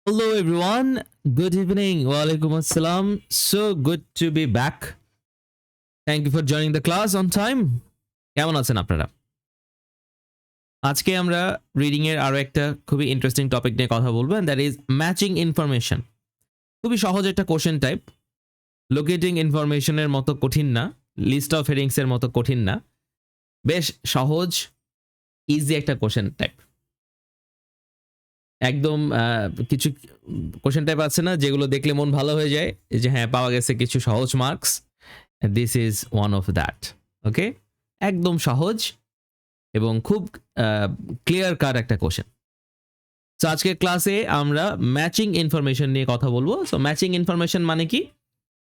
Hello everyone, good evening. Walaikum assalam. So good to be back. Thank you for joining the class on time. কেমন আছেন আপনারা? আজকে আমরা reading এর আরো একটা খুবই ইন্টারেস্টিং টপিক নিয়ে কথা বলবো, and that is matching information. খুবই সহজ একটা কোশ্চেন টাইপ। লোকেটিং ইনফরমেশনের মতো কঠিন না, লিস্ট অফ হেডিংস এর মতো কঠিন না, বেশ সহজ ইজি একটা কোশ্চেন টাইপ। একদম কিছু কোশ্চেন টাইপ আছে না যেগুলো দেখলে মন ভালো হয়ে যায় যে হ্যাঁ পাওয়া গেছে কিছু সহজ marks. This is one of that. Okay, একদম সহজ এবং খুব ক্লিয়ার কাট একটা কোশ্চেন। সো আজকের ক্লাসে আমরা ম্যাচিং ইনফরমেশন নিয়ে কথা বলবো। সো ম্যাচিং ইনফরমেশন মানে কি?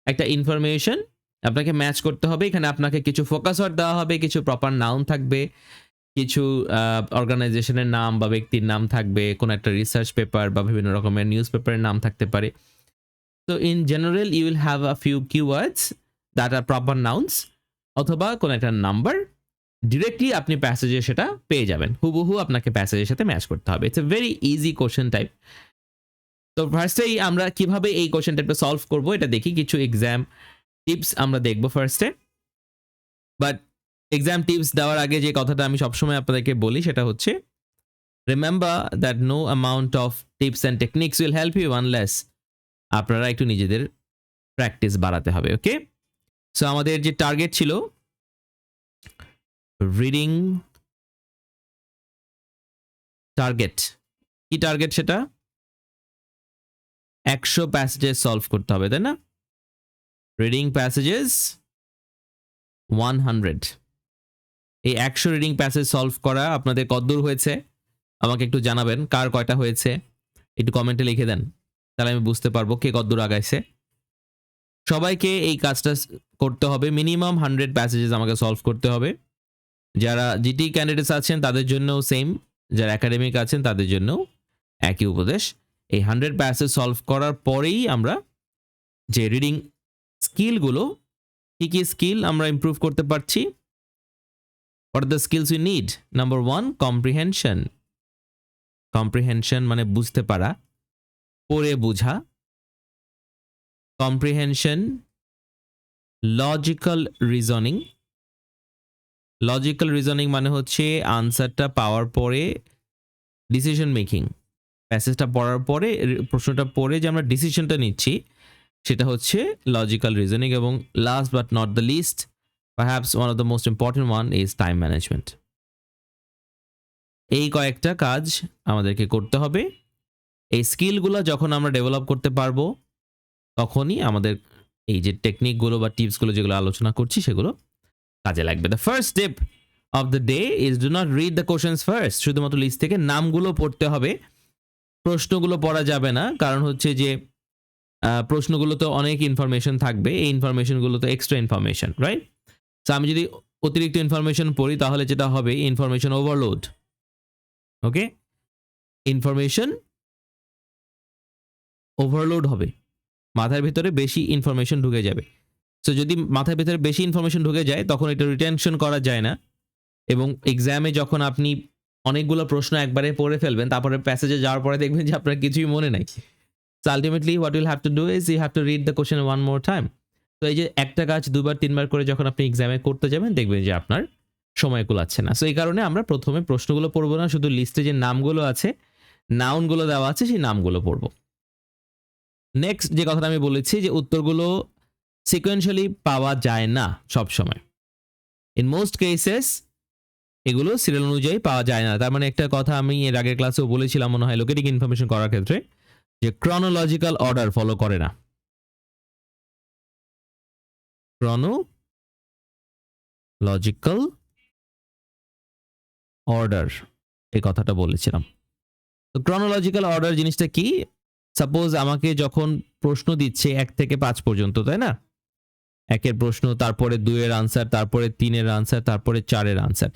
একটা ইনফরমেশন আপনাকে ম্যাচ করতে হবে। এখানে আপনাকে কিছু ফোকাস ওয়ার্ড দেওয়া হবে, কিছু প্রপার নাউন থাকবে, কিছু অর্গানাইজেশনের নাম বা ব্যক্তির নাম থাকবে, কোনো একটা রিসার্চ পেপার বা বিভিন্ন রকমের নিউজ পেপারের নাম থাকতে পারে। তো in general you will have a few keywords that are proper nouns, অথবা কোনো একটা নাম্বার ডিরেক্টলি আপনি প্যাসেজে সেটা পেয়ে যাবেন, হুবহু আপনাকে প্যাসেজের সাথে ম্যাচ করতে হবে। It's a very easy question type. তো ফার্স্টেই আমরা কিভাবে এই কোশ্চেন টাইপটা সলভ করবো এটা দেখি। কিছু এক্সাম টিপস আমরা দেখবো ফার্স্টে। বাট এক্সাম টিপস দেওয়ার আগে যে কথাটা আমি সবসময় আপনাদেরকে বলি সেটা হচ্ছে, remember that no amount of tips and techniques will help you unless আপনারা একটু নিজেদের প্র্যাকটিস বাড়াতে হবে। ওকে, সো আমাদের যে টার্গেট ছিল রিডিং টার্গেট, কি টার্গেট সেটা? 100 প্যাসেজেস সলভ করতে হবে, তাই না? Reading passages 100। এই 100 রিডিং প্যাসেজ সলভ করা আপনাদের কতদূর হয়েছে আমাকে একটু জানাবেন। কার কয়টা হয়েছে একটু কমেন্টে লিখে দেন, তাহলে আমি বুঝতে পারবো কে কতদূর আগাইছে। সবাইকে এই কাজটা করতে হবে, মিনিমাম 100 প্যাসেজেস আমাকে সলভ করতে হবে। যারা জিটি ক্যান্ডিডেটস আছেন তাদের জন্য সেম, যারা একাডেমিক আছেন তাদের জন্য একই উপদেশ। এই 100 প্যাসেজ সলভ করার পরেই আমরা যে রিডিং স্কিলগুলো, কি কি স্কিল আমরা ইমপ্রুভ করতে পারছি, what are the skills we need? Number 1, comprehension. Comprehension মানে বুঝতে পারা, পড়ে বোঝা। Comprehension, logical reasoning. Logical reasoning মানে হচ্ছে আনসারটা পাওয়ার পরে ডিসিশন মেকিং। প্যাসেজটা পড়ার পরে প্রশ্নটা পড়ে যে আমরা ডিসিশনটা নিচ্ছি সেটা হচ্ছে লজিক্যাল রিজনিং। এবং last but not the least, perhaps one of the most important one is time management. এই কয়েকটা কাজ আমাদেরকে করতে হবে। এই স্কিলগুলো যখন আমরা ডেভেলপ করতে পারবো তখনই আমাদের এই যে টেকনিকগুলো বা টিপসগুলো যেগুলো আলোচনা করছি সেগুলো কাজে লাগবে। The first step of the day is do not read the questions first. শুধুমাত্র লিস্ট থেকে নামগুলো পড়তে হবে, প্রশ্নগুলো পড়া যাবে না। কারণ হচ্ছে যে প্রশ্নগুলো তো অনেক ইনফরমেশন থাকবে, এই ইনফরমেশনগুলো তো এক্সট্রা ইনফরমেশন, রাইট? সো আমি যদি অতিরিক্ত ইনফরমেশন পড়ি তাহলে যেটা হবে ইনফরমেশন ওভারলোড। ওকে, ইনফরমেশন ওভারলোড হবে, মাথার ভিতরে বেশি ইনফরমেশন ঢুকে যাবে। সো যদি মাথার ভিতরে বেশি ইনফরমেশন ঢুকে যায় তখন এটা রিটেনশন করা যায় না, এবং এক্সামে যখন আপনি অনেকগুলো প্রশ্ন একবারে পড়ে ফেলবেন তারপরে প্যাসেজে যাওয়ার পরে দেখবেন যে আপনার কিছুই মনে নাই। So ultimately what will have to do is you have to read the question one more time. তো এই যে একটা কাজ দুবার তিনবার করে যখন আপনি এক্সামে করতে যাবেন দেখবেন যে আপনার সময় কুলাচ্ছে না। সো এই কারণে আমরা প্রথমে প্রশ্নগুলো পড়বো না, শুধু লিস্টে যে নামগুলো আছে, নাউনগুলো দেওয়া আছে সেই নামগুলো পড়বো। নেক্সট যে কথাটা আমি বলেছি যে উত্তরগুলো সিকোয়েন্সিয়ালি পাওয়া যায় না সব সময়। ইন মোস্ট কেসেস এগুলো সিরিয়াল অনুযায়ী পাওয়া যায় না। তার মানে একটা কথা আমি এর আগের ক্লাসেও বলেছিলাম মনে হয়, লোকেটিং ইনফরমেশন করার ক্ষেত্রে, যে ক্রনোলজিক্যাল অর্ডার ফলো করে না। ক্রনোলজিক্যাল অর্ডার, এই কথাটা বলেছিলাম। তো ক্রনোলজিক্যাল অর্ডার জিনিসটা কি? সাপোজ আমাকে যখন প্রশ্ন দিচ্ছে 1 থেকে 5 পর্যন্ত, তাই না? 1-এর প্রশ্ন, তারপরে 2-এর আনসার, তারপরে 3-এর আনসার, তারপরে 4-এর আনসার।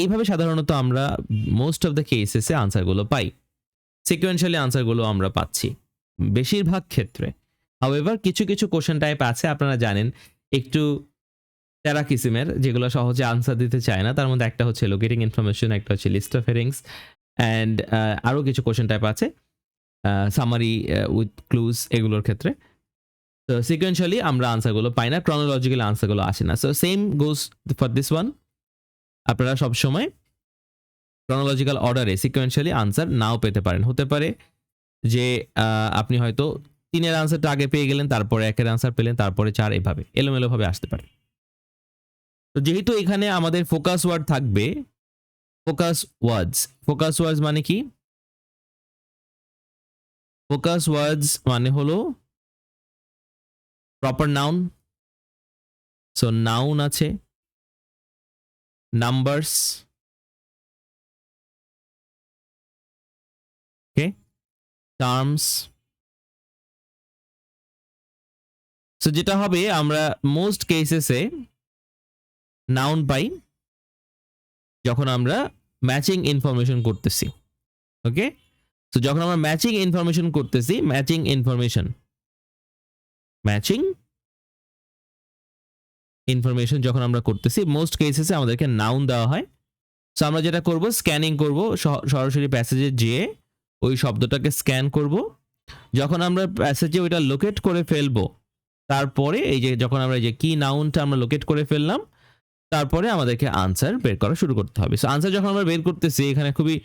এইভাবে সাধারণত আমরা মোস্ট অফ দ্য কেসেসে আনসারগুলো পাই, সিকোয়েন্সিয়ালি আনসারগুলো আমরা পাচ্ছি বেশিরভাগ ক্ষেত্রে। হাউএভার কিছু কিছু কোশ্চেন টাইপ আছে আপনারা জানেন একটু তেরা কিসিমের, যেগুলো সহজে আনসার দিতে চায় না। তার মধ্যে একটা হচ্ছে লোকেটিং ইনফরমেশন, একটা হচ্ছে লিস্ট অফ হেডিংস, অ্যান্ড আরও কিছু কোশ্চেন টাইপ আছে সামারি উইথ ক্লুজ এগুলোর ক্ষেত্রে। তো সিকোয়েন্সিয়ালি আমরা আনসারগুলো পাই না, ক্রনোলজিক্যাল আনসারগুলো আসে না। So same goes for this one. আপনারা সবসময় ক্রনোলজিক্যাল অর্ডারে সিকোয়েন্সিয়ালি আনসার নাও পেতে পারেন। হতে পারে যে আপনি হয়তো 3 এর আনসারটা আগে পেয়ে গেলেন, তারপরে 1 এর আনসার পেলেন, তারপরে 4, এভাবে এলোমেলোভাবে আসতে পারে। তো যেহেতু এখানে আমাদের ফোকাস ওয়ার্ড থাকবে, ফোকাস ওয়ার্ডস মানে কি? ফোকাস ওয়ার্ডস মানে হলো প্রপার নাউন। সো নাউন আছে, নাম্বারস, ওকে, টার্মস। সো যেটা হবে, আমরা মোস্ট কেসেসে নাউন পাই যখন আমরা ম্যাচিং ইনফরমেশন করতেছি। ওকে, তো যখন আমরা ম্যাচিং ইনফরমেশন করতেছি, ম্যাচিং ইনফরমেশন যখন আমরা করতেছি, মোস্ট কেসেসে আমাদেরকে নাউন দেওয়া হয়। সো আমরা যেটা করব, স্ক্যানিং করব, সরাসরি প্যাসেজে যেয়ে ওই শব্দটাকে স্ক্যান করব। যখন আমরা প্যাসেজে ওইটা লোকেট করে ফেলবো, তারপরে এই যে যখন আমরা এই যে কি নাউনটা আমরা লোকেট করে ফেললাম, তারপরে আমাদেরকে আনসার বের করা শুরু করতে হবে। সো আনসার যখন আমরা বের করতেছি, এখানে খুবই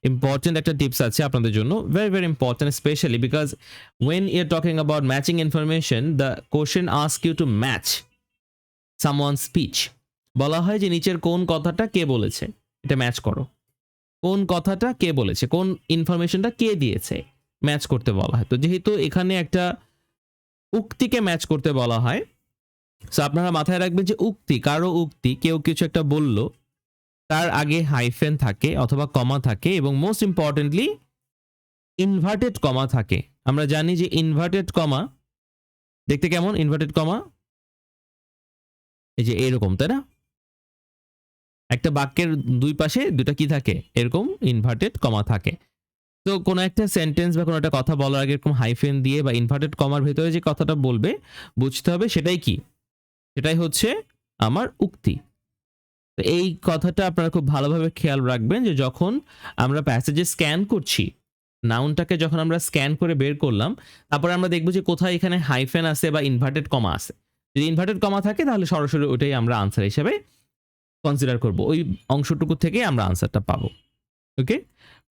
ইম্পর্টেন্ট একটা টিপস আছে আপনাদের জন্য, very very important, specially because when you are talking about matching information, the question ask you to match someone speech. বলা হয় যে নিচের কোন কথাটা কে বলেছে, এটা ম্যাচ করো। কোন কথাটা কে বলেছে, কোন ইনফরমেশনটা কে দিয়েছে, ম্যাচ করতে বলা হয়। তো যেহেতু এখানে একটা উক্তিকে ম্যাচ করতে বলা হয়, সো আপনারা মাথায় রাখবেন যে কারো উক্তি, কেউ কিছু একটা বলল, তার আগে হাইফেন থাকে অথবা কমা থাকে, এবং মোস্ট ইম্পর্টেন্টলি ইনভার্টেড কমা থাকে। আমরা জানি যে ইনভার্টেড কমা দেখতে কেমন, ইনভার্টেড কমা এই যে এরকম, তাই না? একটা বাক্যের দুই পাশে দুটা কি থাকে, এরকম ইনভার্টেড কমা থাকে। তো কোনো একটা সেন্টেন্স বা কোনো একটা কথা বলার আগে এরকম হাইফেন দিয়ে বা ইনভার্টেড কমার ভেতরে যে কথাটা বলবে, বুঝতে হবে সেটাই কি, সেটাই হচ্ছে আমার উক্তি। তো এই কথাটা আপনারা খুব ভালোভাবে খেয়াল রাখবেন যে যখন আমরা প্যাসেজে স্ক্যান করছি, নাউনটাকে যখন আমরা স্ক্যান করে বের করলাম, তারপরে আমরা দেখব যে কোথায় এখানে হাইফেন আছে বা ইনভার্টেড কমা আছে। যদি ইনভার্টেড কমা থাকে, তাহলে সরাসরি ওইটাই আমরা আনসার হিসেবে কনসিডার করব, ওই অংশটুকু থেকে আমরা আনসারটা পাবো। ওকে,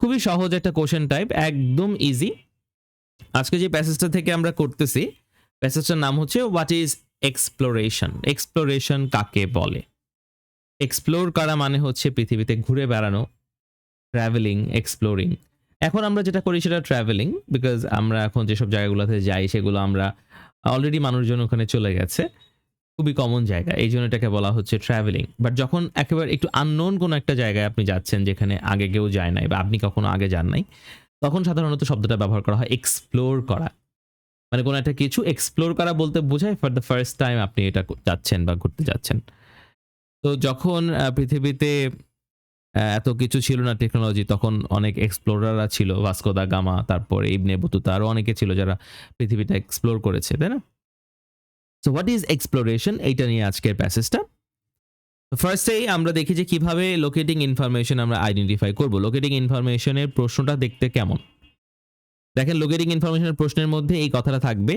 খুবই সহজ একটা কোশ্চেন টাইপ, একদম ইজি। আজকে যে প্যাসেজটা থেকে আমরা করতেছি, প্যাসেজটার নাম হচ্ছে হোয়াট ইজ এক্সপ্লোরেশন। এক্সপ্লোরেশন কাকে বলে? এক্সপ্লোর করা মানে হচ্ছে পৃথিবীতে ঘুরে বেড়ানো, ট্রাভেলিং, এক্সপ্লোরিং। এখন আমরা যেটা করি সেটা ট্রাভেলিং, বিকজ আমরা এখন যেসব জায়গাগুলোতে যাই সেগুলো আমরা অলরেডি মানুষজন ওখানে চলে গেছে, খুবই কমন জায়গা, এই জন্য এটাকে বলা হচ্ছে ট্রাভেলিং। বাট যখন একেবারে একটু আননোন কোনো একটা জায়গায় আপনি যাচ্ছেন, যেখানে আগে কেউ যায় নাই বা আপনি কখনো আগে যান নাই, তখন সাধারণত শব্দটা ব্যবহার করা হয় এক্সপ্লোর করা। মানে কোনো একটা কিছু এক্সপ্লোর করা বলতে বোঝায় ফর দ্য ফার্স্ট টাইম আপনি এটা যাচ্ছেন বা ঘুরতে যাচ্ছেন। তো যখন পৃথিবীতে এত কিছু ছিল না টেকনোলজি, তখন অনেক এক্সপ্লোরাররা ছিল, ভাস্কো দা গামা, তারপরে ইবনে বতুতা, আরো অনেকে ছিল যারা পৃথিবীটা এক্সপ্লোর করেছে, তাই না? সো হোয়াট ইজ এক্সপ্লোরেশন, এইটা নিয়ে আজকের প্যাসেজটা। ফার্স্টেই আমরা দেখি যে কিভাবে লোকেটিং ইনফরমেশন আমরা আইডেন্টিফাই করব। লোকেটিং ইনফরমেশনের প্রশ্নটা দেখতে কেমন, দেখেন। লোকেটিং ইনফরমেশনের প্রশ্নের মধ্যে এই কথাটা থাকবে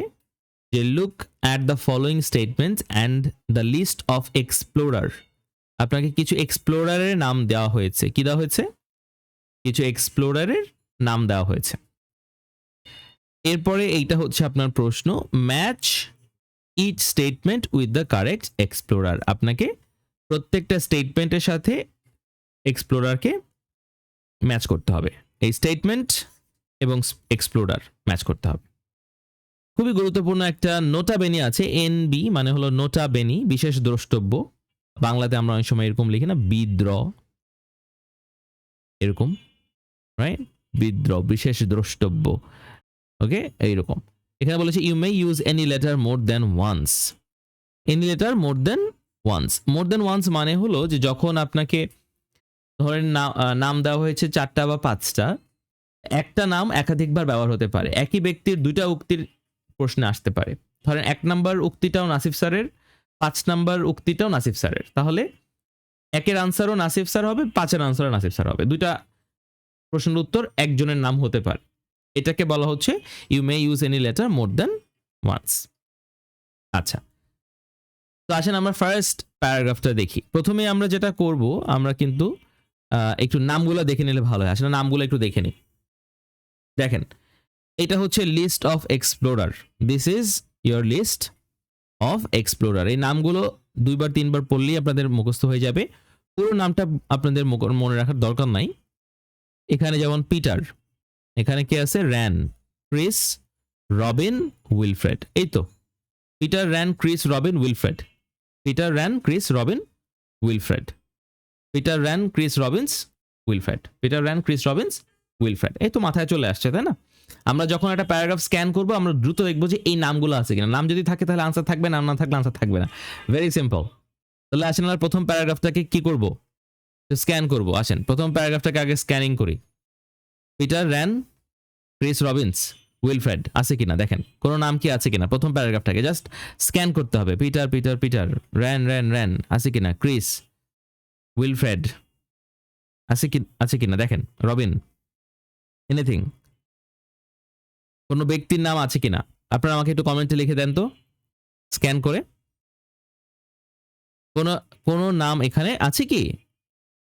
যে look at the following statements and the list of explorer. আপনাকে কিছু এক্সপ্লোরারের নাম দেওয়া হয়েছে। কি দেওয়া হয়েছে? কিছু এক্সপ্লোরারের নাম দেওয়া হয়েছে। এরপরে এইটা হচ্ছে আপনার প্রশ্ন, match each statement with the correct explorer. আপনাকে প্রত্যেকটা স্টেটমেন্টের সাথে এক্সপ্লোরারকে ম্যাচ করতে হবে। এই স্টেটমেন্ট এবং এক্সপ্লোরার ম্যাচ করতে হবে। খুবই গুরুত্বপূর্ণ একটা নোটা বেনি আছে, এনবি মানে হলো নোটা বেনি, বিশেষ দ্রষ্টব্য। বাংলাতে আমরা অনেক সময় এরকম লিখি না, বিদ্রোহ, এরকম, রাইট? বিদ্রোহ, বিশেষ দ্রষ্টব্য। ওকে, এইরকম। এখানে বলেছে you may use any letter more than once. Any letter more than once. More than once মানে হলো যে যখন আপনাকে ধরেন নাম দেওয়া হয়েছে 4টা বা 5টা, একটা নাম একাধিকবার ব্যবহার হতে পারে, একই ব্যক্তির 2টা উক্তির প্রশ্নে আসতে পারে। ধরেন 1 নাম্বার উক্তিটাও নাসিফ স্যারের, 5 নাম্বার উক্তিটাও নাসিফ স্যারের, তাহলে 1-এর আনসারও নাসিফ স্যার হবে, 5-এর আনসারও নাসিফ স্যার হবে। 2টা প্রশ্নের উত্তর একজনের নাম হতে পারে। এটাকে বলা হচ্ছে you may use any letter more than once. আচ্ছা, তো আসেন আমরা ফার্স্ট প্যারাগ্রাফটা দেখি। প্রথমে আমরা যেটা করব, আমরা কিন্তু একটু নামগুলো দেখে নিলে ভালো হয়। আসলে নামগুলো একটু দেখে নিই। দেখেন, এটা হচ্ছে list of explorer. This is your list of explorer. এই নামগুলো 2বার 3বার পড়লেই আপনাদের মুখস্থ হয়ে যাবে। পুরো নামটা আপনাদের মনে রাখার দরকার নাই। এখানে যেমন পিটার, এখানে কে আছে? Ran, Chris, Robin, Wilfred. এই তো Peter, Ran, Chris, Robin, Wilfred. Peter, Ran, Chris, Robin, Wilfred. Peter, Ran, Chris, Robins, Wilfred. Peter, Ran, Chris, Robins, Wilfred. এই তো মাথায় চলে আসছে, তাই না? আমরা যখন একটা প্যারাগ্রাফ স্ক্যান করবো, আমরা দ্রুত দেখবো যে এই নামগুলো আছে কিনা। নাম যদি থাকে তাহলে আনসার থাকবে, নাম না থাকলে আনসার থাকবে না। Very simple. তাহলে আসেন আমরা প্রথম প্যারাগ্রাফটাকে কি করব? স্ক্যান করব। আসেন প্রথম প্যারাগ্রাফটাকে আগে স্ক্যানিং করি। Peter, Ran, Chris, Robins, Wilfred আছে কিনা দেখেন, কোনো নাম কি আছে কিনা। প্রথম প্যারাগ্রাফটাকে জাস্ট স্ক্যান করতে হবে। Peter, Peter, Peter, ran, ran, ran আছে কিনা, ক্রিস, উইলফ্রেড আছে কিনা দেখেন, রবিন, এনিথিং, কোনো ব্যক্তির নাম আছে কিনা। আপনারা আমাকে একটু কমেন্টে লিখে দেন তো, স্ক্যান করে কোনো নাম এখানে আছে কি?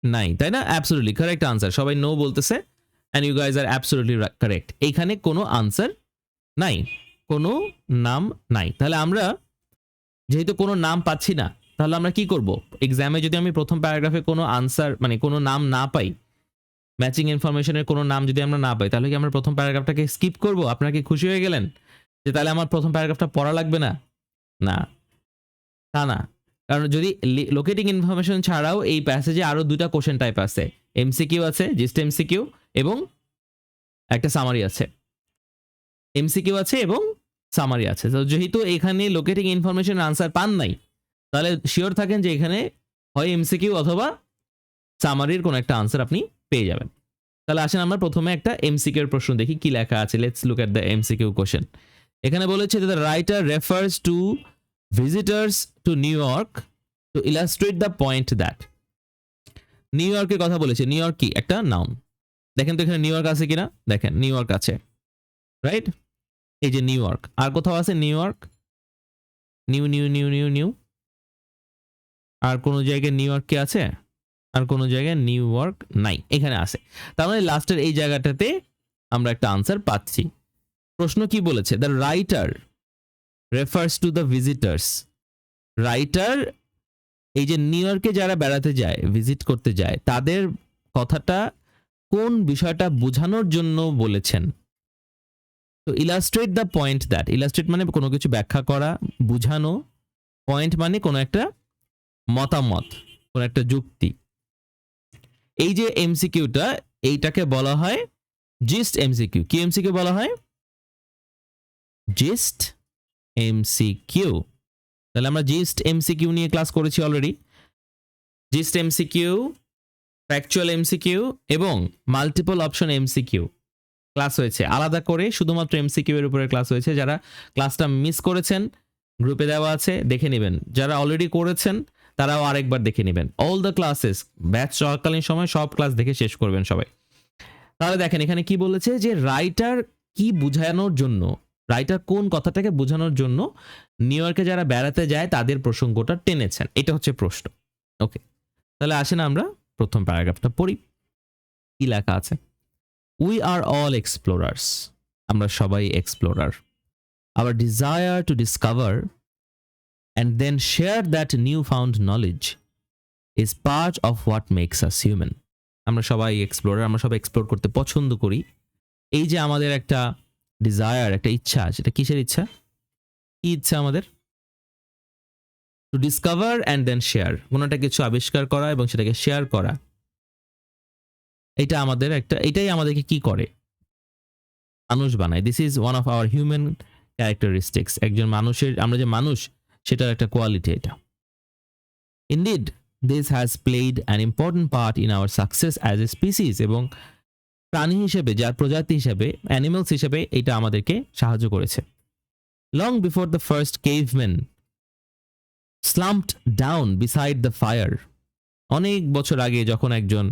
নাই, তাই না? Absolutely correct answer. সবাই নো বলতেছে, and you guys are absolutely correct. এইখানে কোনো আনসার নাই, কোনো নাম নাই। তাহলে আমরা যেহেতু কোনো নাম পাচ্ছি না, তাহলে আমরা কি করব? এক্সামে যদি আমি প্রথম প্যারাগ্রাফে কোনো আনসার মানে কোনো নাম না পাই, ম্যাচিং ইনফরমেশনের কোনো নাম যদি আমরা না পাই, তাহলে কি আমরা প্রথম প্যারাগ্রাফটাকে স্কিপ করব? আপনারা কি খুশি হয়ে গেলেন যে তাহলে আমার প্রথম প্যারাগ্রাফটা পড়া লাগবে না? না, তা না। কারণ যদি লোকেটিং ইনফরমেশন ছাড়াও এই প্যাসেজে আরো 2টা কোশ্চেন টাইপ আছে। এমসিকিউ আছে, জিস্ট এমসিকিউ, এবং একটা সামারি আছে। এমসিকিউ আছে এবং সামারি আছে। তো যেহেতু এখানে লোকেটিং ইনফরমেশন আনসার পান নাই, তাহলে শিওর থাকেন যে এখানে হয় এমসিকিউ অথবা সামারির কোনো একটা আনসার আপনি পেয়ে যাবেন। তাহলে আসেন আমরা প্রথমে একটা এমসিকিউ এর প্রশ্ন দেখি কি লেখা আছে। Let's look at the MCQ question. এখানে বলেছে যে the writer refers two visitors two new York to illustrate the point that. New ইয়র্কের কথা বলেছে। নিউ ইয়র্ক কি একটা নাউন। দেখেন তো এখানে নিউ ইয়র্ক আছে কিনা, দেখেন নিউ ইয়র্ক আছে, রাইট? এই যে নিউ ইয়র্ক। আর কোথাও আছে New York? New New New New New আর কোনো জায়গায় নিউ ইয়র্ক কি আছে? আর কোনো জায়গায় নিউ ইয়র্ক নাই, এখানে আছে। তার মানে লাস্টের এই জায়গাটাতে আমরা একটা আনসার পাচ্ছি। প্রশ্ন কি বলেছে? The writer refers to the visitors. Writer এই যে নিউ ইয়র্কে যারা বেড়াতে যায়, ভিজিট করতে যায়, তাদের কথাটা কোন বিষয়টা বোঝানোর জন্য বলেছেন? তো illustrate the point that. Illustrate মানে কোনো কিছু ব্যাখ্যা করা, বুঝানো। পয়েন্ট মানে কোনো একটা মতামত, কোনো একটা যুক্তি। এই যে এমসিকিউটা, এইটাকে বলা হয় জিস্ট এমসিকিউ। কি এমসিকিউ বলা হয়? Gist MCQ. তাহলে আমরা জিস্ট এমসিকিউ নিয়ে ক্লাস করেছি already. Gist MCQ, factual MCQ এবং মাল্টিপল অপশন এমসিকিউ ক্লাস হয়েছে আলাদা করে, শুধুমাত্র এমসিকিউ এর উপরে ক্লাস হয়েছে। যারা ক্লাসটা মিস করেছেন গ্রুপে দেওয়া আছে, দেখে নেবেন। যারা অলরেডি করেছেন তারাও আরেকবার দেখে নেবেন। অল দ্য ক্লাসেস, ব্যাচ চলাকালীন সময় সব ক্লাস দেখে শেষ করবেন সবাই। তাহলে দেখেন এখানে কি বলেছে যে রাইটার কি বোঝানোর জন্য, রাইটার কোন কথাটাকে বোঝানোর জন্য নিউ ইয়র্কে যারা বেড়াতে যায় তাদের প্রসঙ্গটা টেনেছেন। এটা হচ্ছে প্রশ্ন। ওকে, তাহলে আসেন আমরা প্রথম প্যারাগ্রাফটা পড়ি। কি লেখা আছে? We are all explorers. আমরা সবাই explorer. Our desire to discover and then share that newfound knowledge is part of what makes us human. আমরা সবাই এক্সপ্লোরার, আমরা সবাই এক্সপ্লোর করতে পছন্দ করি। এই যে আমাদের একটা ডিজায়ার, একটা ইচ্ছা, সেটা কিসের ইচ্ছা? কি ইচ্ছা আমাদের? To discover and then share, কোনো একটা কিছু আবিষ্কার করা এবং সেটাকে শেয়ার করা। এটা আমাদের একটা, এটাই আমাদেরকে কি করে? মানুষ বানায়। This is one of our human characteristics. একজন মানুষের, আমরা যে মানুষ, সেটার একটা কোয়ালিটি এটা। Indeed, this has played an important part in our success as a species. এবং প্রাণী হিসেবে, যার প্রজাতি হিসেবে, অ্যানিমালস হিসেবে এটা আমাদেরকে সাহায্য করেছে। Long before the first cavemen slumped down beside the fire. অনেক বছর আগে যখন একজন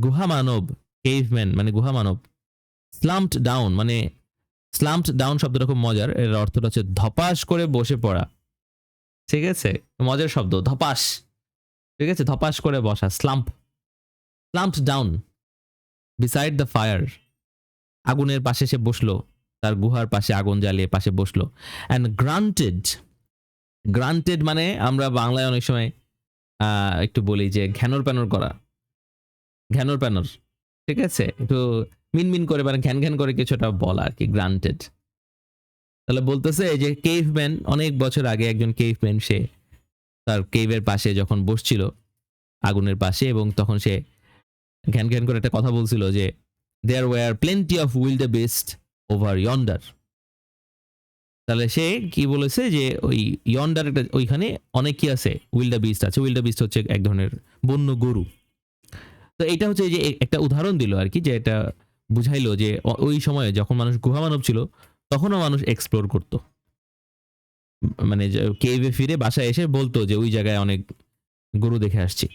গুহা মানব, কেভম্যান মানে গুহা মানব, স্লাম্পড ডাউন মানে স্লাম্পড ডাউন শব্দটা খুব মজার, এর অর্থটা হচ্ছে ধপাস করে বসে পড়া। ঠিক আছে, মজার শব্দ ধপাস। ঠিক আছে, ধপাস করে বসা, স্লাম্পড ডাউন বিসাইড দ্য ফায়ার, আগুনের পাশে সে বসলো, তার গুহার পাশে আগুন জ্বালিয়ে পাশে বসলো। অ্যান্ড গ্রান্টেড মানে আমরা বাংলায় অনেক সময় একটু বলি যে ঘ্যানর প্যানর করা, ঘ্যানর প্যানর। ঠিক আছে, একটু মিনমিন করে মানে ঘ্যান ঘ্যান করে কিছুটা বলা আর কি, গ্রান্টেড। তাহলে বলতেছে যে কেভম্যান, অনেক বছর আগে একজন কেভম্যান, সে তার কেভের পাশে যখন বসছিল আগুনের পাশে, এবং তখন সে ঘ্যান ঘ্যান করে একটা কথা বলছিল যে there were plenty of wildebeest over yonder. তাহলে সে কি বলেছে যে ওই ইয়ন্ডার একটা, ওইখানে অনেক কি আছে, উইল্ডারবিস্ট আছে। উইল্ডারবিস্ট হচ্ছে এক ধরনের বন্য গরু। তো এটা হচ্ছে যে একটা উদাহরণ দিল আর কি, যে এটা বুঝাইলো যে ওই সময়ে যখন মানুষ গুহা মানব ছিল তখনও মানুষ এক্সপ্লোর করত, মানে কেভে ফিরে বাসায় এসে বলতো যে ওই জায়গায় অনেক গরু দেখে আসছি।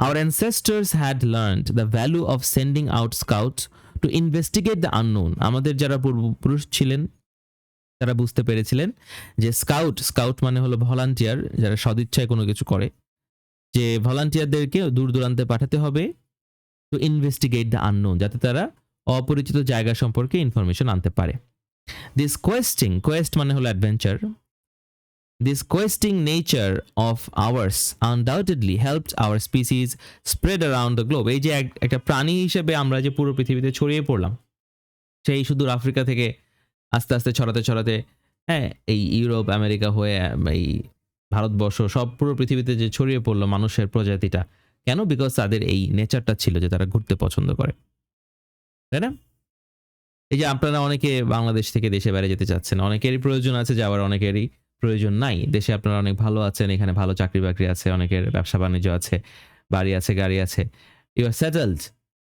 Our ancestors had learned the value of sending out scouts to investigate the unknown. আমাদের যারা পূর্বপুরুষ ছিলেন তারা বুঝতে পেরেছিলেন যে স্কাউট মানে হলো ভলান্টিয়ার, যারা সদিচ্ছায় কোনো কিছু করে, যে ভলান্টিয়ারদেরকে দূর দূরান্তে পাঠাতে হবে টু ইনভেস্টিগেট দ্য আননোন, যাতে তারা অপরিচিত জায়গা সম্পর্কে ইনফরমেশন আনতে পারে। দিস কোয়েস্ট মানে হলো adventure. This questing nature of ours undoubtedly helped our species spread around the globe. এই যে একটা প্রাণী হিসেবে আমরা যে পুরো পৃথিবীতে ছড়িয়ে পড়লাম, সেই সুদূর আফ্রিকা থেকে আস্তে আস্তে ছড়াতে, হ্যাঁ, এই ইউরোপ আমেরিকা হয়ে এই ভারতবর্ষ, সব পুরো পৃথিবীতে যে ছড়িয়ে পড়লো মানুষের প্রজাতিটা, কেন? বিকজ তাদের এই নেচারটা ছিল যে তারা ঘুরতে পছন্দ করে, তাই না? এই যে আপনারা অনেকে বাংলাদেশ থেকে দেশে বাইরে যেতে চাচ্ছেন, অনেকেরই প্রয়োজন আছে যাওয়ার, অনেকেরই প্রয়োজন নাই। দেশে আপনারা অনেক ভালো আছেন, এখানে ভালো চাকরি বাকরি আছে, অনেকের ব্যবসা বাণিজ্য আছে, বাড়ি আছে, গাড়ি আছে, ইউ আর সেটেলড,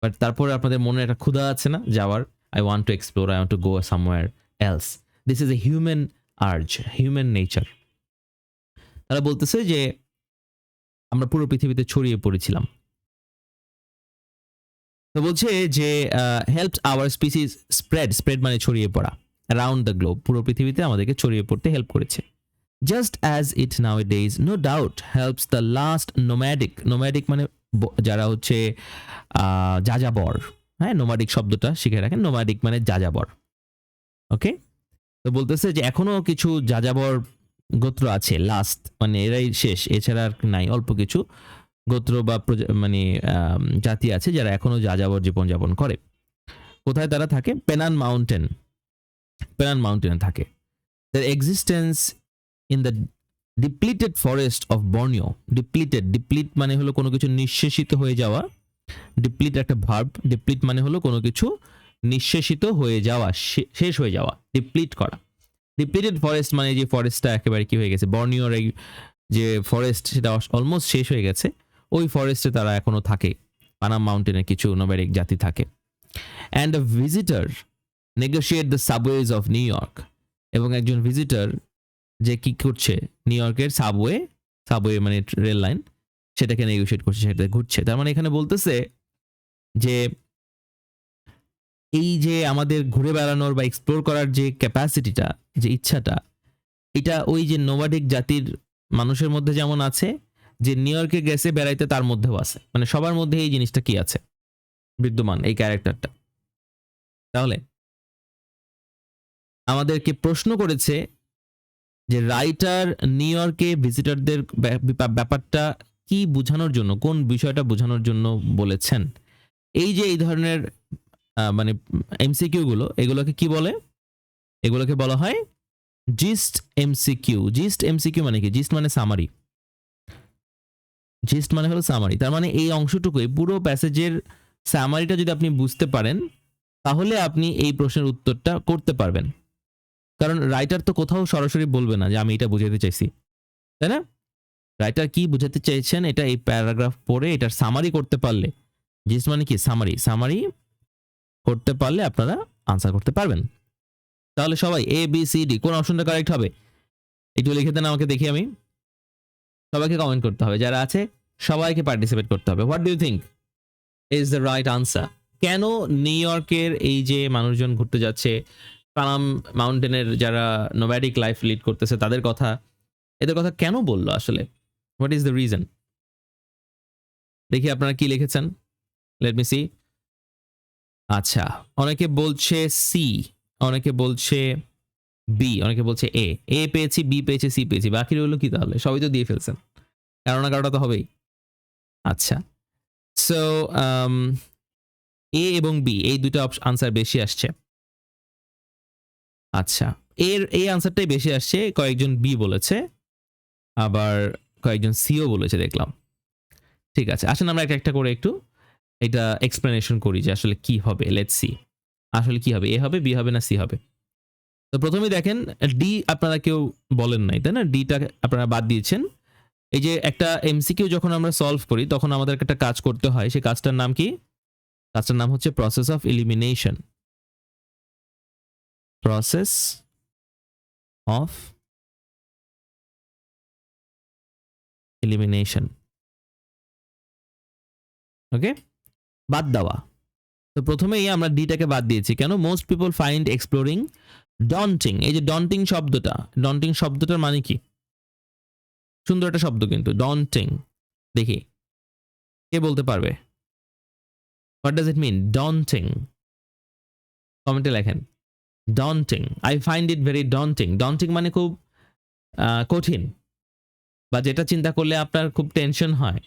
বাট তারপরে আপনাদের মনে একটা ক্ষুধা আছে না যাওয়ার, I want to explore, I want to go somewhere else. This is a human urge, human nature. তারা বলতেছে যে আমরা পুরো পৃথিবীতে ছড়িয়ে পড়েছিলাম। তো বলছে যে হেল্পড আওয়ার স্পিসিস স্প্রেড মানে ছড়িয়ে পড়া, অ্যারাউন্ড দ্য গ্লোব, পুরো পৃথিবীতে আমাদেরকে ছড়িয়ে পড়তে হেল্প করেছে। Just as it nowadays no doubt helps the last nomadic মানে যারা হচ্ছে যাযাবর, হ্যাঁ, নোম্যাডিক শব্দটা শিখে রাখেন, নোম্যাডিক মানে যাযাবর। ওকে, তো বলতেছে যে এখনো কিছু যাযাবর গোত্র আছে, লাস্ট মানে এরাই শেষ, এছাড়া আর নাই, অল্প কিছু গোত্র বা মানে জাতি আছে যারা এখনো যাযাবর জীবনযাপন করে। কোথায় তারা থাকে? পেনান মাউন্টেনে থাকে। Their existence in the depleted forest of Borneo. Deplete মানে হলো কোনো কিছু নিঃশেষিত হয়ে যাওয়া। ডিপ্লিট একটা ভার্ব, ডিপ্লিট মানে হলো কোনো কিছু নিঃশেষিত হয়ে যাওয়া, শেষ হয়ে যাওয়া, ডিপ্লিট করা। ডিপ্লিটেড ফরেস্ট মানে যে ফরেস্টটা একেবারে কি হয়ে গেছে, বর্নিওর এই যে ফরেস্ট সেটা অলমোস্ট শেষ হয়ে গেছে, ওই ফরেস্টে তারা এখনো থাকে। পানাম মাউন্টেনে কিছু নোম্যাডিক জাতি থাকে। And a visitor negotiate the subways of New York, এবং একজন ভিজিটর যে কি করছে, নিউ ইয়র্কের সাবওয়ে মানে রেল লাইন, সেটাকে নেগোশিয়েট করছে, সেটাতে ঘুরছে। তার মানে এখানে বলতেছে যে এই যে আমাদের ঘুরে বেড়ানোর বা এক্সপ্লোর করার যে ক্যাপাসিটিটা, যে ইচ্ছাটা, এটা ওই যে নোমাডিক জাতির মানুষের মধ্যে যেমন আছে, যে নিউ ইয়র্কে গেছে বেড়াইতে, তার মধ্যেও আছে, মানে সবার মধ্যে এই জিনিসটা কি আছে, বিদ্যমান, এই ক্যারেক্টারটা। তাহলে আমাদেরকে প্রশ্ন করেছে যে রাইটার নিউ ইয়র্কে ভিজিটরদের ব্যাপারটা কি বোঝানোর জন্য, কোন বিষয়টা বোঝানোর জন্য বলেছেন। এই যে এই ধরনের মানে এমসিকিউ গুলো, এগুলোকে কি বলে? এগুলোকে বলা হয় জিস্ট এমসিকিউ। জিস্ট এমসিকিউ মানে কি? জিস্ট মানে সামারি, জিস্ট মানে হলো সামারি। তার মানে এই অংশটুকুই, পুরো প্যাসেজের সামারিটা যদি আপনি বুঝতে পারেন, তাহলে আপনি এই প্রশ্নের উত্তরটা করতে পারবেন। কারণ রাইটার তো কোথাও সরাসরি বলবে না যে আমি এটা বুঝাতে চাইছি, তাই না? রাইটার কি বুঝাতে চাইছেন এটা এই প্যারাগ্রাফ পড়ে এটার সামারি করতে পারলে, জিস্ট মানে কি? সামারি করতে পারলে আপনারা আনসার করতে পারবেন। তাহলে সবাই এ বি সি ডি কোন অপশনটা কারেক্ট হবে একটু লিখে দেন আমাকে, দেখি আমি। সবাইকে কমেন্ট করতে হবে, যারা আছে সবাইকে পার্টিসিপেট করতে হবে। What do you think is the right answer? কেন নিউ ইয়র্কের এই যে মানুষজন ঘুরতে যাচ্ছে, পানাম মাউন্টেনের যারা নোম্যাডিক লাইফ লিড করতেছে তাদের কথা, এদের কথা কেন বললো আসলে? What is the reason? দেখি আপনারা কি লিখেছেন, লেট মি সি। আচ্ছা, অনেকে বলছে সি, অনেকে বলছে বি, অনেকে বলছে এ। এ পেয়েছি, বি পেয়েছি, সি পেয়েছি, বাকি রইল কি তাহলে? সবই তো দিয়ে ফেলছেন, কারো না কারোটা তো হবেই। আচ্ছা, সো এ এবং বি এই দুটো আনসার বেশি আসছে। আচ্ছা, এই আনসারটাই বেশি আসছে, কয়েকজন বি বলেছে, আবার কয়েকজন সিও বলেছে দেখলাম। ঠিক আছে, আসেন আমরা একটা করে একটু এটা এক্সপ্লেনেশন করি যে আসলে কি হবে। লেটস সি আসলে কি হবে, এ হবে, বি হবে না সি হবে। তো প্রথমেই দেখেন ডি আপনারা কেউ বলেন নাই, তাই না? ডিটা আপনারা বাদ দিয়েছেন। এই যে একটা এমসিকিউ যখন আমরা সলভ করি তখন আমাদের একটা কাজ করতে হয়, সেই কাজটার নাম কি? কাজটার নাম হচ্ছে process of elimination. Process of elimination. Okay, বাদ দেওয়া। তো প্রথমেই আমরা ডিটাকে বাদ দিয়েছি কেন? Most people find exploring daunting. এই যে ডন্টিং শব্দটা, ডন্টিং শব্দটার মানে কি? সুন্দর একটা শব্দ কিন্তু, ডন্টিং। দেখি কে বলতে পারবে? What does it mean daunting? কমেন্টে লেখেন। Daunting, I find it very daunting. Daunting মানে খুব কঠিন, বা যেটা চিন্তা করলে আপনার খুব টেনশন হয়,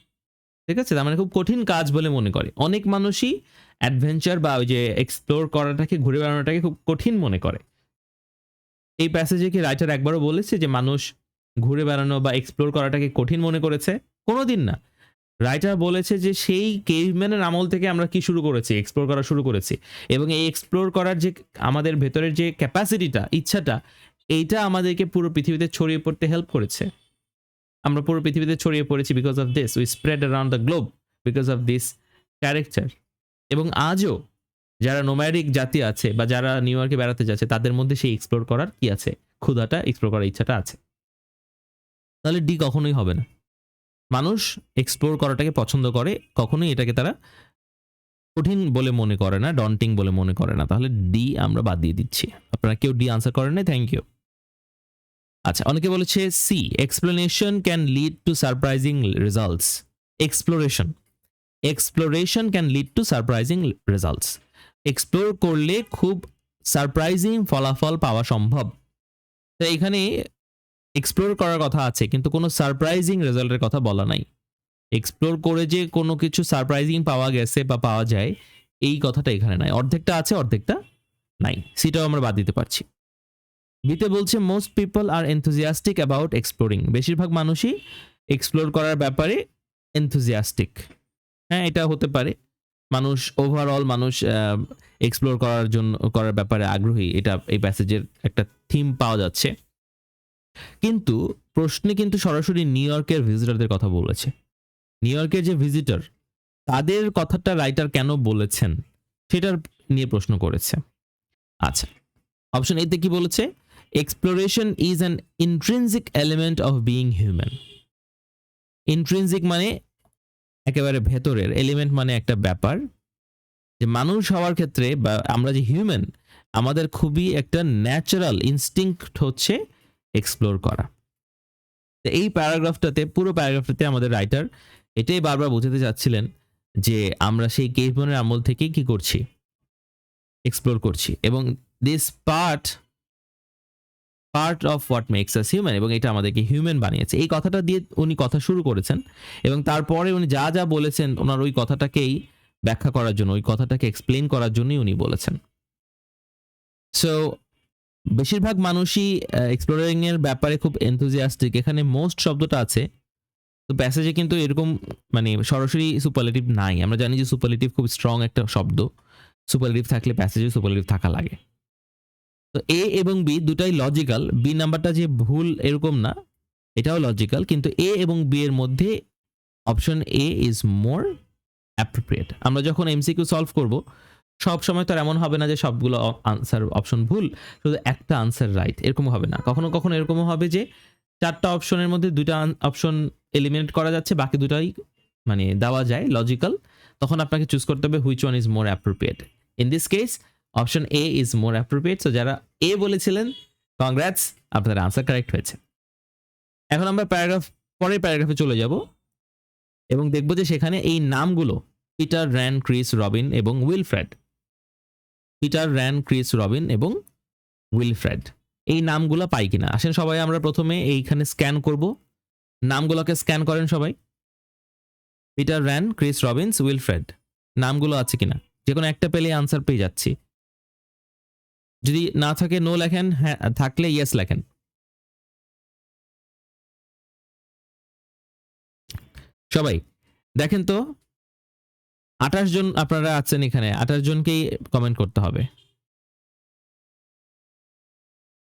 ঠিক আছে? তার মানে খুব কঠিন কাজ বলে মনে করে। অনেক মানুষই অ্যাডভেঞ্চার বা ওই যে এক্সপ্লোর করাটাকে, ঘুরে বেড়ানোটাকে খুব কঠিন মনে করে। এই প্যাসেজে কি রাইটার একবারও বলেছে যে মানুষ ঘুরে বেড়ানো বা এক্সপ্লোর করাটাকে কঠিন মনে করেছে? কোনোদিন না। রাইটার বলেছে যে সেই কেভম্যানের আমল থেকে আমরা কি শুরু করেছি? এক্সপ্লোর করা শুরু করেছি, এবং এই এক্সপ্লোর করার যে আমাদের ভেতরের যে ক্যাপাসিটিটা, ইচ্ছাটা, এইটা আমাদেরকে পুরো পৃথিবীতে ছড়িয়ে পড়তে হেল্প করেছে। আমরা পুরো পৃথিবীতে ছড়িয়ে পড়েছি because of this, we spread around the globe because of this character. এবং আজও যারা নোম্যাডিক জাতি আছে বা যারা নিউ ইয়র্কে বেড়াতে যাচ্ছে তাদের মধ্যে সেই এক্সপ্লোর করার কি আছে? ক্ষুধাটা, এক্সপ্লোর করার ইচ্ছাটা আছে। তাহলে ডি কখনোই হবে না। মানুষ এক্সপ্লোর করাটাকে পছন্দ করে, কখনোই এটাকে তারা কঠিন বলে মনে করে না, ডন্টিং বলে মনে করে না। তাহলে ডি আমরা বাদ দিয়ে দিচ্ছি। আপনারা কেউ ডি আনসার করেন না, থ্যাংক ইউ। আচ্ছা, অনেকে বলেছে C, explanation can lead to surprising results. Exploration, exploration can lead to surprising results. Explore করলে খুব সারপ্রাইজিং ফলাফল পাওয়া সম্ভব। তো এখানে এক্সপ্লোর করার কথা আছে কিন্তু কোনো সারপ্রাইজিং রেজাল্টের কথা বলা নাই। এক্সপ্লোর করে যে কোনো কিছু সারপ্রাইজিং পাওয়া গেছে বা পাওয়া যায়, এই কথাটা এখানে নাই। অর্ধেকটা আছে, অর্ধেকটা নাই। সিটাও আমরা বাদ দিতে পারছি। বিতে বলছে most people R enthusiastic about exploring. বেশিরভাগ মানুষই এক্সপ্লোর করার ব্যাপারে এনথুজিয়াস্টিক। হ্যাঁ, এটা হতে পারে। মানুষ ওভারঅল মানুষ এক্সপ্লোর করার ব্যাপারে আগ্রহী, এটা এই প্যাসেজের একটা থিম পাওয়া যাচ্ছে। কিন্তু প্রশ্নে কিন্তু সরাসরি নিউ ইয়র্কের ভিজিটরদের কথা বলেছে। নিউ ইয়র্কের যে ভিজিটর, তাদের কথাটা রাইটার কেন বলেছেন সেটার নিয়ে প্রশ্ন করেছে। আচ্ছা, অপশন এতে কি বলেছে? Exploration is an intrinsic element of being human. Intrinsic মানে একেবারে ভেতরের, এলিমেন্ট মানে একটা ব্যাপার, যে মানুষ হওয়ার ক্ষেত্রে বা আমরা যে হিউম্যান, আমাদের খুবই একটা ন্যাচারাল ইনস্টিংক্ট হচ্ছে এক্সপ্লোর করা। এই প্যারাগ্রাফটাতে, পুরো প্যারাগ্রাফটাতে আমাদের রাইটার এটাই বারবার বোঝাতে চাচ্ছিলেন যে আমরা সেই কেভম্যানের আমল থেকে কি করছি? এক্সপ্লোর করছি। এবং this part of what makes us human, এবং এটা আমাদেরকে হিউম্যান বানিয়েছে। এই কথাটা দিয়ে উনি কথা শুরু করেছেন, এবং তারপরে উনি যা যা বলেছেন ওনার ওই কথাটাকেই ব্যাখ্যা করার জন্য, ওই কথাটাকে এক্সপ্লেন করার জন্যই উনি বলেছেন। সো বেশিরভাগ মানুষই এক্সপ্লোরিং এর ব্যাপারে খুব এনথুজিয়াস্টিক। এখানে মোস্ট শব্দটা আছে, তো প্যাসেজে কিন্তু এরকম মানে সরাসরি সুপারলেটিভ নাই। আমরা জানি যে সুপারলেটিভ খুব স্ট্রং একটা শব্দ, সুপারলেটিভ থাকলে প্যাসেজে সুপারলেটিভ থাকা লাগে। তো এ এবং বি দুটাই লজিক্যাল। বি নাম্বারটা যে ভুল এরকম না, এটাও লজিক্যাল, কিন্তু এ এবং বি এর মধ্যে option A is more appropriate. আমরা যখন এমসিকিউ সলভ করব, সব সময় তো এমন হবে না যে সবগুলো আনসার অপশন ভুল, শুধু একটা আনসার রাইট, এরকম হবে না। কখনো কখনো এরকমও হবে যে চারটা অপশনের মধ্যে দুইটা অপশন এলিমিনেট করা যাচ্ছে, বাকি দুটাই মানে দেওয়া যায় লজিক্যাল, তখন আপনাকে চুজ করতে হবে which one is more appropriate. In this case option A is more appropriate. So যারা এ বলেছিলেন কংগ্রাটস, আপনাদের আনসার কারেক্ট হয়েছে। এখন আমরা পরের প্যারাগ্রাফে চলে যাব এবং দেখব যে সেখানে এই নামগুলো পিটার, র্যান, ক্রিস, রবিন এবং Wilfred. Peter, Ran, Chris, Robin এবং উইলফ্রেড এই নামগুলো পাই কিনা। আসেন সবাই আমরা প্রথমে এইখানে স্ক্যান করব, নামগুলোকে স্ক্যান করেন সবাই। Peter, Ran, Chris, Robins, Wilfred নামগুলো আছে কিনা, যে কোনো একটা পেলে আনসার পেয়ে যাচ্ছি। যদি না থাকে নো লেখেন, হ্যাঁ থাকলে ইয়েস লেখেন। সবাই দেখেন তো 28 জন আপনারা আছেন এখানে, 28 জনকেই কমেন্ট করতে হবে।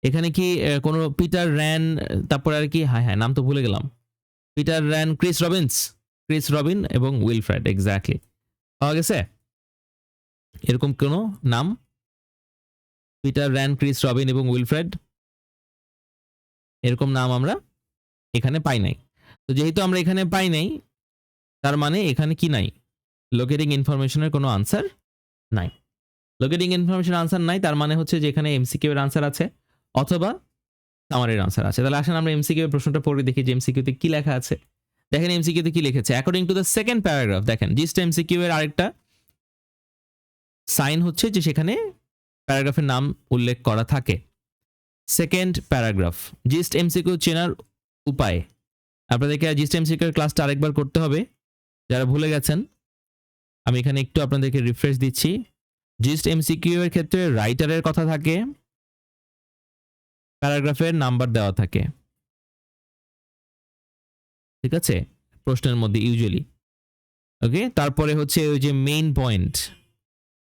এখানে কি কোনো পিটার, র্যান, তারপর আর কি, হ্যাঁ নাম তো ভুলে গেলাম। পিটার, র্যান, ক্রিস রবিন এবং উইলফ্রেড, এক্স্যাক্টলি পাওয়া গেছে এরকম কোনো নাম? পিটার, র্যান, ক্রিস, রবিন এবং উইলফ্রেড এরকম নাম আমরা এখানে পাই নাই। তো যেহেতু আমরা এখানে পাই নাই, তার মানে এখানে কি নাই, লোকেটিং ইনফরমেশনের কোনো আনসার নাই। লোকেটিং ইনফরমেশন আনসার নাই, তার মানে হচ্ছে যে এখানে এমসিকিউ এর আনসার আছে অথবা সামারির আনসার আছে। তাহলে আসেন আমরা এমসিকিউ এর প্রশ্নটা পড়ে দেখি যে এমসিকিউতে কি লেখা আছে। দেখেন এমসিকিউতে কি লিখেছে। According to the second paragraph, দেখেন জিস্ট এমসিকিউ এর আরেকটা সাইন হচ্ছে যে সেখানে প্যারাগ্রাফের নাম উল্লেখ করা থাকে। সেকেন্ড প্যারাগ্রাফ, জিস্ট এমসিকিউ চেনার উপায়। আপনাদেরকে জিস্ট এমসিকিউ এর ক্লাসটা আরেকবার করতে হবে যারা ভুলে গেছেন। আমি এখানে একটু আপনাদেরকে রিফ্রেশ দিচ্ছি। জিস্ট এমসিকিউ এর ক্ষেত্রে রাইটারের কথা থাকে, প্যারাগ্রাফের নাম্বার দেওয়া থাকে, ঠিক আছে, প্রশ্নের মধ্যে ইউজুয়ালি। ওকে, তারপরে হচ্ছে ওই যে মেইন পয়েন্ট,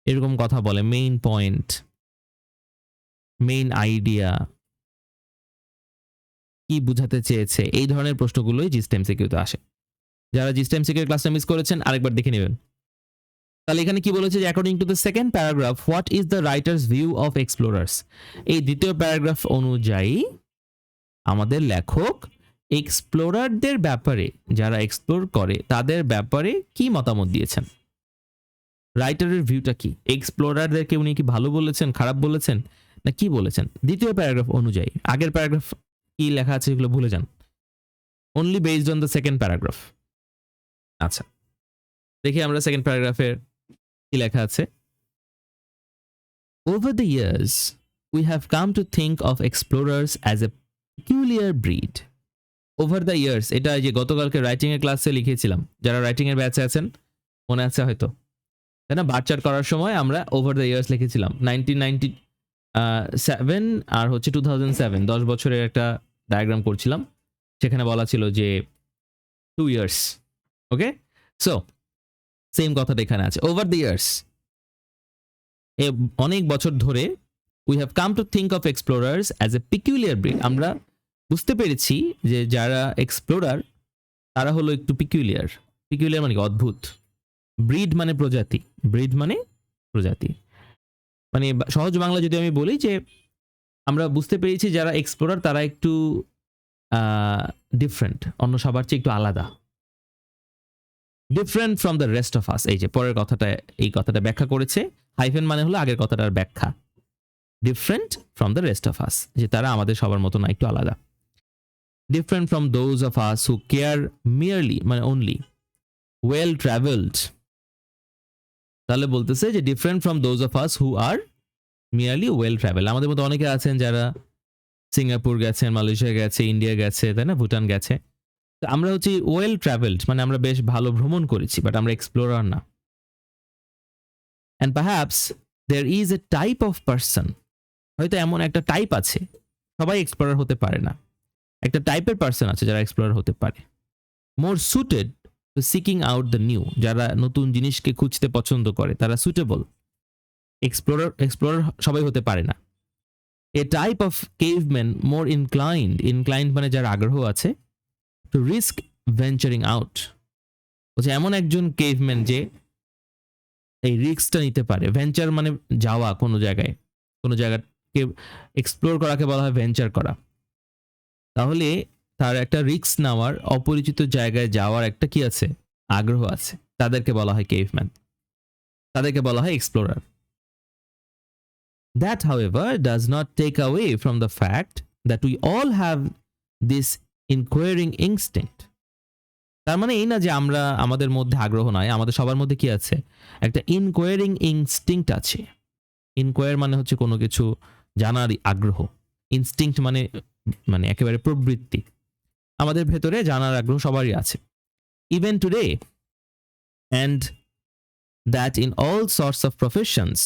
এরকম কথা বলে, মেইন পয়েন্ট, মেইন আইডিয়া, কি বুঝাতে চেয়েছে, এই ধরনের প্রশ্নগুলোই জিস্ট এমসিকিউতে আসে। যারা জিস্ট এমসিকিউ ক্লাসটা মিস করেছেন আরেকবার দেখে নেবেন। তাহলে এখানে কি বলেছে যে according to the second paragraph what is the writer's view of explorers. এই দ্বিতীয় প্যারাগ্রাফ অনুযায়ী আমাদের লেখক এক্সপ্লোরারদের ব্যাপারে, যারা এক্সপ্লোর করে তাদের ব্যাপারে কি মতামত দিয়েছেন। রাইটারের ভিউটা কি, এক্সপ্লোরারদেরকে উনি কি ভালো বলেছেন, খারাপ বলেছেন, না কি বলেছেন দ্বিতীয় প্যারাগ্রাফ অনুযায়ী। আগের প্যারাগ্রাফ কি লেখা আছে এগুলো ভুলে যান, only based on the second paragraph. আচ্ছা দেখি আমরা সেকেন্ড প্যারাগ্রাফের কি লেখা আছে। Over the years, we have come to think of explorers as a peculiar breed. Over the years, এটা যে গতকালকে রাইটিং এর ক্লাসে লিখেছিলাম, যারা রাইটিং এর ব্যাচে আছেন মনে আছে হয়তো, তাই না? বার চার্ট করার সময় আমরা ওভার দ্য ইয়ার্স লিখেছিলাম। 1997 আর হচ্ছে 2007, 10 বছরের একটা ডায়াগ্রাম করছিলাম, সেখানে বলা ছিল যে 2 ইয়ার্স। ওকে, সো সেম কথাটা এখানে আছে, ওভার দ্য ইয়ার্স, অনেক বছর ধরে we have come to think of explorers as a peculiar breed. আমরা বুঝতে পেরেছি যে যারা এক্সপ্লোরার তারা হলো একটু পিকুলিয়ার। পিকুলিয়ার মানে অদ্ভুত, ব্রিড মানে প্রজাতি, ব্রিড মানে প্রজাতি, মানে সহজ বাংলা যদি আমি বলি যে আমরা বুঝতে পেরেছি যারা এক্সপ্লোরার তারা একটু ডিফারেন্ট, অন্য সবার চেয়ে একটু আলাদা, different from the rest of আস। এই যে পরের কথাটা, এই কথাটা ব্যাখ্যা করেছে, হাইফেন মানে হলো আগের কথাটার ব্যাখ্যা, different from the rest of us, যে তারা আমাদের সবার মতো না, একটু আলাদা। Different from those of us who care merely, মানে অনলি, ওয়েল ট্রাভেলড। তাহলে বলতেছে যে different from those of us who are merely well travel. আমাদের মতো অনেকে আছেন যারা সিঙ্গাপুর গেছেন, মালয়েশিয়া গেছে, ইন্ডিয়া গেছে, তাই না, ভুটান গেছে। তো আমরা হচ্ছি ওয়েল ট্রাভেলড, মানে আমরা বেশ ভালো ভ্রমণ করেছি, বাট আমরা এক্সপ্লোরার না। And perhaps there is a type of person, হয়তো এমন একটা টাইপ আছে, সবাই এক্সপ্লোরার হতে পারে না, একটা টাইপের পার্সন আছে যারা এক্সপ্লোরার হতে পারে। More suited to seeking out the new, যারা নতুন জিনিসকে খুঁজতে পছন্দ করে তারা সুটেবল। এক্সপ্লোরার সবাই হতে পারে না। A type of caveman more inclined মানে যার আগ্রহ আছে, টু রিস্ক ভেঞ্চারিং আউট, বলছে এমন একজন কেভম্যান যে এই রিস্কটা নিতে পারে। ভেঞ্চার মানে যাওয়া কোনো জায়গাকে এক্সপ্লোর করাকে বলা হয় ভেঞ্চার করা। তাহলে তার একটা রিস্ক নেওয়ার, অপরিচিত জায়গায় যাওয়ার একটা কি আছে, আগ্রহ আছে, তাদেরকে বলা হয় কেভম্যান। তাদেরকে বলা হয় explorer. That, however, does not take away from the fact that we all have this inquiring instinct. তার মানে এই না যে আমরা আমাদের মধ্যে আগ্রহ নাই, আমাদের সবার মধ্যে কি আছে, একটা ইনকোয়ারিং ইনস্টিংক্ট আছে। ইনকোয়ার মানে হচ্ছে কোনো কিছু জানার আগ্রহ, ইনস্টিংক্ট মানে মানে একেবারে প্রবৃত্তি। আমাদের ভেতরে জানার আগ্রহ সবারই আছে। Even today, and that in all sorts of professions,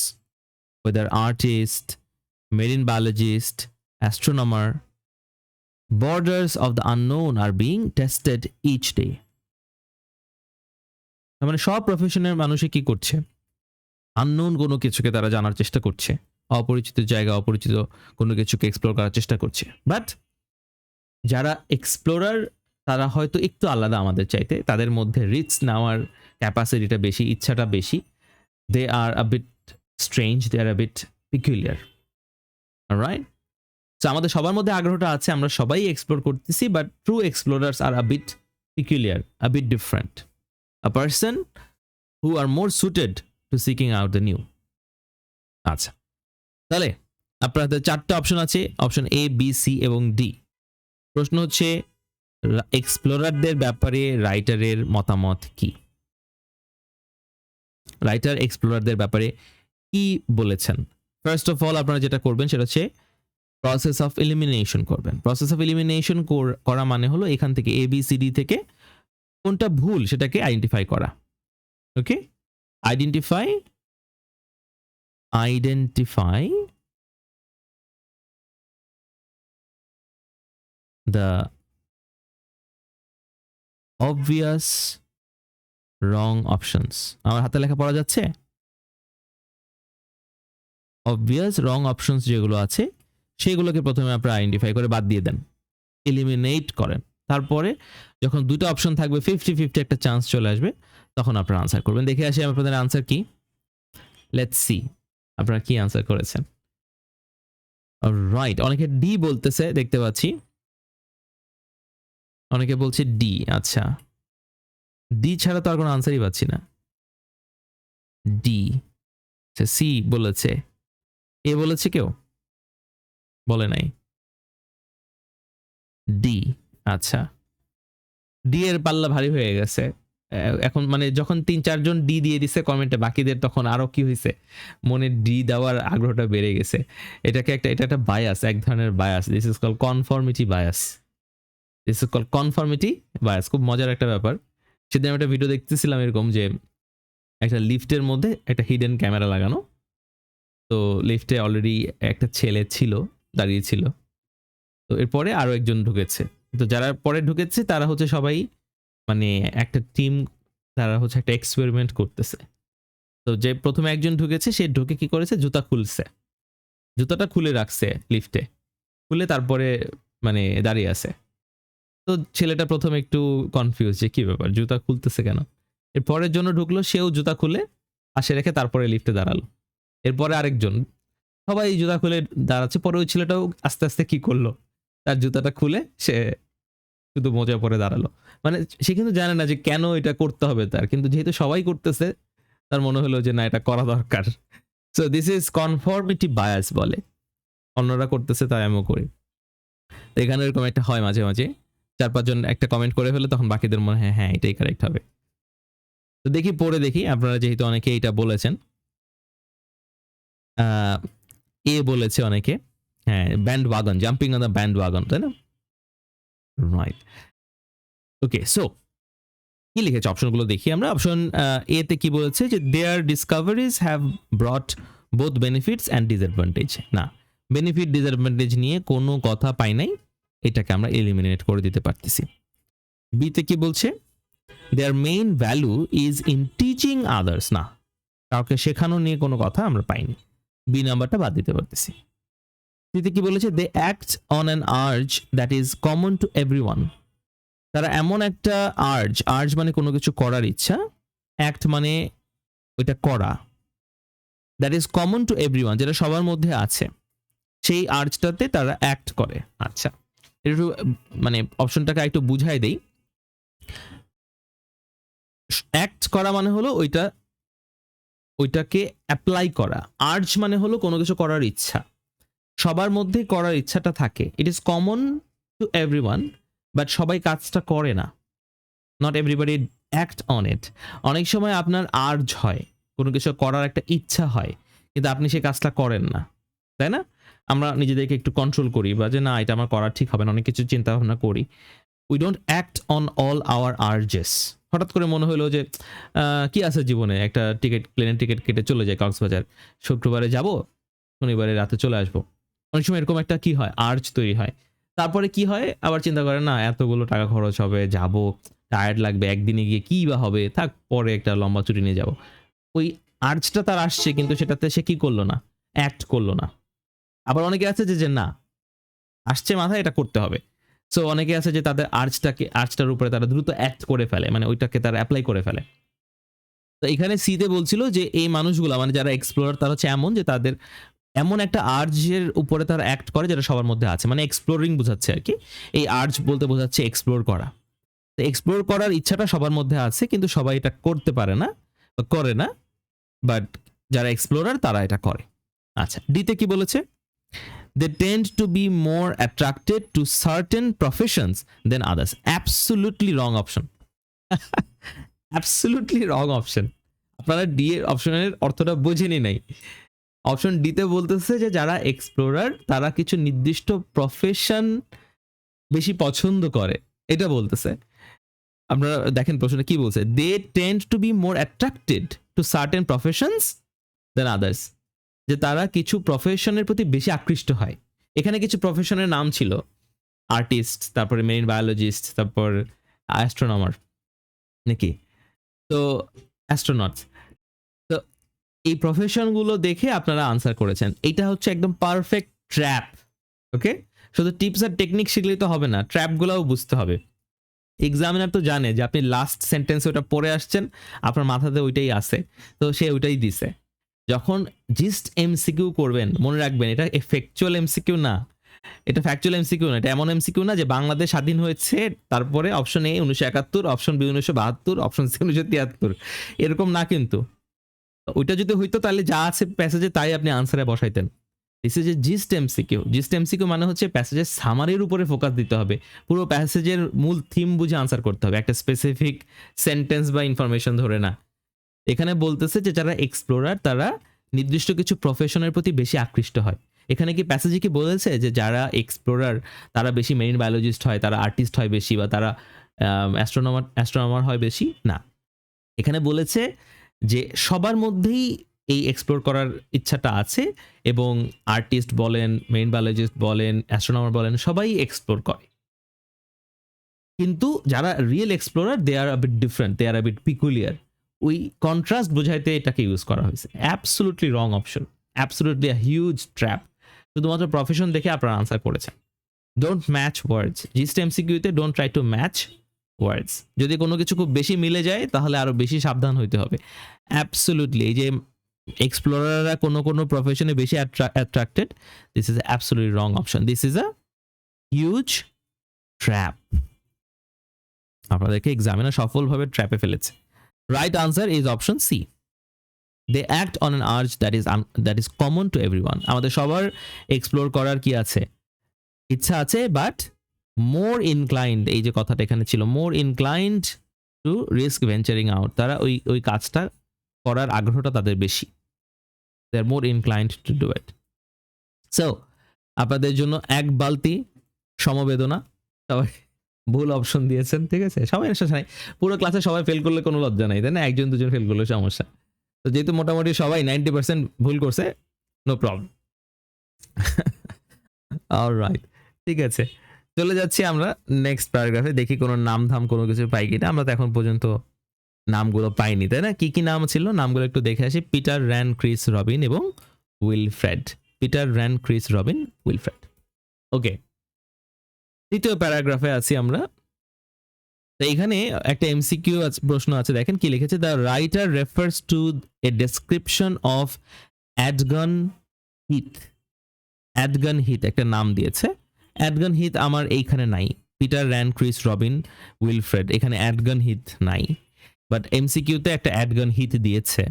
whether artist, marine biologist, astronomer, borders of the unknown are being tested each day. মানে সব প্রফেশনের মানুষই কি করছে, আননোন কোনো কিছুকে তারা জানার চেষ্টা করছে, অপরিচিত জায়গা, অপরিচিত কোনো কিছুকে এক্সপ্লোর করার চেষ্টা করছে। বাট যারা এক্সপ্লোরার তারা হয়তো একটু আলাদা আমাদের চাইতে, তাদের মধ্যে রিস্ক নেওয়ার ক্যাপাসিটিটা বেশি, ইচ্ছাটা বেশি। They are a bit strange, they are a bit peculiar, right? So আমাদের সবার মধ্যে আগ্রহটা আছে, আমরা সবাই এক্সপ্লোর করতেছি, but true explorers are a bit peculiar, a bit different, a person who are more suited to seeking out the new. আচ্ছা, তাহলে আপনাদের 4টা অপশন আছে, অপশন এ, বি, সি এবং ডি। প্রশ্ন হচ্ছে এক্সপ্লোরারদের ব্যাপারে রাইটারের মতামত কি? রাইটার এক্সপ্লোরারদের ব্যাপারে কি বলেছেন? ফার্স্ট অফ অল আপনারা যেটা করবেন সেটা হচ্ছে প্রসেস অফ এলিমিনেশন করবেন। প্রসেস অফ এলিমিনেশন করা মানে হলো এখান থেকে এ বি সি ডি থেকে কোনটা ভুল সেটাকে আইডেন্টিফাই করা। ওকে, identify the obvious wrong options. আমার হাতে লেখা পড়া যাচ্ছে? obvious wrong options যেগুলো আছে সেগুলোকে প্রথমে আপনারা আইডেন্টিফাই করে বাদ দিয়ে দেন, এলিমিনেট করেন। তারপরে যখন দুটো অপশন থাকবে 50-50 একটা চান্স চলে আসবে, তখন আপনারা আনসার করবেন। দেখে আসি আপনাদের আনসার কি। লেটস সি আপনারা কি আনসার করেছেন। রাইট, অনেকে ডি বলতেছে দেখতে পাচ্ছি, অনেকে বলছে ডি। আচ্ছা, ডি ছাড়া তো আর কোনো আনসারই পাচ্ছি না। ডি, সি বলেছে, এ বলেছে কেউ? বলে নাই। ডি, আচ্ছা, ডি এর পাল্লা ভারী হয়ে গেছে এখন। মানে যখন 3-4 জন ডি দিয়ে দিছে কমেন্টে, বাকিদের তখন আরো কি হয়েছে, মনে ডি দেওয়ার আগ্রহটা বেড়ে গেছে। এটা একটা বায়াস, এক ধরনের bias. This is call conformity bias. This is call conformity bias. খুব মজার একটা ব্যাপার। সেদিন আমি একটা ভিডিও দেখতেছিলাম এরকম যে একটা লিফটের মধ্যে একটা হিডেন ক্যামেরা লাগানো, তো লিফটে অলরেডি একটা ছেলে ছিল, দাঁড়িয়ে ছিল। তো এরপরে আরো একজন ঢুকেছে। তো যারা পরে ঢুকেছে তারা হচ্ছে সবাই মানে একটা টিম, তারা হচ্ছে একটা এক্সপেরিমেন্ট করতেছে। তো যে প্রথমে একজন ঢুকেছে, সে ঢুকে কি করেছে, জুতা খুলছে, জুতাটা খুলে রাখছে লিফটে, খুলে তারপরে মানে দাঁড়িয়ে আছে। তো ছেলেটা প্রথমে একটু কনফিউজ যে কি ব্যাপার, জুতা খুলতেছে কেন। এর পরের জন্য ঢুকলো, সেও জুতা খুলে পাশে রেখে তারপরে লিফটে দাঁড়ালো। এরপরে আরেকজন, সবাই জুতা খুলে দাঁড়াচ্ছে। পরে ওই ছেলেটাও আস্তে আস্তে কি করলো, তার জুতাটা খুলে সে শুধু মোজা পরে দাঁড়ালো। মানে সে কিন্তু জানে না যে কেন এটা করতে হবে তার, কিন্তু যেহেতু সবাই করতেছে তার মনে হলো যে না, এটা করা দরকার। So this is conformity bias বলে, অন্যরা করতেছে তাই আমিও করি। তো এখানে এরকম একটা হয় মাঝে মাঝে, 4-5 জন একটা কমেন্ট করে ফেলে, তখন বাকিদের মনে হয় হ্যাঁ এটাই কারেক্ট হবে। তো দেখি পরে দেখি, আপনারা যেহেতু অনেকে এটা বলেছেন, এ বলেছে অনেকে, হ্যাঁ band wagon, jumping on the band wagon, তাই না? রাইট, ওকে। সো কি লিখেছে অপশনগুলো দেখি আমরা। অপশন এ তে কি বলেছে যে their discoveries have brought both benefits and disadvantage. না, বেনিফিট ডিসঅ্যাডভান্টেজ নিয়ে কোনো কথা পাই নাই, এটাকে আমরা এলিমিনেট করে দিতে পারতেছি। বি তে কি বলছে, দেয়ার main value is in teaching others. না, কাউকে শেখানো নিয়ে কোনো কথা আমরা পাইনি, বি নাম্বারটা বাদ দিতে পারতেছি। সিতে কি বলেছে, they act on an urge that is common to everyone. তারা এমন একটা আর্জ মানে কোনো কিছু করার ইচ্ছা, অ্যাক্ট মানে ওইটা করা, that is common to everyone, যেটা সবার মধ্যে আছে, সেই আর্জটাতে তারা অ্যাক্ট করে। আচ্ছা, একটু মানে অপশনটাকে একটু বুঝাই দেই। অ্যাক্ট করা মানে হলো ওইটা ওইটাকে অ্যাপ্লাই করা। আর্জ মানে হলো কোনো কিছু করার ইচ্ছা, সবার মধ্যেই করার ইচ্ছাটা থাকে। It is common to everyone, but সবাই কাজটা করে না। Not everybody act on it. অনেক সময় আপনার আর্জ হয়, কোনো কিছু করার একটা ইচ্ছা হয়, কিন্তু আপনি সেই কাজটা করেন না, তাই না? আমরা নিজেদেরকে একটু কন্ট্রোল করি, বা যে না এটা আমার করা ঠিক হবে না, অনেক কিছু চিন্তা ভাবনা করি। We don't act on all our urges. হঠাৎ করে মনে হলো যে কি আছে জীবনে, একটা প্লেনের টিকিট কেটে চলে যায় কক্সবাজার, শুক্রবারে যাব, শনিবারে রাতে চলে আসবো। অনেক সময় এরকম একটা কি হয়, আর্জ তৈরি হয়। তারপরে কি হয়, আবার চিন্তা করেন না এতগুলো টাকা খরচ হবে, যাব, টায়ার্ড লাগবে, একদিনে গিয়ে কি বা হবে, থাক পরে একটা লম্বা ছুটি নিয়ে যাব। ওই আর্জটা তার আসছে, কিন্তু সেটাতে সে কি করলো না, অ্যাক্ট করলো না। আবার অনেকে আছে যে না আসছে মাথায় এটা করতে হবে। সো অনেকে আছে যে তাদের আর্জটার উপরে তারা দ্রুত অ্যাক্ট করে ফেলে, মানে ওইটাকে তারা অ্যাপ্লাই করে ফেলে। তো এখানে সিতে বলছিল যে এই মানুষগুলো মানে যারা এক্সপ্লোরার তারা হচ্ছে এমন যে তাদের এমন একটা আর্জের উপরে তারা অ্যাক্ট করে যেটা সবার মধ্যে আছে, মানে এক্সপ্লোরিং বোঝাচ্ছে আর কি। এই আর্জ বলতে বোঝাচ্ছে এক্সপ্লোর করা। তো এক্সপ্লোর করার ইচ্ছাটা সবার মধ্যে আছে, কিন্তু সবাই এটা করতে পারে না বা করে না, বাট যারা এক্সপ্লোরার তারা এটা করে। আচ্ছা, ডিতে কি বলেছে? They tend to be more attracted to certain professions than others. Absolutely wrong option. Absolutely wrong option. আপনারা ডি এর অপশনের অর্থটা বোঝেনি নাই। অপশন ডিতে বলতেছে যে যারা এক্সপ্লোরার তারা কিছু নির্দিষ্ট প্রফেশন বেশি পছন্দ করে, এটা বলতেছে। আপনারা দেখেন প্রশ্নে কি বলছে, they tend to be more attracted to certain professions than others, যে তারা কিছু প্রফেশনের প্রতি বেশি আকৃষ্ট হয়। এখানে কিছু প্রফেশনের নাম ছিল, আর্টিস্ট, তারপরে মেরিন বায়োলজিস্ট, তারপর অ্যাস্ট্রোনমার নাকি, তো অ্যাস্ট্রোনটস। তো এই প্রফেশনগুলো দেখে আপনারা আনসার করেছেন। এটা হচ্ছে একদম পারফেক্ট ট্র্যাপ। ওকে, শুধু টিপস আর টেকনিক শিখলেই তো হবে না, ট্র্যাপগুলোও বুঝতে হবে। এক্সামিনার তো জানে যে আপনি লাস্ট সেন্টেন্সে ওটা পড়ে আসছেন, আপনার মাথাতে ওইটাই আছে, তো সে ওইটাই দিছে। যখন জিস্ট এমসিকিউ করবেন মনে রাখবেন এটা ফ্যাকচুয়াল এমসিকিউ না, এটা ফ্যাকচুয়াল এমসিকিউ না, এটা এমন এমসিকিউ না যে বাংলাদেশ স্বাধীন হয়েছে তারপরে option A 1971, option B 1972, option C 1973, এরকম না কিন্তু। ওইটা যদি হইতো তাহলে যা আছে প্যাসেজে তাই আপনি আনসারে বসাইতেন। This is a gist MCQ. Gist MCQ মানে হচ্ছে প্যাসেজের সামারির উপরে ফোকাস দিতে হবে, পুরো প্যাসেজের মূল থিম বুঝে আনসার করতে হবে, একটা স্পেসিফিক সেন্টেন্স বা ইনফরমেশন ধরে না। এখানে বলতেছে যে যারা এক্সপ্লোরার তারা নির্দিষ্ট কিছু প্রফেশনের প্রতি বেশি আকৃষ্ট হয়। এখানে কি প্যাসেজে কি বলেছে যে যারা এক্সপ্লোরার তারা বেশি মেরিন বায়োলজিস্ট হয়, তারা আর্টিস্ট হয় বেশি, বা তারা অ্যাস্ট্রোনমার হয় বেশি? না, এখানে বলেছে যে সবার মধ্যেই এই এক্সপ্লোর করার ইচ্ছাটা আছে, এবং আর্টিস্ট বলেন, মেরিন বায়োলজিস্ট বলেন, অ্যাস্ট্রোনমার বলেন, সবাই এক্সপ্লোর করে। কিন্তু যারা real explorer they are a bit different, they are a bit peculiar. ওই কন্ট্রাস্ট বোঝাইতে এটাকে ইউজ করা হয়েছে। Absolutely wrong option, absolutely a huge trap. শুধুমাত্র প্রফেশন দেখে আপনারা আনসার করেছেন। Don't match words. জিস্ট এমসিকিউতে don't try to match words. যদি কোনো কিছু খুব বেশি মিলে যায় তাহলে আরো বেশি সাবধান হইতে হবে। অ্যাবসলুটলি এই যে এক্সপ্লোরাররা কোনো প্রফেশনে বেশি attracted, this is absolutely wrong option. This is a huge trap. আপনাদেরকে এক্সামিনার সফলভাবে ট্র্যাপে ফেলেছে। Right answer is option C. They act on an urge that is common to everyone. আমাদের সবার এক্সপ্লোর করার কি আছে, ইচ্ছা আছে, বাট মোর ইনক্লাইন্ড, এই যে কথাটা এখানে ছিল, more inclined to risk venturing out. তারা ওই কাজটা করার আগ্রহটা তাদের বেশি। They are more inclined to do it. So আপনাদের জন্য এক বালতি সমবেদনা, সবাই ভুল অপশন দিয়েছেন, ঠিক আছে? সবাই নাই, পুরো ক্লাসে সবাই ফেল করলে কোনো লজ্জা নাই, তাই না? একজন দুজন ফেল করলে সমস্যা। তো যেহেতু মোটামুটি সবাই 90% ভুল করছে, নো প্রবলেম। অলরাইট, ঠিক আছে, চলে যাচ্ছি আমরা নেক্সট প্যারাগ্রাফে। দেখি কোনো নাম ধাম কোনো কিছু পাই কিনা। আমরা তো এখন পর্যন্ত নামগুলো পাইনি, তাই না? কি কি নাম ছিল নামগুলো একটু দেখে আসি। পিটার, র্যান, ক্রিস, রবিন এবং Wilfred. Peter, Ran, Chris, Robin, Wilfred. Okay, তৃতীয় প্যারাগ্রাফে আছি আমরা। তো এখানে একটা এমসিকিউ প্রশ্ন আছে, দেখেন কি লিখেছে। The writer refers to a description of অ্যাডগান হিথ। অ্যাডগান হিথ একটা নাম দিয়েছে। অ্যাডগান হিথ আমার এইখানে নাই। Peter, Ran, Chris, Robin, Wilfred, এখানে অ্যাডগান হিথ নাই, বাট এমসিকিউতে একটা অ্যাডগান হিথ দিয়েছে।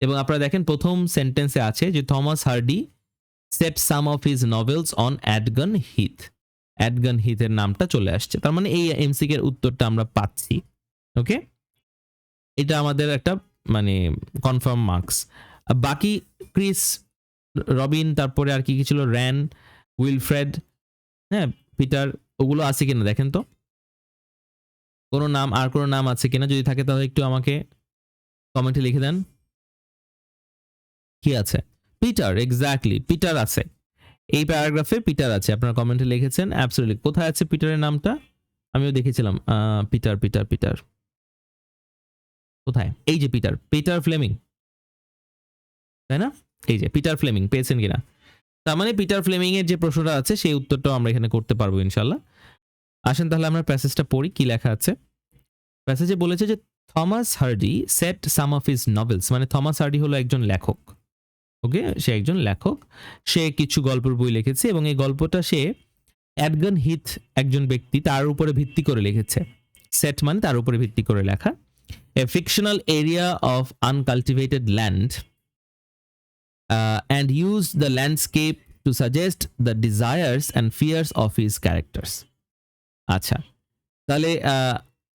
এবং আপনারা দেখেন প্রথম সেন্টেন্সে আছে যে Thomas Hardy set some of his novels on অ্যাডগান হিথ। অ্যাডগান হিথের নামটা চলে আসছে, তার মানে এই এমসিকিউ এর উত্তরটা আমরা পাচ্ছি। ওকে, এটা আমাদের একটা মানে কনফার্ম মার্কস। বাকি ক্রিস, রবিন, তারপরে আর কি কি ছিল, র্যান, উইলফ্রেড, হ্যাঁ, পিটার, ওগুলো আছে কিনা দেখেন তো, কোনো নাম, আর কোনো নাম আছে কিনা, যদি থাকে তাহলে একটু আমাকে কমেন্টে লিখে দেন। কি আছে? পিটার, এক্স্যাক্টলি পিটার আছে এই প্যারাগ্রাফে, পিটার আছে, আপনারা কমেন্টে লিখেছেন। অ্যাবসলিউটলি, কোথায় আছে পিটারের নামটা? আমিও দেখেছিলাম পিটার পিটার পিটার কোথায়? এই যে পিটার, পিটার ফ্লেমিং, তাই না? এই যে পিটার ফ্লেমিং, পেয়েছেন কিনা? তার মানে পিটার ফ্লেমিং এর যে প্রশ্নটা আছে সেই উত্তরটাও আমরা এখানে করতে পারবো ইনশাল্লাহ। আসেন তাহলে আমরা প্যাসেজটা পড়ি, কি লেখা আছে। প্যাসেজে বলেছে যে Thomas Hardy set some of his novels, মানে থমাস হার্ডি হলো একজন লেখক। ওকে, সে একজন লেখক, সে কিছু গল্পের বই লিখেছে এবং এই গল্পটা সে অ্যাডগান হিথ একজন ব্যক্তি তার উপরে ভিত্তি করে লিখেছে। সেট মানে তার উপরে ভিত্তি করে লেখা। A fictional area of uncultivated land and used the landscape to suggest the desires and fears of his characters. আচ্ছা, তাহলে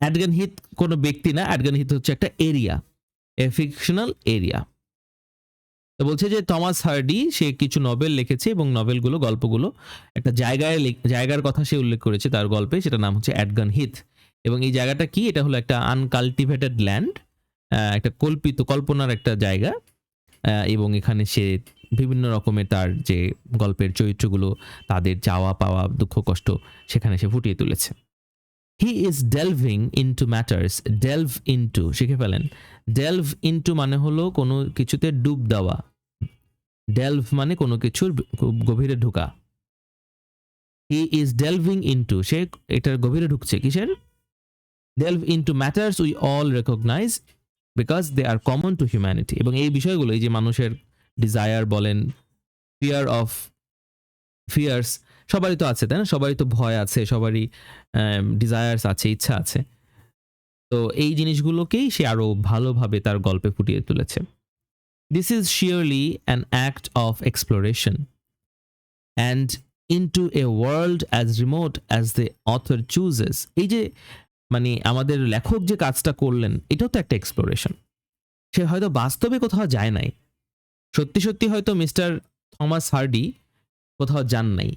অ্যাডগান হিথ কোনো ব্যক্তি না, অ্যাডগান হিথ হচ্ছে একটা এরিয়া, এ ফিকশনাল এরিয়া। তো বলছে যে থমাস হার্ডি সে কিছু নভেল লিখেছে এবং নভেলগুলো, গল্পগুলো একটা জায়গার কথা সে উল্লেখ করেছে তার গল্পে, সেটা নাম হচ্ছে অ্যাডগান হিথ। এবং এই জায়গাটা কি? এটা হলো একটা আনকাল্টিভেটেড ল্যান্ড, একটা কল্পনার একটা জায়গা। এবং এখানে সে বিভিন্ন রকমের তার যে গল্পের চরিত্রগুলো, তাদের চাওয়া পাওয়া, দুঃখ কষ্ট সেখানে সে ফুটিয়ে তুলেছে। হি is delving into matters, delve into শিখে ফেলেন। ডেলভ ইনটু মানে হলো কোনো কিছুতে ডুব দেওয়া, ডেলভ মানে কোনো কিছুর খুব গভীরে ঢোকা। হি ইজ ডেলভিং ইনটু, সে এটার গভীরে ঢুকছে। কিসের? Delve into matters we all recognise because they are common to humanity. এবং এই বিষয়গুলো, এই যে মানুষের ডিজায়ার বলেন, ফিয়ার অফ ফিয়ার্স, সবারই তো আছে তাই না? সবারই তো ভয় আছে, সবারই ডিজায়ার্স আছে, ইচ্ছা আছে। তো এই জিনিসগুলোকেই সে আরো ভালোভাবে তার গল্পে ফুটিয়ে তুলেছে। This is surely an act of exploration and into a world as remote as the author chooses. এই যে মানে আমাদের লেখক যে কাজটা করলেন, এটাও তো একটা এক্সপ্লোরেশন। সে হয়তো বাস্তবে কোথাও যায় নাই, সত্যি সত্যি হয়তো মিস্টার থমাস হার্ডি কোথাও যান নাই,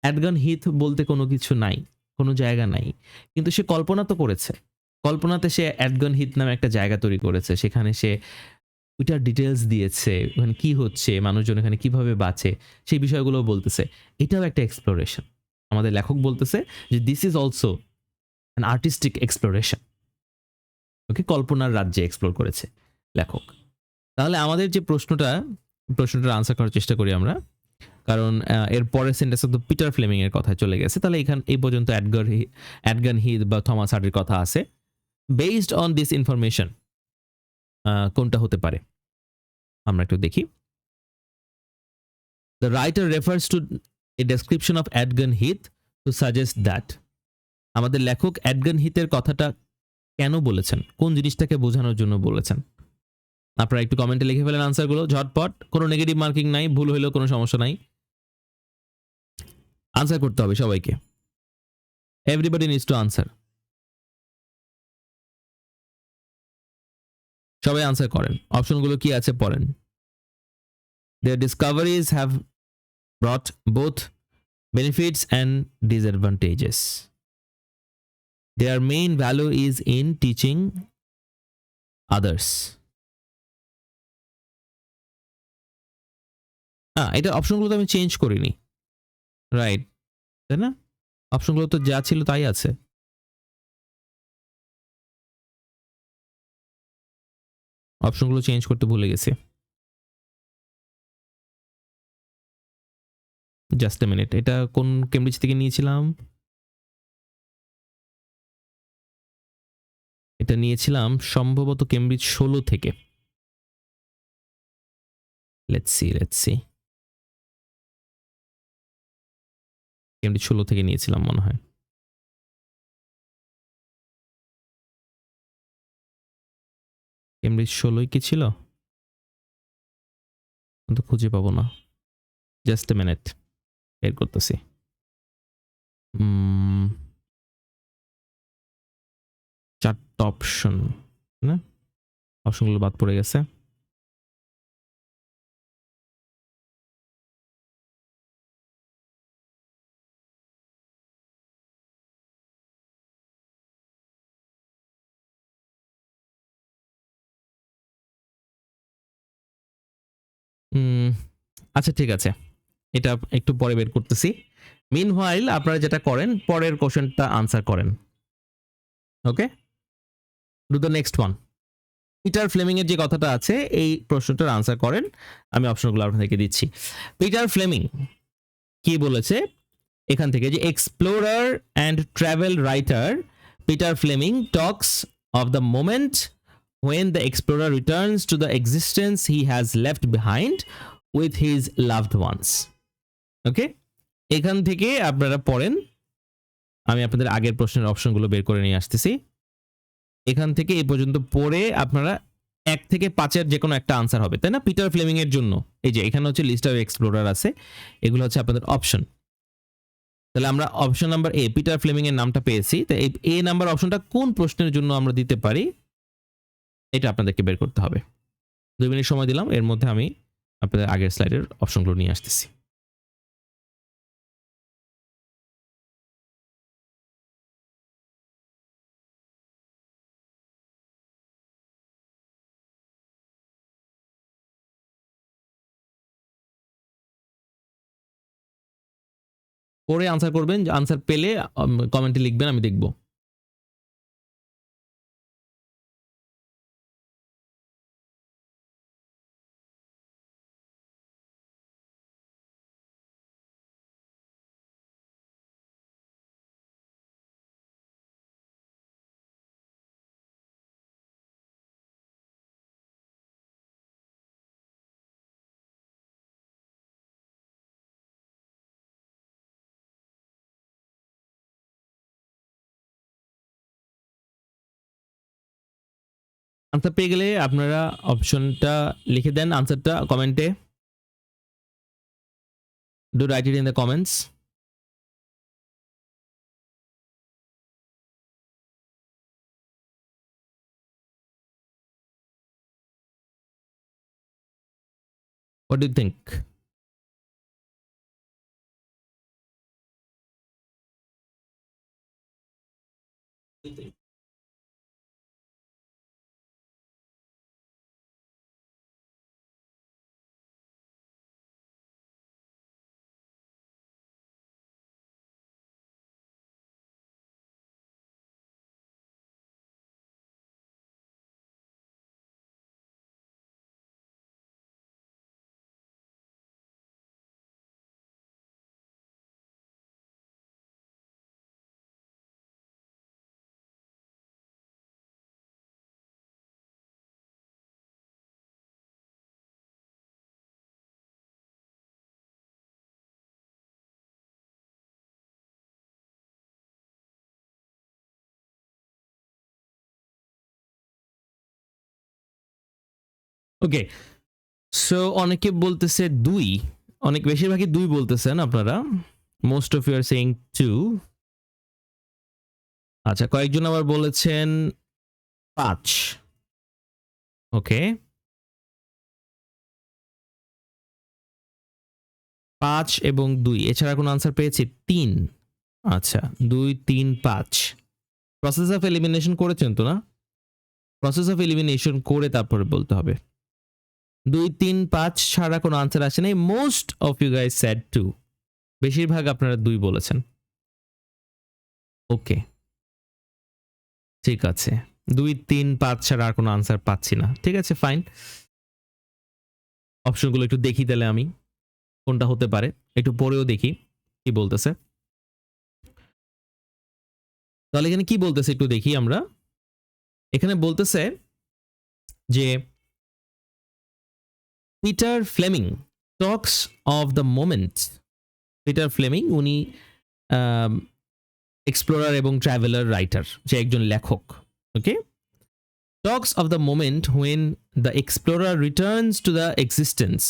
অ্যাডগান হিথ বলতে কোনো কিছু নাই, কোনো জায়গা নাই, কিন্তু সে কল্পনা তো করেছে। কল্পনাতে সে অ্যাডগান হিথ নামে একটা জায়গা তৈরি করেছে, সেখানে সে ওইটার ডিটেলস দিয়েছে, ওখানে কি হচ্ছে, মানুষজন এখানে কিভাবে বাঁচে, সেই বিষয়গুলো বলতেছে। এটাও একটা এক্সপ্লোরেশন। আমাদের লেখক বলতেছে যে this is also an artistic exploration. Okay, কল্পনার রাজ্যে এক্সপ্লোর করেছে লেখক। তাহলে আমাদের যে প্রশ্নটার আনসার করার চেষ্টা করি আমরা, কারণ এর পরের সেন্টেন্সে তো পিটার ফ্লেমিং এর কথা চলে গেছে। তাহলে এই পর্যন্ত অ্যাডগান হিথ বা থমাস হার্ডির কথা আছে। বেসড অন দিস ইনফরমেশন কোনটা হতে পারে আমরা একটু দেখি। The writer refers to a description of অ্যাডগান হিথ টু সাজেস্ট দ্যাট। আমাদের লেখক অ্যাডগান হিথের কথাটা কেন বলেছেন, কোন জিনিসটাকে বোঝানোর জন্য বলেছেন? আপনারা একটু কমেন্টে লিখে ফেলেন আনসারগুলো ঝটপট, কোনো নেগেটিভ মার্কিং নাই, ভুল হইলেও কোনো সমস্যা নাই, আনসার করতে হবে সবাইকে। Everybody needs to answer. সবাই আনসার করেন, অপশনগুলো কি আছে পড়েন। Their discoveries have brought both benefits and disadvantages. Their main value is in teaching others. এটা অপশনগুলো তো আমি চেঞ্জ করিনি, রাইট? তাই না? অপশনগুলো তো যা ছিল তাই আছে। অপশনগুলো চেঞ্জ করতে ভুলে গেছি। জাস্ট এ মিনিট, এটা কোন কেমব্রিজ থেকে নিয়েছিলাম? এটা নিয়েছিলাম সম্ভবত কেমব্রিজ 16 থেকে। লেটস সি কেমব্রিজ 16 থেকে নিয়েছিলাম মনে হয়। কেমব্রিজ 16 কি ছিল? তো খুঁজে পাবো না, জাস্ট এ মিনিট, বের করতেছি। চারটা অপশন না, অপশনগুলো বাদ পড়ে গেছে। আচ্ছা ঠিক আছে, এটা একটু পরে বের করতেছি। মিনহোয়াইল আপনারা যেটা করেন, পরের কোশ্চেনটা আনসার করেন। Okay, do the next one. Peter Fleming এর যে কথাটা আছে এই প্রশ্নটার আনসার করেন। আমি অপশনগুলো আপনাদেরকে দিচ্ছি। পিটার ফ্লেমিং কি বলেছে এখান থেকে, যে explorer and travel writer Peter Fleming talks of the moment when the explorer returns to the existence he has left behind with his loved ones. ওকে, এখান থেকে আপনারা পড়েন, আমি আপনাদের আগের প্রশ্নের অপশনগুলো বের করে নিয়ে আসতেছি। এখান থেকে এই পর্যন্ত পড়ে আপনারা 1 থেকে 5-এর যে কোনো একটা আনসার হবে, তাই না? পিটার ফ্লেমিং এর জন্য এই যে এখানে হচ্ছে লিস্ট অফ এক্সপ্লোরার আছে, এগুলো হচ্ছে আপনাদের অপশন। তাহলে আমরা option number A Peter Fleming এর নামটা পেয়েছি, তো এই এ নাম্বার অপশনটা কোন প্রশ্নের জন্য আমরা দিতে পারি এটা আপনাদেরকে বের করতে হবে। 2 মিনিট সময় দিলাম, এর মধ্যে আমি আপনাদের আগের স্লাইডের অপশনগুলো নিয়ে আসতেছি। পরে আনসার করবেন, আনসার পেলে কমেন্টে লিখবেন, আমি দেখব। আনসার পেয়ে গেলে আপনারা অপশনটা লিখে দেন, আনসারটা কমেন্টে। Do write it in the comments. What do you think? Okay, so অনেকে বলতেছে 2, অনেক বেশিরভাগই 2 বলতেছেন আপনারা। Most of you are saying 2। আচ্ছা, কয়েকজন আবার বলেছেন 5। ওকে, 5 এবং 2, এছাড়া কোনো আনসার পেয়েছি? 3। আচ্ছা, 2, 3, 5। প্রসেস অফ এলিমিনেশন করেছেন তো না? প্রসেস অফ এলিমিনেশন করে তারপরে বলতে হবে। 2, 3, 5 ছাড়া কোনো আনসার আসে নাই। Most of you guys said 2, বেশিরভাগ আপনারা 2 বলেছেন। ওকে, ঠিক আছে, 2, 3, 5 ছাড়া আর কোনো আনসার পাচ্ছি না। ঠিক আছে, ফাইন। অপশনগুলো একটু দেখি তাহলে আমি কোনটা হতে পারে, একটু পরেও দেখি কি বলতেছে। তাহলে এখানে কি বলতেছে একটু দেখি আমরা। এখানে বলতেছে যে Peter Fleming talks of the moment. Peter Fleming উনি এক্সপ্লোরার এবং ট্রাভেলার রাইটার, যে একজন লেখক। Okay, talks of the moment when the explorer returns to the existence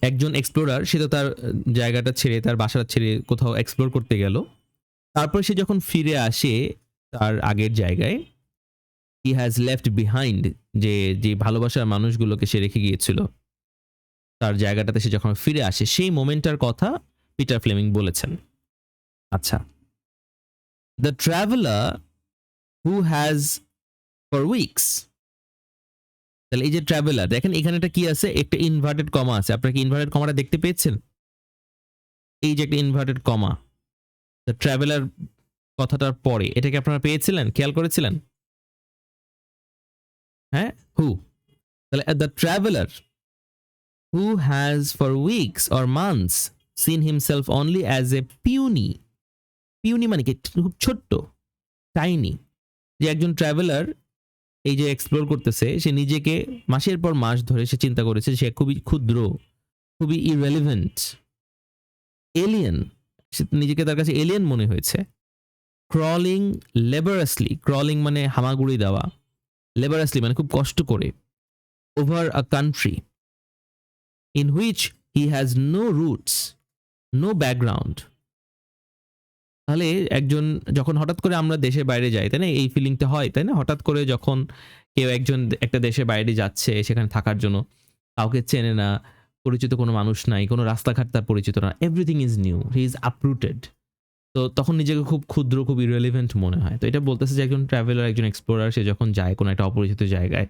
একজন এক্সপ্লোরার সে তো তার জায়গাটা ছেড়ে তার বাসা ছেড়ে কোথাও এক্সপ্লোর করতে গেল, তারপর সে যখন ফিরে আসে তার আগের জায়গায়, হি হ্যাজ লেফট বিহাইন্ড, যে ভালোবাসার মানুষগুলোকে সে রেখে গিয়েছিল তার জায়গাটাতে, সে যখন ফিরে আসে সেই মোমেন্টটার কথা পিটার ফ্লেমিং বলেছেন। আচ্ছা, the traveller who has for weeks, তাহলে এই যে ট্রাভেলার, দেখেন এখানে একটা কি আছে, একটা ইনভার্টেড কমা আছে। আপনারা কি ইনভার্টেড কমাটা দেখতে পেয়েছেন? এই যে একটা ইনভার্টেড কমা, দ্য ট্রাভেলার কথাটার পরে, এটাকে আপনারা পেয়েছিলেন, খেয়াল করেছিলেন? হ্যাঁ, হু, তাহলে the traveller who has for weeks or months seen himself only as a puny, puny মানে কি, খুব ছোট্ট, টাইনি, যে একজন ট্রাভেলার এই যে এক্সপ্লোর করতেছে, সে নিজেকে মাসের পর মাস ধরে সে চিন্তা করেছে সে খুবই ক্ষুদ্র, খুবই ইররেলিভেন্ট, এলিয়েন, সে নিজেকে তার কাছে এলিয়েন মনে হয়েছে। ক্রলিং লেবারাসলি, ক্রলিং মানে হামাগুড়ি দেওয়া, লেবারাসলি মানে খুব কষ্ট করে, over a country in which he has no roots, no background. তাহলে একজন যখন হঠাৎ করে আমরা দেশের বাইরে যাই, তাই না, এই ফিলিংটা হয়, তাই না? হঠাৎ করে যখন কেউ একজন একটা দেশের বাইরে যাচ্ছে সেখানে থাকার জন্য, কাউকে চেনে না, পরিচিত কোনো মানুষ নাই, কোনো রাস্তাঘাট তার পরিচিত না, everything is new, he is uprooted, তো তখন নিজেকে খুব ক্ষুদ্র, খুব ইররেলিভেন্ট মনে হয়। তো এটা বলতেছে যে একজন ট্রাভেলার, একজন এক্সপ্লোরার, সে যখন যায় কোনো একটা অপরিচিত জায়গায়,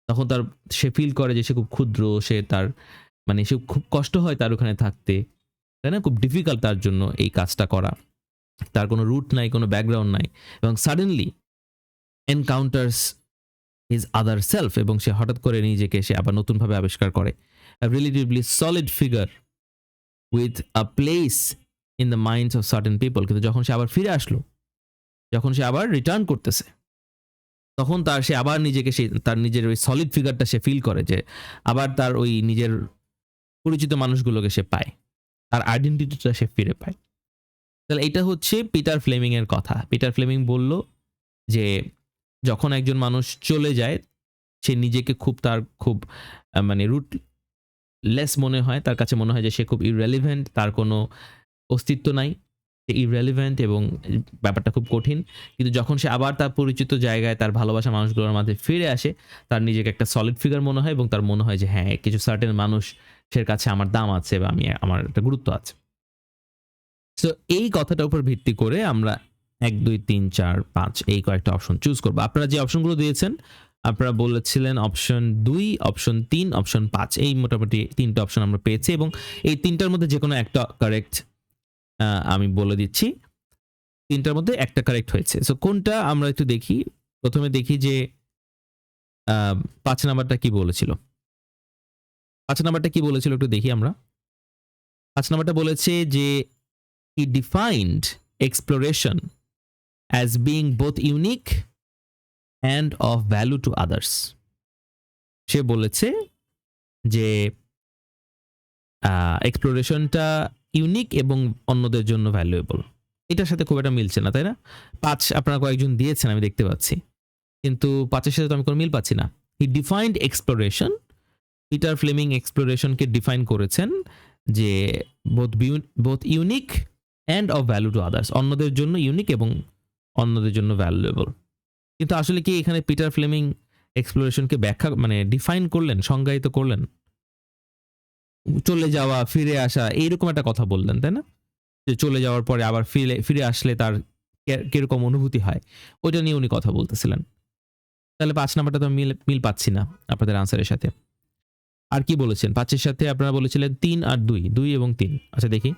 তখন সে ফিল করে যে সে খুব ক্ষুদ্র, সে তার মানে সে খুব কষ্ট হয় তার ওখানে থাকতে, তাই না? খুব ডিফিকাল্ট তার জন্য এই কাজটা করা, তার কোনো রুট নাই, কোনো ব্যাকগ্রাউন্ড নাই, এবং সাডেনলি এনকাউন্টার্স হিজ আদার সেলফ, এবং সে হঠাৎ করে নিজেকে সে আবার নতুনভাবে আবিষ্কার করে, a relatively solid figure with a place in the minds of certain people. কিন্তু যখন সে আবার ফিরে আসলো, যখন সে আবার রিটার্ন করতেছে, তখন সে আবার নিজেকে, সে তার নিজের ওই সলিড ফিগারটা সে ফিল করে, যে আবার তার ওই নিজের পরিচিত মানুষগুলোকে সে পায়, তার আইডেন্টিটিটা সে ফিরে পায়। তাহলে এটা হচ্ছে পিটার ফ্লেমিং এর কথা। পিটার ফ্লেমিং বলল যে যখন একজন মানুষ চলে যায়, সে নিজেকে খুব মানে রুটলেস মনে হয়, তার কাছে মনে হয় যে সে খুব ইররেলিভেন্ট, তার কোনো অস্তিত্ব নাই, সে ইররেলিভেন্ট এবং ব্যাপারটা খুব কঠিন। কিন্তু যখন সে আবার তার পরিচিত জায়গায়, তার ভালোবাসা মানুষগুলোর মাঝে ফিরে আসে, তার নিজেকে একটা সলিড ফিগার মনে হয়, এবং তার মনে হয় যে হ্যাঁ, কিছু সার্টেন মানুষের কাছে আমার দাম আছে, বা আমার একটা গুরুত্ব আছে। সো এই কথাটার উপর ভিত্তি করে আমরা 1, 2, 3, 4, 5 এই কয়েকটা অপশন চুজ করবো। আপনারা যে অপশনগুলো দিয়েছেন, আপনারা বলেছিলেন অপশন 2, অপশন 3, অপশন 5, এই মোটামুটি 3টা অপশন আমরা পেয়েছি, এবং এই 3টার মধ্যে যে কোনো একটা কারেক্ট আমি বলে দিচ্ছি। 3টার মধ্যে একটা কারেক্ট হয়েছে। সো কোনটা আমরা একটু দেখি। প্রথমে দেখি যে 5 নাম্বারটা কি বলেছিল। 5 নাম্বারটা কি বলেছিল একটু দেখি আমরা। 5 নাম্বারটা বলেছে যে he defined exploration as being both unique and of value to others. সে বলেছে যে এক্সপ্লোরেশনটা ইউনিক এবং অন্যদের জন্য ভ্যালুয়েবল। এটার সাথে খুব একটা মিলছে না, তাই না? 5 আপনারা কয়েকজন দিয়েছেন আমি দেখতে পাচ্ছি, কিন্তু 5 এর সাথে তো আমি কোনো মিল পাচ্ছি না। He defined exploration, Peter Fleming এক্সপ্লোরেশনকে ডিফাইন করেছেন যে both unique and of value to others, অন্যদের জন্য ইউনিক এবং অন্যদের জন্য ভ্যালুয়েবল। কিন্তু আসলে কি এখানে পিটার ফ্লেমিং এক্সপ্লোরেশনকে ব্যাখ্যা মানে ডিফাইন করলেন, সংজ্ঞায়িত করলেন? চলে যাওয়া, ফিরে আসা, এইরকম একটা কথা বললেন, তাই না? যে চলে যাওয়ার পরে আবার ফিরে আসলে তার কিরকম অনুভূতি হয়, ওইটা নিয়ে উনি কথা বলতেছিলেন। তাহলে 5 নাম্বারটা তো মিল পাচ্ছি না আপনাদের আনসারের সাথে। আর কি বলেছেন? 5 এর সাথে আপনারা বলেছিলেন 3 আর 2 এবং 3। আচ্ছা দেখি,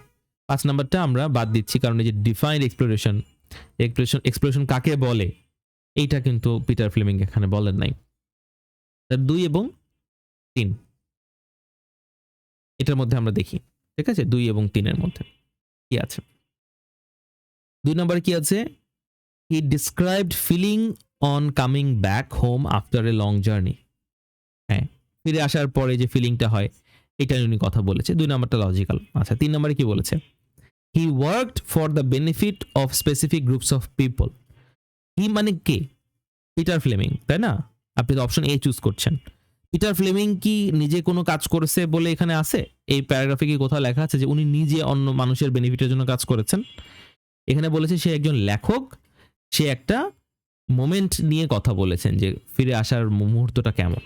5 নাম্বারটা আমরা বাদ দিচ্ছি, কারণ এই যে ডিফাইন্ড এক্সপ্লোরেশন কাকে বলে, এইটা কিন্তু পিটার ফ্লেমিং এখানে বলেন নাই। 2 এবং 3 এটার মধ্যে আমরা দেখি, ঠিক আছে? 2 এবং 3 এর মধ্যে কি আছে? 2 নাম্বার কি আছে? He described feeling on coming back home after a long journey. হ্যাঁ, ফিরে আসার পরে যে ফিলিংটা হয়, এটা উনি কথা বলেছে। 2 নাম্বারটা লজিক্যাল। আচ্ছা 3 নাম্বারে কি বলেছে? He worked for the benefit of specific groups of people. He মানে কে? পিটার ফ্লেমিং, তাই না? আপনি তো অপশন এ চুজ করছেন। পিটার ফ্লেমিং কি নিজে কোনো কাজ করেছে বলে এখানে আছে? এই প্যারাগ্রাফে কি কোথাও লেখা আছে যে উনি নিজে অন্য মানুষের বেনিফিটের জন্য কাজ করেছেন? এখানে বলেছে সে একজন লেখক, সে একটা মোমেন্ট নিয়ে কথা বলেছেন যে ফিরে আসার মুহূর্তটা কেমন।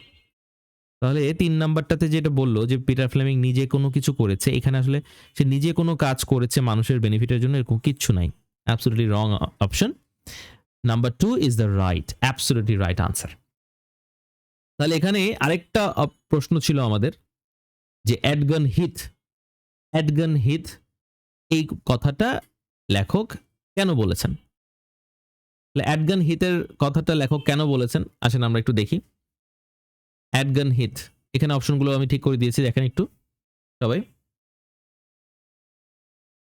তাহলে ৩ নাম্বারটাতে যেটা বলল যে পিটার ফ্লেমিং নিজে কোনো কিছু করেছে, এখানে আসলে সে নিজে কোনো কাজ করেছে মানুষের বেনিফিটের জন্য এরকম কিচ্ছু নাই। Absolutely wrong option. Number 2 is the right, absolutely right answer. তাহলে এখানে আরেকটা প্রশ্ন ছিল আমাদের যে এডগান হিথ এই কথাটা লেখক কেন বলেছেন? এডগান হিথের কথাটা লেখক কেন বলেছেন আসেন আমরা একটু দেখি। এডগান হিথ, এখানে অপশনগুলো আমি ঠিক করে দিয়েছি, দেখেন একটু সবাই।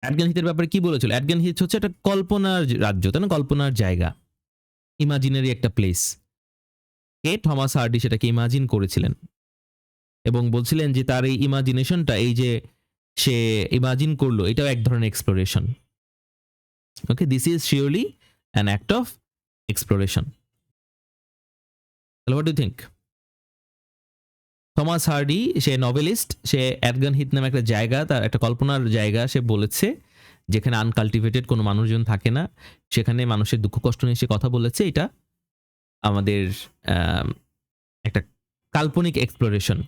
এডগান হিথের ব্যাপারে কি বলেছিল? এডগান হিথ হচ্ছে একটা কল্পনার রাজ্য, তাই না, কল্পনার জায়গা, ইমাজিনারি একটা প্লেস। কে? থমাস হার্ডি সেটাকে ইমাজিন করেছিলেন এবং বলছিলেন যে তার এই ইমাজিনেশনটা, এই যে সে ইমাজিন করলো, এটাও এক ধরনের exploration. Okay, this is surely an act of exploration. তাহলে what do think? Thomas Hardy সে নভেলিস্ট, সে এডগান হিথ নামে একটা জায়গা, তার একটা কল্পনার জায়গা সে বলেছে যেখানে আনকাল্টিভেটেড কোনো মানুষজন থাকে না, সেখানে মানুষের দুঃখ কষ্ট নিয়ে সে কথা বলেছে। এটা আমাদের একটা কাল্পনিক এক্সপ্লোরেশন।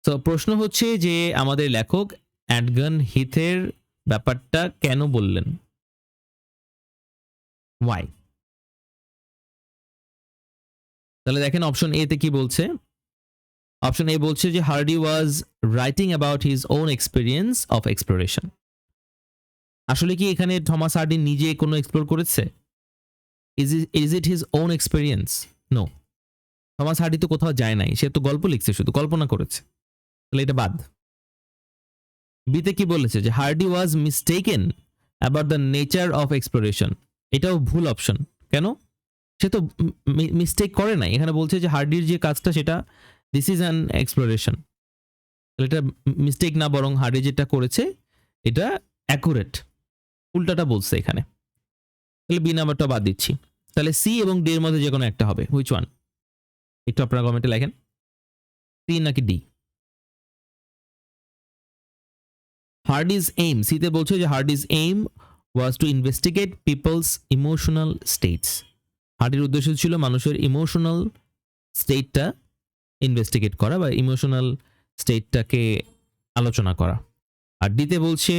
তো প্রশ্ন হচ্ছে যে আমাদের লেখক এডগান হিথের ব্যাপারটা কেন বললেন? ওয়াই? তাহলে দেখেন অপশন এ তে কি বলছে। অপশন এ বলছে যে Hardy was writing about his own experience of exploration. আসলে কি এখানে থমাস হার্ডি নিজে কোনো এক্সপ্লোর করেছে? Is it his own experience? No, Thomas Hardy তো কোথাও যায় নাই, সে তো গল্প লিখছে, শুধু কল্পনা করেছে। তাহলে এটা বাদ। বিতে কি বলেছে যে Hardy was mistaken about the nature of exploration. এটাও ভুল অপশন। কেন? সে তো মিস্টেক করে নাই, এখানে বলছে যে হার্ডির যে কাজটা সেটা দিস ইজ অ্যান এক্সপ্লোরেশন। তাহলে এটা মিস্টেক না, বরং হার্ডি যেটা করেছে এটা অ্যাকুরেট, উল্টাটা বলছে এখানে। তাহলে বি নাম্বারটা বাদ দিচ্ছি। তাহলে সি এবং ডি এর মধ্যে যে কোনো একটা হবে। Which one? একটু আপনারা কমেন্টে লেখেন, সি নাকি ডি? হার্ডিজ এইম, সিতে বলছে যে Hardy's aim was to investigate people's emotional states. হার্ডির উদ্দেশ্য ছিল মানুষের ইমোশনাল স্টেটটা ইনভেস্টিগেট করা বা ইমোশনাল স্টেটটাকে আলোচনা করা। আর ডিতে বলছে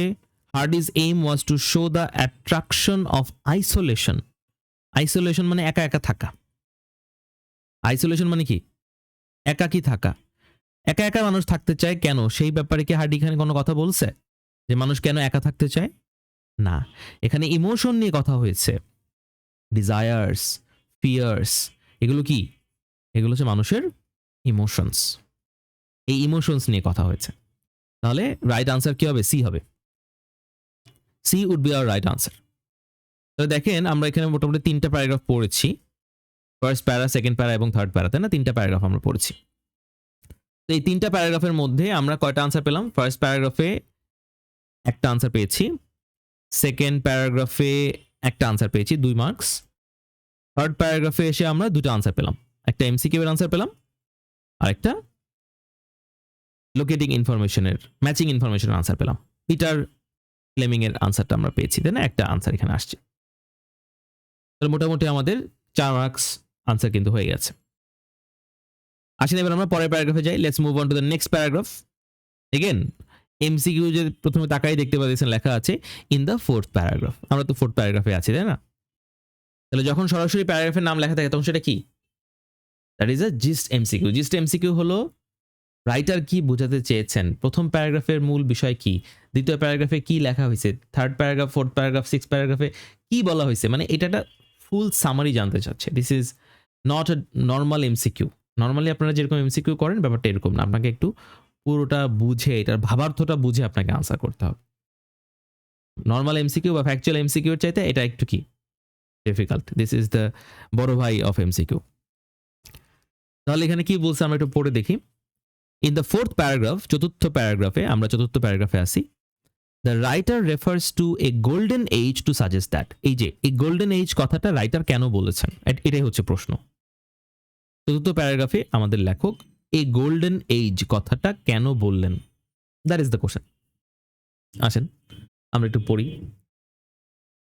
Hardy's aim was to show the attraction of isolation. Isolation মানে একা একা থাকা। আইসোলেশন মানে কি? একাকী থাকা। একা একা মানুষ থাকতে চায় কেন, সেই ব্যাপারে কি হার্ডি এখানে কোনো কথা বলছে যে মানুষ কেন একা থাকতে চায়? না, এখানে ইমোশন নিয়ে কথা হয়েছে। ডিজায়ার্স, ফিয়ার্স, এগুলো কি? এগুলো হচ্ছে মানুষের ইমোশনস। এই ইমোশনস নিয়ে কথা হয়েছে। তাহলে রাইট আনসার কি হবে? সি হবে। C would be our right answer. তো দেখেন আমরা এখানে মোটামুটি 3টা প্যারাগ্রাফ পড়েছি। ফার্স্ট প্যারা, সেকেন্ড প্যারা এবং থার্ড প্যারা, তাই না? 3টা প্যারাগ্রাফ আমরা পড়েছি। তো এই 3টা প্যারাগ্রাফের মধ্যে আমরা কয়টা আনসার পেলাম? ফার্স্ট প্যারাগ্রাফে একটা আনসার পেয়েছি, সেকেন্ড প্যারাগ্রাফে একটা আনসার পেয়েছি 2 মার্কস, থার্ড প্যারাগ্রাফে এসে আমরা 2টা আনসার পেলাম, একটা এমসিকিউ এর আনসার পেলাম আর একটা লোকেটিং ইনফরমেশনের, ম্যাচিং ইনফরমেশনের আনসার পেলাম। পিটার ফ্লেমিং এর আনসারটা আমরা পেয়েছি, তাই না? একটা আনসার এখানে আসছে। তাহলে মোটামুটি আমাদের 4 মার্কস আনসার কিন্তু হয়ে গেছে। আসেন এবার আমরা পরের প্যারাগ্রাফে যাই। Let's move on to the next paragraph. Again MCQ যে প্রথমে তাকাই দেখতে পাচ্ছেন লেখা আছে ইন দ্য 4th প্যারাগ্রাফ। আমরা তো 4th প্যারাগ্রাফে আছি, তাই না? তাহলে যখন সরাসরি প্যারাগ্রাফের নাম লেখা থাকে তখন সেটা কি? That is a gist MCQ. Gist MCQ হলো রাইটার কি বোঝাতে চেয়েছেন, প্রথম প্যারাগ্রাফের মূল বিষয় কি, দ্বিতীয় প্যারাগ্রাফে কি লেখা হয়েছে, third paragraph, 4th paragraph, 6th প্যারাগ্রাফে কি বলা হয়েছে, মানে এটা একটা ফুল সামারি জানতে চাচ্ছে। This is not a normal MCQ. Normally আপনারা যেরকম এমসিকিউ করেন ব্যাপারটা এরকম না, আপনাকে একটু পুরোটা বুঝে, এটার ভাবার্থটা বুঝে আপনাকে আনসার করতে হবে। নর্মাল এমসিকিউ বা ফ্যাকচুয়াল এমসিকিউর চাইতে এটা একটু কি ডিফিকাল্ট। দিস ইজ দ্য বড় ভাই অফ এমসিকিউ। তাহলে এখানে কি বলছে আমরা একটু পড়ে দেখি। In the 4th paragraph, 4th প্যারাগ্রাফে, আমরা 4th প্যারাগ্রাফে আসি। The writer refers to a golden age to suggest that. এই যে এই গোল্ডেন এজ কথাটা রাইটার কেন বলেছেন, এটাই হচ্ছে প্রশ্ন। চতুর্থ প্যারাগ্রাফে আমাদের লেখক এই গোল্ডেন এজ কথাটা কেন বললেন, দ্যাট ইজ দ্য কোশ্চেন। আসেন আমরা একটু পড়ি।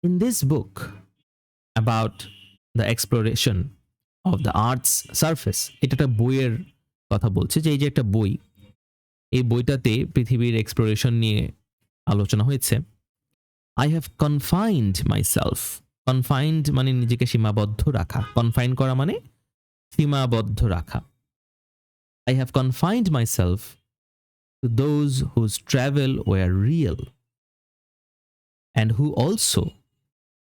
In this book about the exploration of the earths surface, এটা একটা বইয়ের কথা বলছে, যে এই যে একটা বই, এই বইটাতে পৃথিবীর এক্সপ্লোরেশন নিয়ে আলোচনা হয়েছে। I have confined myself, confined মানে নিজেকে সীমাবদ্ধ রাখা, কনফাইন করা মানে সীমাবদ্ধ রাখা। I have confined myself to those whose travel were real and who also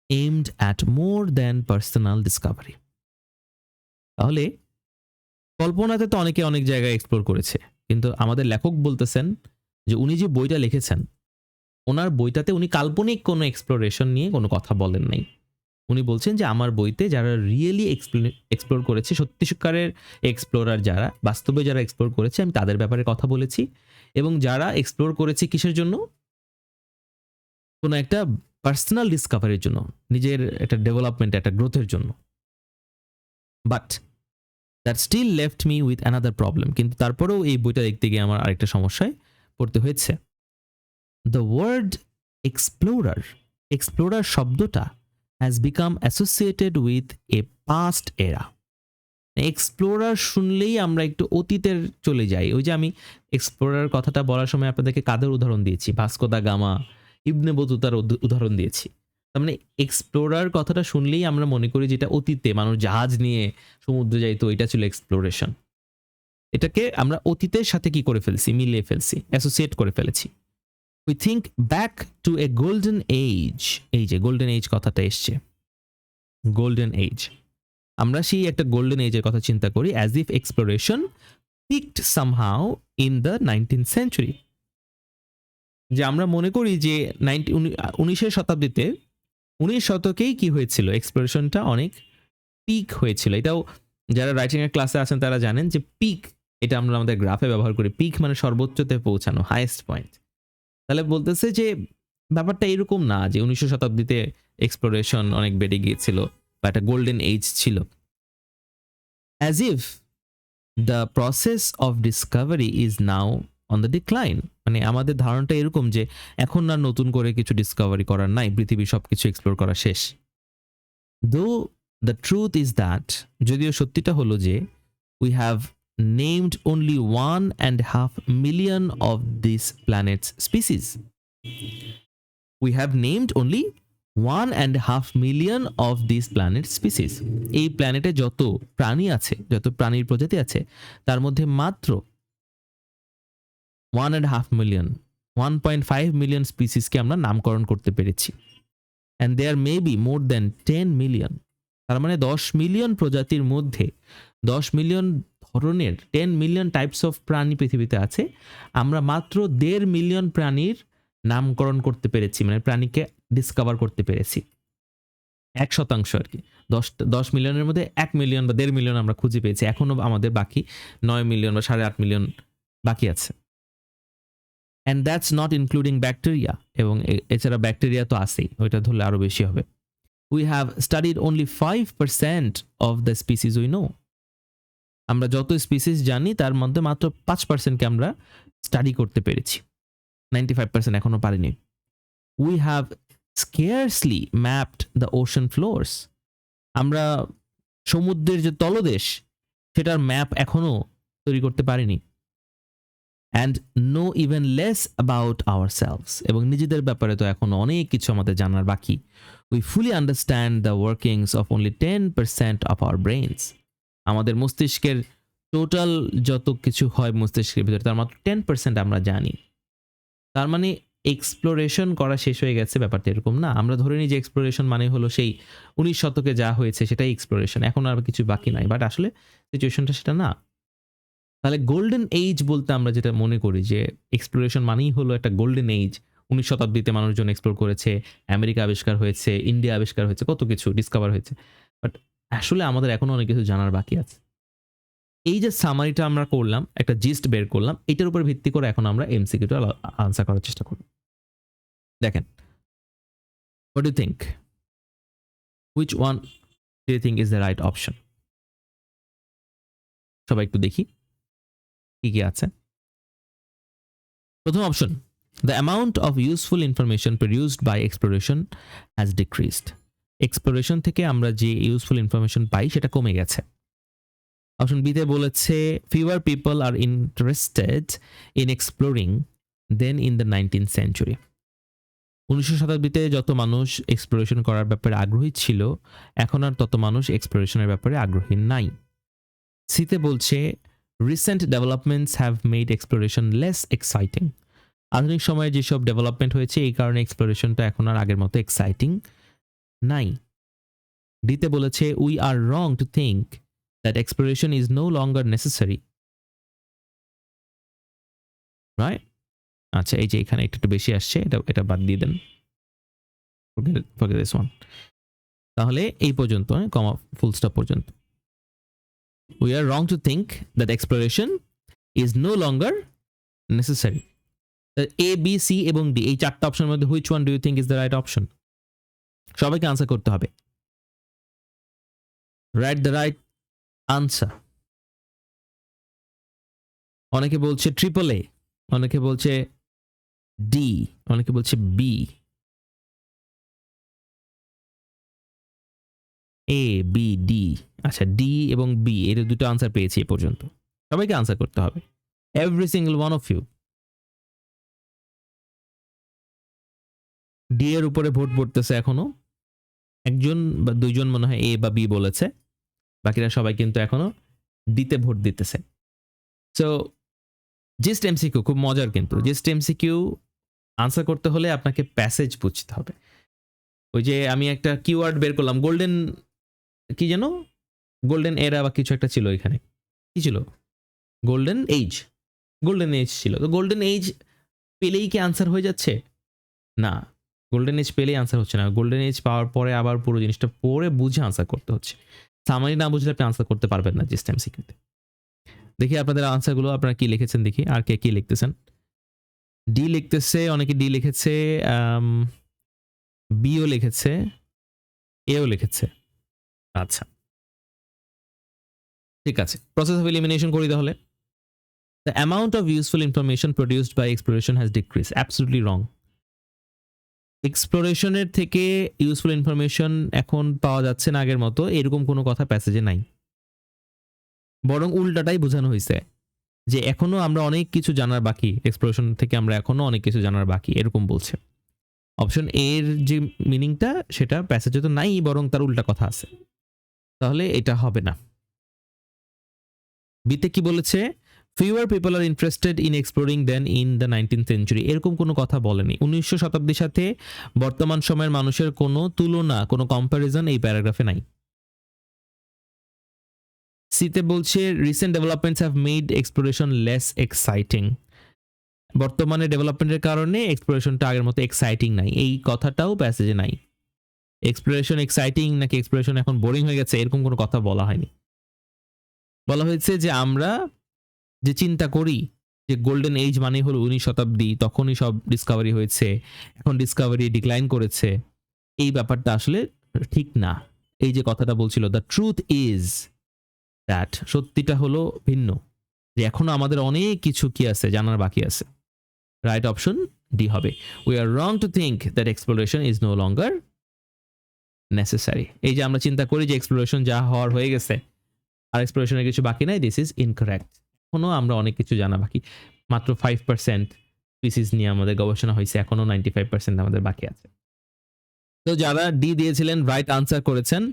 aimed at more than personal discovery. তাহলে কল্পনাতে তো অনেকে অনেক জায়গায় এক্সপ্লোর করেছে, কিন্তু আমাদের লেখক বলতেছেন যে উনি যে বইটা লিখেছেন, ওনার বইটাতে উনি কাল্পনিক কোনো এক্সপ্লোরেশন নিয়ে কোনো কথা বলেন নাই। উনি বলছেন যে আমার বইতে যারা রিয়েলি এক্সপ্লোর করেছে, সত্যিকারের এক্সপ্লোরার যারা, বাস্তবে যারা এক্সপ্লোর করেছে, আমি তাদের ব্যাপারে কথা বলেছি। এবং যারা এক্সপ্লোর করেছে কিসের জন্য, কোনো একটা পার্সোনাল ডিসকভারির জন্য, নিজের একটা ডেভেলপমেন্ট, একটা গ্রোথের জন্য। But that still left me with another problem, কিন্তু তারপরেও এই বইটা দেখতে গিয়ে আমার আরেকটা সমস্যায় পড়তে হয়েছে। দ্য ওয়ার্ড এক্সপ্লোরার, এক্সপ্লোরার শব্দটা has become associated with a past era. Explorer শুনলেই আমরা একটু অতীতের চলে যাই। ওই যে আমি এক্সপ্লোরার কথাটা বলার সময় আপনাদেরকে কাদের উদাহরণ দিয়েছি, ভাস্কো দা গামা, ইবনে বতুতার উদাহরণ দিয়েছি। তার মানে এক্সপ্লোরার কথাটা শুনলেই আমরা মনে করি যেটা অতীতে মানুষ জাহাজ নিয়ে সমুদ্রে যাইতো, এটা ছিল এক্সপ্লোরেশন। এটাকে আমরা অতীতের সাথে কি করে ফেলছি, মিলিয়ে ফেলছি, অ্যাসোসিয়েট করে ফেলেছি। We think back to a golden age, এই যে গোল্ডেন এজ কথাটা এসছে, গোল্ডেন এজ, আমরা সেই একটা গোল্ডেন এজের কথা চিন্তা করি, as if exploration peaked somehow in the 19th century. যে আমরা মনে করি যে 19 শতাব্দীতে, 19 শতকেই কি হয়েছিল, এক্সপ্লোরেশনটা অনেক পিক হয়েছিল। এটাও যারা রাইটিং এর ক্লাসে আছেন তারা জানেন যে পিক, এটা আমরা আমাদের গ্রাফে ব্যবহার করি। পিক মানে সর্বোচ্চতে পৌঁছানো, হাইয়েস্ট পয়েন্ট। তাহলে বলতেছে যে ব্যাপারটা এরকম না যে 19 শতাব্দীতে এক্সপ্লোরেশন অনেক বেড়ে গিয়েছিল বা একটা গোল্ডেন এজ ছিল। As if the process of Discovery is now on the decline, মানে আমাদের ধারণাটা এরকম যে এখন আর নতুন করে কিছু ডিসকভারি করার নাই, পৃথিবীর সব কিছু এক্সপ্লোর করা শেষ। দো দ্য ট্রুথ ইজ দ্যাট, যদিও সত্যিটা হলো যে we have named only 1.5 million of this planet's species. We have named only 1.5 million of these planet species. এই প্ল্যানেটে যত প্রাণী আছে, যত প্রাণীর প্রজাতি আছে, তার মধ্যে মাত্র 1.5 মিলিয়ন, 1.5 মিলিয়ন স্পিসিসকে আমরা নামকরণ করতে পেরেছি। And there may be more than 10 million, তার মানে 10 মিলিয়ন প্রজাতির মধ্যে 10 মিলিয়ন ধরনের, 10 মিলিয়ন টাইপস অফ প্রাণী পৃথিবীতে আছে। আমরা মাত্র 1.5 মিলিয়ন প্রাণীর নামকরণ করতে পেরেছি, মানে প্রাণীকে ডিসকভার করতে পেরেছি। 1% আর কি, 10 মিলিয়নের মধ্যে 1 মিলিয়ন বা 1.5 মিলিয়ন আমরা খুঁজে পেয়েছি। এখনো আমাদের বাকি 9 মিলিয়ন বা 8.5 মিলিয়ন বাকি আছে। And that's not including bacteria, এবং এছাড়া ব্যাকটেরিয়া তো আছেই, ওইটা ধরলে আরো বেশি হবে। We have studied only 5% of the species we know. আমরা যত স্পিসিস জানি তার মধ্যে মাত্র 5%কে আমরা স্টাডি করতে পেরেছি, 95% এখনো পারিনি। We have scarcely mapped the ocean floors. আমরা সমুদ্রের যে তলদেশ সেটার ম্যাপ এখনো তৈরি করতে পারিনি। And know even less about ourselves, এবং নিজেদের ব্যাপারে তো এখনো অনেক কিছু আমাদের জানার বাকি। We fully understand the workings of only 10% of our brains. আমাদের মস্তিষ্কের টোটাল যত কিছু হয় মস্তিষ্কের ভিতরে তার মাত্র 10% আমরা জানি। তার মানে এক্সপ্লোরেশন করা শেষ হয়ে গেছে, ব্যাপারটা এরকম না। আমরা ধরে নিই যে এক্সপ্লোরেশন মানে হলো সেই 19 শতকে যা হয়েছে সেটাই এক্সপ্লোরেশন, এখন আর কিছু বাকি নাই। বাট আসলে সিচুয়েশনটা সেটা না। তাহলে গোল্ডেন এজ বলতে আমরা যেটা মনে করি যে এক্সপ্লোরেশন মানেই হলো একটা গোল্ডেন এজ, 19 শতাব্দীতে মানুষজন এক্সপ্লোর করেছে, আমেরিকা আবিষ্কার হয়েছে, ইন্ডিয়া আবিষ্কার হয়েছে, কত কিছু ডিসকভার হয়েছে। বাট আসলে আমাদের এখনো অনেক কিছু জানার বাকি আছে। এই যে সামারিটা আমরা করলাম, একটা জিস্ট বের করলাম, এটার উপর ভিত্তি করে এখন আমরা এমসিকিউটা আনসার করার চেষ্টা করব। দেখেন, what do you think, which one do you think is the right option? সবাই একটু দেখি কি কি আছে। প্রথম option, the amount of useful information produced by exploration has decreased. Exploration থেকে আমরা যে ইউজফুল ইনফরমেশন পাই সেটা কমে গেছে। অপশন বি তে বলেছে fewer people are interested in exploring than in the 19th century. 19 শতাব্দীতে যত মানুষ এক্সপ্লোরেশন করার ব্যাপারে আগ্রহী ছিল, এখন আর তত মানুষ এক্সপ্লোরেশনের ব্যাপারে আগ্রহী নাই। সিতে বলছে recent developments have made exploration less exciting. আধুনিক সময়ে যেসব ডেভেলপমেন্ট হয়েছে এই কারণে এক্সপ্লোরেশনটা এখন আর আগের মতো এক্সাইটিং নাই। ডিতে বলেছে we are wrong to think that exploration is no longer necessary, right? আচ্ছা, এই যে এখানে একটু বেশি আসছে, এটা বাদ দিয়ে দেন, forget this one. তাহলে এই পর্যন্ত, কমা ফুল স্টপ পর্যন্ত। We are wrong to think that exploration is no longer necessary. A B C এবং ডি এই চারটা অপশনের মধ্যে which one do you think is the right option? সবাইকে আনসার করতে হবে। Write the right answer. অনেকে বলছে ট্রিপল এ, অনেকে বলছে ডি, অনেকে বলছে বি। এ বি ডি, আচ্ছা ডি এবং বি এর দুটো আনসার পেয়েছি এ পর্যন্ত। সবাইকে আনসার করতে হবে, every single one of you. D এর উপরে ভোট পড়তেছে এখনো, একজন বা দুইজন মনে হয় এ বা বি বলেছে, বাকিরা সবাই কিন্তু এখনো ডিতে ভোট দিতেছে। সো জিস্ট এমসিকিউ খুব মজার, কিন্তু জিস্ট এমসিকিউ আনসার করতে হলে আপনাকে প্যাসেজ বুঝতে হবে। ওই যে আমি একটা কিওয়ার্ড বের করলাম, গোল্ডেন কি যেন, গোল্ডেন এরা বা কিছু একটা ছিল, এখানে কি ছিল, গোল্ডেন এইজ, গোল্ডেন এজ ছিল। তো গোল্ডেন এজ পেলেই কি আনসার হয়ে যাচ্ছে? না, গোল্ডেন এজ পেলেই আনসার হচ্ছে না। গোল্ডেন এজ পাওয়ার পরে আবার পুরো জিনিসটা পড়ে বুঝে আনসার করতে হচ্ছে। সামারি না বুঝলে আপনি আনসার করতে পারবেন না জিস্ট এমসিকিউতে। দেখি আপনাদের আনসারগুলো, আপনারা কি লিখেছেন দেখি, আর কে কি লিখতেছেন। ডি লিখতেছে, অনেকে ডি লিখেছে, বিও লিখেছে, এও লিখেছে। আচ্ছা ঠিক আছে, প্রসেস অফ এলিমিনেশন করি তাহলে। The amount of useful information produced by exploration has decrease, absolutely wrong. এক্সপ্লোরেশনের থেকে ইউজফুল ইনফরমেশন এখন পাওয়া যাচ্ছে না আগের মতো, এরকম কোনো কথা প্যাসেজে নাই। বরং উল্টাটাই বোঝানো হয়েছে যে এখনো আমরা অনেক কিছু জানার বাকি, এক্সপ্লোরেশন থেকে আমরা এখনো অনেক কিছু জানার বাকি, এরকম বলছে। অপশন এর যে মিনিংটা সেটা প্যাসেজে তো নাই, বরং তার উল্টা কথা আছে, তাহলে এটা হবে না। বিতে কি বলেছে, fewer people are interested in exploring than in the 19th century, এরকম কোনো কথা বলেনি। 1900 শতাব্দীর সাথে বর্তমান সময়ের মানুষের কোনো তুলনা, কোনো কম্প্যারিজন এই প্যারাগ্রাফে নাই। সিতে বলছে recent developments have made exploration less exciting, বর্তমানে ডেভেলপমেন্টের কারণে এক্সপ্লোরেশনটা আগের মতো এক্সাইটিং নাই, এই কথাটাও প্যাসেজে নাই। এক্সপ্লোরেশন এক্সাইটিং নাকি এক্সপ্লোরেশন এখন বোরিং হয়ে গেছে, এরকম কোনো কথা বলা হয়নি। বলা হয়েছে যে আমরা যে চিন্তা করি যে গোল্ডেন এজ মানে হলো 19 শতাব্দী, তখনই সব ডিসকভারি হয়েছে, এখন ডিসকভারি ডিক্লাইন করেছে, এই ব্যাপারটা আসলে ঠিক না। এই যে কথাটা বলছিল, দ্য ট্রুথ ইজ দ্যাট, সত্যিটা হলো ভিন্ন, যে এখনো আমাদের অনেক কিছু কি আছে জানার বাকি আছে। রাইট অপশন ডি হবে। We are wrong to think that exploration is no longer necessary. এই যে আমরা চিন্তা করি যে এক্সপ্লোরেশন যা হওয়ার হয়ে গেছে, আর এক্সপ্লোরেশনের কিছু বাকি নাই, দিস ইজ ইনকারেক্ট। এখনো আমরা অনেক কিছু জানা বাকি, মাত্র 5% স্পিসিস নিয়ে আমাদের গবেষণা হয়েছে, এখনো 95% আমাদের বাকি আছে। তো যারা ডি দিয়েছিলেন রাইট আনসার করেছেন,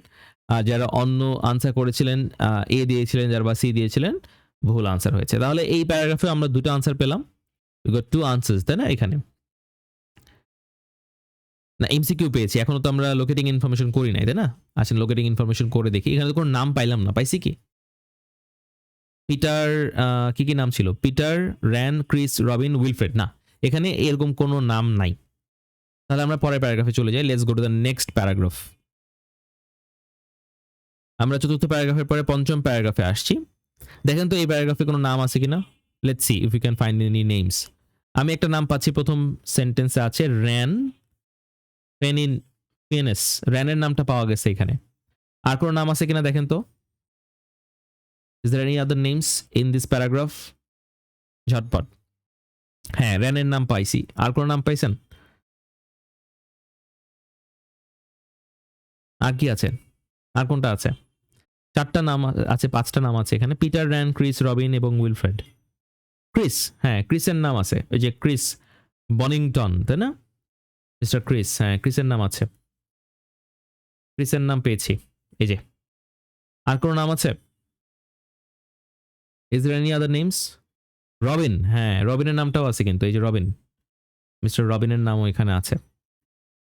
আর যারা অন্য আনসার করেছিলেন, এ দিয়েছিলেন যারা বা সি দিয়েছিলেন, ভুল আনসার হয়েছে। তাহলে এই প্যারাগ্রাফে আমরা দুটো আনসার পেলাম, উই গট টু আনসার্স, তাই না? এখানে না এমসিকিউ পেয়েছি, এখনো তো আমরা লোকেটিং ইনফরমেশন করি নাই, তাই না? আসেন লোকেটিং ইনফরমেশন করে দেখি। এখানে তো কোনো নাম পাইলাম না, পাইছি কি? পিটার, কি কি নাম ছিল? Peter, Ran, Chris, Robin, Wilfred, না এখানে এরকম কোনো নাম নাই। তাহলে আমরা পরের প্যারাগ্রাফে চলে যাই। Let's go to the next paragraph. আমরা চতুর্থ প্যারাগ্রাফের পরে পঞ্চম প্যারাগ্রাফে আসছি। দেখেন তো এই প্যারাগ্রাফে কোনো নাম আছে কিনা, let's see if you can find any names. আমি একটা নাম পাচ্ছি, প্রথম সেন্টেন্সে আছে র্যান পেনিস, র্যানের নামটা পাওয়া গেছে এখানে। আর কোনো নাম আছে কিনা দেখেন তো। Is there any other names in this paragraph? ঝটপট। হ্যাঁ, র্যানের নাম পাইছি। আর কোনো নাম পাইছেন? আর কি আছে? আর কোনটা আছে? 4টা নাম আছে, 5টা নাম আছে এখানে। পিটার, র্যান, ক্রিস, রবিন এবং উইলফ্রেড। ক্রিস, হ্যাঁ, ক্রিসের নাম আছে। ওই যে ক্রিস বনিংটন, তাই না? মিস্টার ক্রিস, হ্যাঁ, ক্রিসের নাম আছে। ক্রিসের নাম পেয়েছি। এই যে। আর কোনো নাম আছে? Is there any other names? Robin, হ্যাঁ, রবিনের নামটাও আছে কিন্তু। এই যে রবিন, মিস্টার রবিনের নামও এখানে আছে।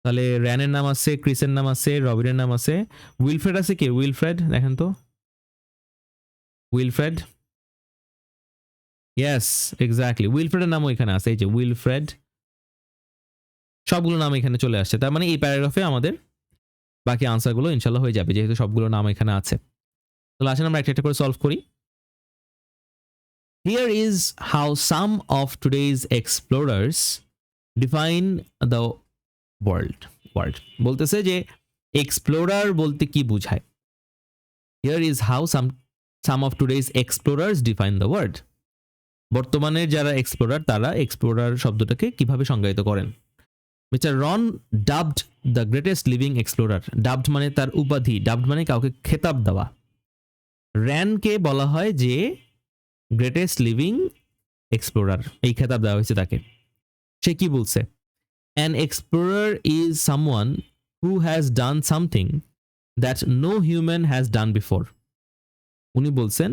তাহলে র্যানের নাম আছে, ক্রিসের নাম আছে, রবিনের নাম আছে। উইলফ্রেড আছে কি? উইলফ্রেড দেখেন তো। Wilfred, yes, exactly. উইলফ্রেডের নামও এখানে আছে। এই যে উইলফ্রেড, সবগুলো নাম এখানে চলে আসছে। তার মানে এই প্যারাগ্রাফে আমাদের বাকি আনসারগুলো ইনশাল্লাহ হয়ে যাবে, যেহেতু সবগুলো নাম এখানে আছে। তাহলে আসেন আমরা একটা একটা করে সলভ করি। Here is how some of today's explorers define the world. বলতেছে যে এক্সপ্লোরার বলতে কি বোঝায়। Here is how some of today's explorers define the world. বর্তমানের যারা এক্সপ্লোরার তারা এক্সপ্লোরার শব্দটাকে কিভাবে সংজ্ঞায়িত করেন। Mr Ran dubbed the greatest living explorer. Dubbed মানে তার উপাধি, ডাবড মানে কাউকে খেতাব দেওয়া। র্যানকে বলা হয় যে গ্রেটেস্ট লিভিং এক্সপ্লোরার, এই খেতাব দেওয়া হয়েছে তাকে। সে কি বলছে? An explorer is someone who has done something that no human has done before. উনি বলছেন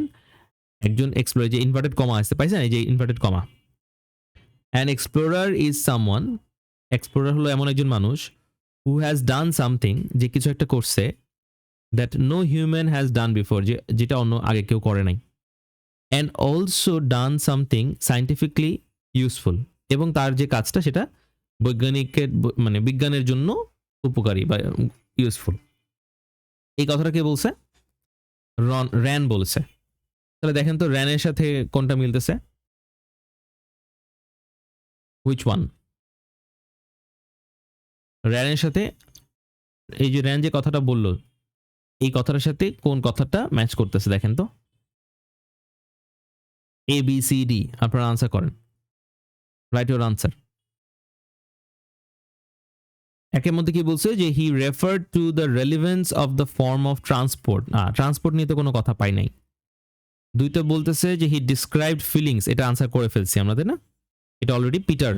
একজন এক্সপ্লোরার, যে ইনভার্টেড কমা আছে, পাইছেন? এই যে inverted comma. An explorer is someone, explorer হলো এমন একজন মানুষ, who has done something, যে কিছু একটা করছে, that no human has done before, যেটা অন্য আগে কেউ করে নাই। And also done something scientifically useful, এবং তার যে কাজটা সেটা বৈজ্ঞানিকের মানে বিজ্ঞানের জন্য উপকারী বা ইউজফুল। এই কথাটা কে বলছে? র্যান বলছে। তাহলে দেখেন তো র্যানের সাথে কোনটা মিলতেছে? Which one? র্যানের সাথে এই যে র্যান যে কথাটা বলল, এই কথাটার সাথে কোন কথাটা ম্যাচ করতেছে দেখেন তো। এ বি সি ডি, আপনারা আনসার করেন। Write your answer. একের মধ্যে কি বলছে? যে he referred to the relevance of the form of transport. Transport নিয়ে তো কোনো কথা পাই নাই। দুইটা বলতেছে যে হি ডিসক্রাইবড ফিলিংস, এটা আনসার করে ফেলছি আমরা, তাই না? এটা অলরেডি পিটার,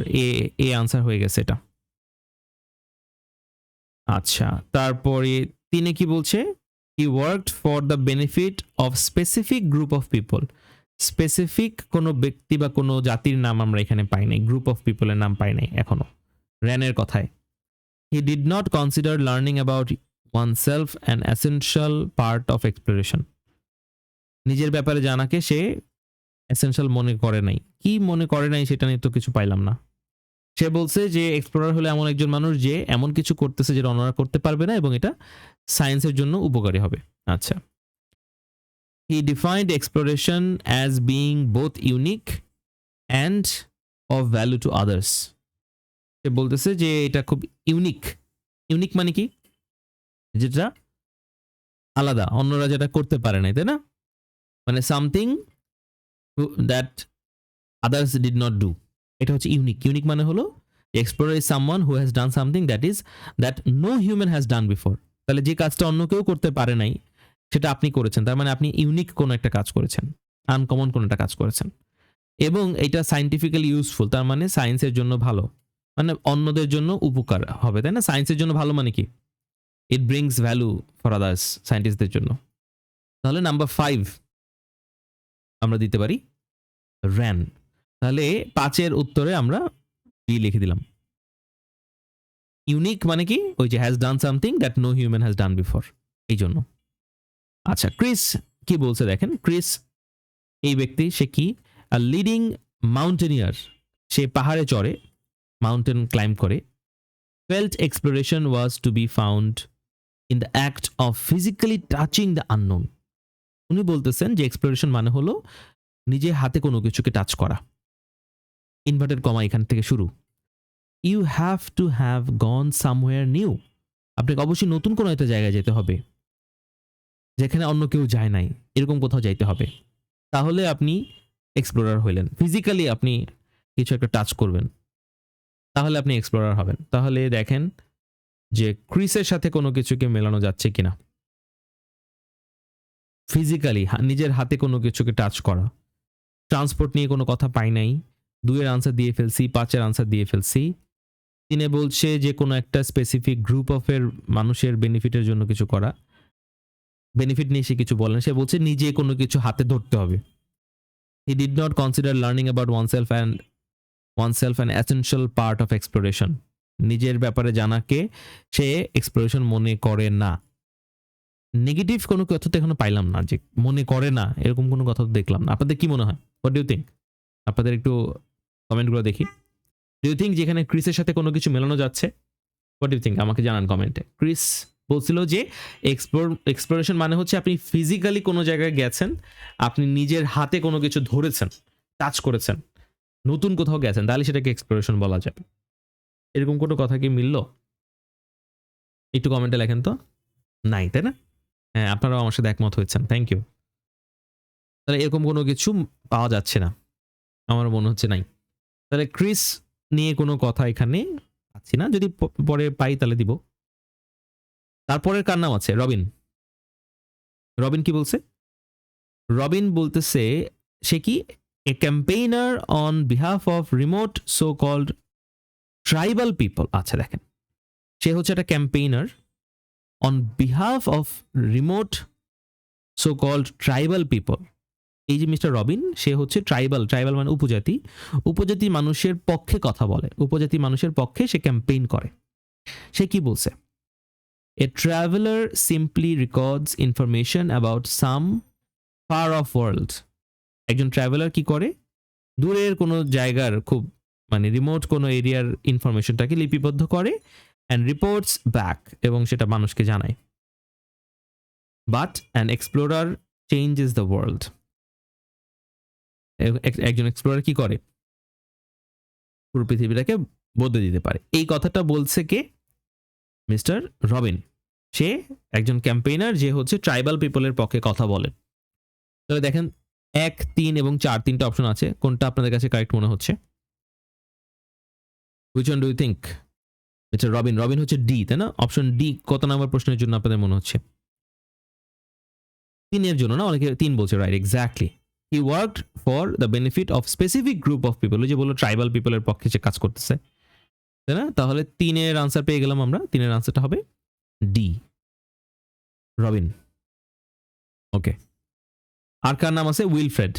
এ আনসার হয়ে গেছে এটা। আচ্ছা, তারপরে 3 কি বলছে? হি worked for the benefit of specific group of people. Specific কোনো ব্যক্তি বা কোনো জাতির নাম আমরা এখানে পাই নাই, গ্রুপ অফ পিপলের নাম পাই নাই এখনো র্যানের কথায়। He did not consider learning about oneself an essential part of exploration. নিজের ব্যাপারে জানাকে সে এসেনশিয়াল মনে করে নাই। কি মনে করে নাই সেটা নিয়ে তো কিছু পাইলাম না। সে বলছে যে এক্সপ্লোরার হলো এমন একজন মানুষ যে এমন কিছু করতেছে যেটা অন্যরা করতে পারবে না এবং এটা সায়েন্সের জন্য উপকারী হবে। আচ্ছা, He defined exploration as being both unique and of value to others. সে বলতেছে যে এটা খুব ইউনিক। ইউনিক মানে কি? যেটা আলাদা, অন্যরা যেটা করতে পারে না, তাই না? মানে something that others did not do, এটা হচ্ছে ইউনিক। ইউনিক মানে হলো explorer is someone who has done something that no human has done before. তাহলে যে কাজটা অন্য কেউ করতে পারে নাই সেটা আপনি করেছেন, তার মানে আপনি ইউনিক কোনো একটা কাজ করেছেন, আনকমন কোনো একটা কাজ করেছেন, এবং এটা সায়েন্টিফিক্যালি ইউজফুল, তার মানে সায়েন্সের জন্য ভালো, মানে অন্যদের জন্য উপকার হবে, তাই না? সায়েন্সের জন্য ভালো মানে কি? It brings value for others, সায়েন্টিস্টদের জন্য। তাহলে নাম্বার 5 আমরা দিতে পারি র্যান। তাহলে 5-এর উত্তরে আমরা বি লিখে দিলাম। ইউনিক মানে কি? ওই যে has done something that no human has done before, এই জন্য। আচ্ছা, ক্রিস কি বলছে দেখেন। ক্রিস এই ব্যক্তি, সে কি? আ লিডিং মাউন্টেনিয়ার, সে পাহাড়ে চড়ে, মাউন্টেন ক্লাইম্ব করে। Felt exploration was to be found in the act of physically touching the unknown. উনি বলতেছেন যে এক্সপ্লোরেশন মানে হলো নিজে হাতে কোনো কিছুকে টাচ করা। ইনভার্টেড কমা এখান থেকে শুরু। You have to have gone somewhere new. আপনাকে অবশ্যই নতুন কোনো একটা জায়গায় যেতে হবে যেখানে অন্য কেউ যায় নাই, এরকম কোথাও যাইতে হবে। তাহলে আপনি এক্সপ্লোরার হইলেন। ফিজিক্যালি আপনি কিছু একটা টাচ করবেন, তাহলে আপনি এক্সপ্লোরার হবেন। তাহলে দেখেন যে ক্রিসের সাথে কোনো কিছুকে মেলানো যাচ্ছে কিনা। ফিজিক্যালি নিজের হাতে কোনো কিছুকে টাচ করা। ট্রান্সপোর্ট নিয়ে কোনো কথা পাই নাই। 2 এর আনসার দিয়ে ফেলছি, 5 এর আনসার দিয়ে ফেলছি। 3 এ বলছে যে কোনো একটা স্পেসিফিক গ্রুপ অফ এর মানুষের বেনিফিটের জন্য কিছু করা। বেনিফিট নিয়ে সে কিছু বলেন, সে বলছে নিজে কোনো কিছু হাতে ধরতে হবে। He did not consider learning about oneself an essential part of exploration. নিজের ব্যাপারে জানাকে সে এক্সপ্লোরেশন মনে করে না। নেগেটিভ কোনো কথা তো এখনো পাইলাম না, যে মনে করে না এরকম কোনো কথা তো দেখলাম না। আপনাদের কি মনে হয়? What do you think? আপনাদের একটু কমেন্টগুলো দেখি। ডু ইউ থিঙ্ক যেখানে ক্রিসের সাথে কোনো কিছু মেলানো যাচ্ছে? What do you think? আমাকে জানান কমেন্টে। ক্রিস বলছিল যে এক্সপ্লোরেশন মানে হচ্ছে আপনি ফিজিক্যালি কোনো জায়গায় গেছেন, আপনি নিজের হাতে কোনো কিছু ধরেছেন, টাচ করেছেন, নতুন কোথাও গেছেন, তাহলে সেটাকে এক্সপ্লোরেশন বলা যাবে। এরকম কোনো কথা কি মিলল? একটু কমেন্টে লেখেন তো। নাই, তাই না? হ্যাঁ, আপনারাও আমার সাথে একমত হয়েছেন, থ্যাংক ইউ। তাহলে এরকম কোনো কিছু পাওয়া যাচ্ছে না, আমার মনে হচ্ছে নাই। তাহলে ক্রিস নিয়ে কোনো কথা এখানে পাচ্ছি না, যদি পরে পাই তাহলে দিব। তারপরের কার নাম আছে? রবিন। রবিন কি বলছে? রবিন বলতেছে সে কি a campaigner on behalf of remote so called tribal people. আচ্ছা দেখেন, সে হচ্ছে একটা campaigner on behalf of remote so called tribal people. এই যে মিস্টার রবিন, সে হচ্ছে ট্রাইবাল মানে উপজাতি মানুষের পক্ষে কথা বলে, উপজাতি মানুষের পক্ষে সে ক্যাম্পেইন করে। সে কি বলছে? A traveller simply records information about some far off world. একজন ট্রাভেলার কি করে? দূরের কোনো জায়গার খুব মানে রিমোট কোনো এরিয়ার ইনফরমেশনটাকে লিপিবদ্ধ করে অ্যান্ড রিপোর্টস ব্যাক, এবং সেটা মানুষকে জানায়। But an explorer changes the world. একজন এক্সপ্লোরার কি করে? পুরো পৃথিবীটাকে বদলে দিতে পারে। এই কথাটা বলছে কে? Mister Robin. সে একজন ক্যাম্পেইনার যে হচ্ছে ট্রাইবাল পিপলের পক্ষে কথা বলে। তবে দেখেন 1, 3 এবং 4 তিনটা অপশন আছে, কোনটা আপনাদের কাছে কারেক্ট মনে হচ্ছে? Which one do you think? Mr Robin. Robin হচ্ছে ডি, তাই না? অপশন ডি কত নাম্বার প্রশ্নের জন্য আপনাদের মনে হচ্ছে? 3 এর জন্য না? অনেকে 3 বলছে, right, exactly. He worked for the benefit of specific group of people. ওই যে বললো ট্রাইবাল পিপলের পক্ষে সে কাজ করতেছে, তাই না? তাহলে 3 এর আনসার পেয়ে গেলাম আমরা। 3 এর আনসারটা হবে ডি, রবিন। ওকে, আর কার নাম আছে? উইলফ্রেড।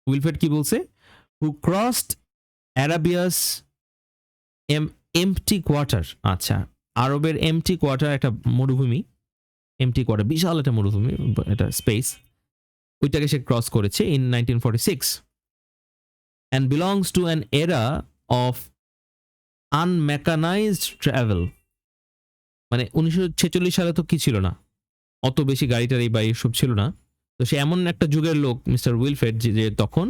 উইলফ্রেড কি বলছে? হু ক্রসড অ্যারাবিয়াস এমটি কোয়ার্টার। আচ্ছা, আরবের এমটি কোয়ার্টার একটা মরুভূমি, এমটি কোয়ার্টার বিশাল একটা মরুভূমি, এটা স্পেস, ওইটাকে সে ক্রস করেছে in 1946 and belongs to an era of unmechanized travel। মানে 1946 সালে তো কি ছিল না, অত বেশি গাড়ি টাড়ি বা এসব ছিল না। তো সে এমন একটা যুগের লোক মিস্টার উইলফ্রেড যে তখন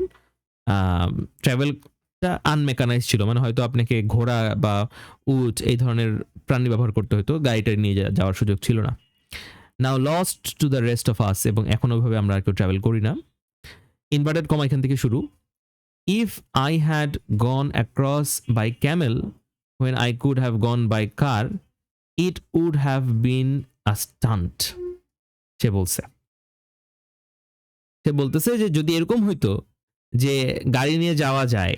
ট্রাভেলটা আনমেকানাইজ ছিল, মানে হয়তো আপনাকে ঘোড়া বা উট এই ধরনের প্রাণী ব্যবহার করতে হতো, গাড়িটা নিয়ে যাওয়ার সুযোগ ছিল না। Now lost to the rest of us, এবং এখন ওইভাবে আমরা আর কেউ ট্রাভেল করি না। ইনভার্টেড কমা এখান থেকে শুরু। If I had gone across by camel when I could have gone by car, it would have been a stunt। সে বলতেছে যে যদি এরকম হইতো যে গাড়ি নিয়ে যাওয়া যায়,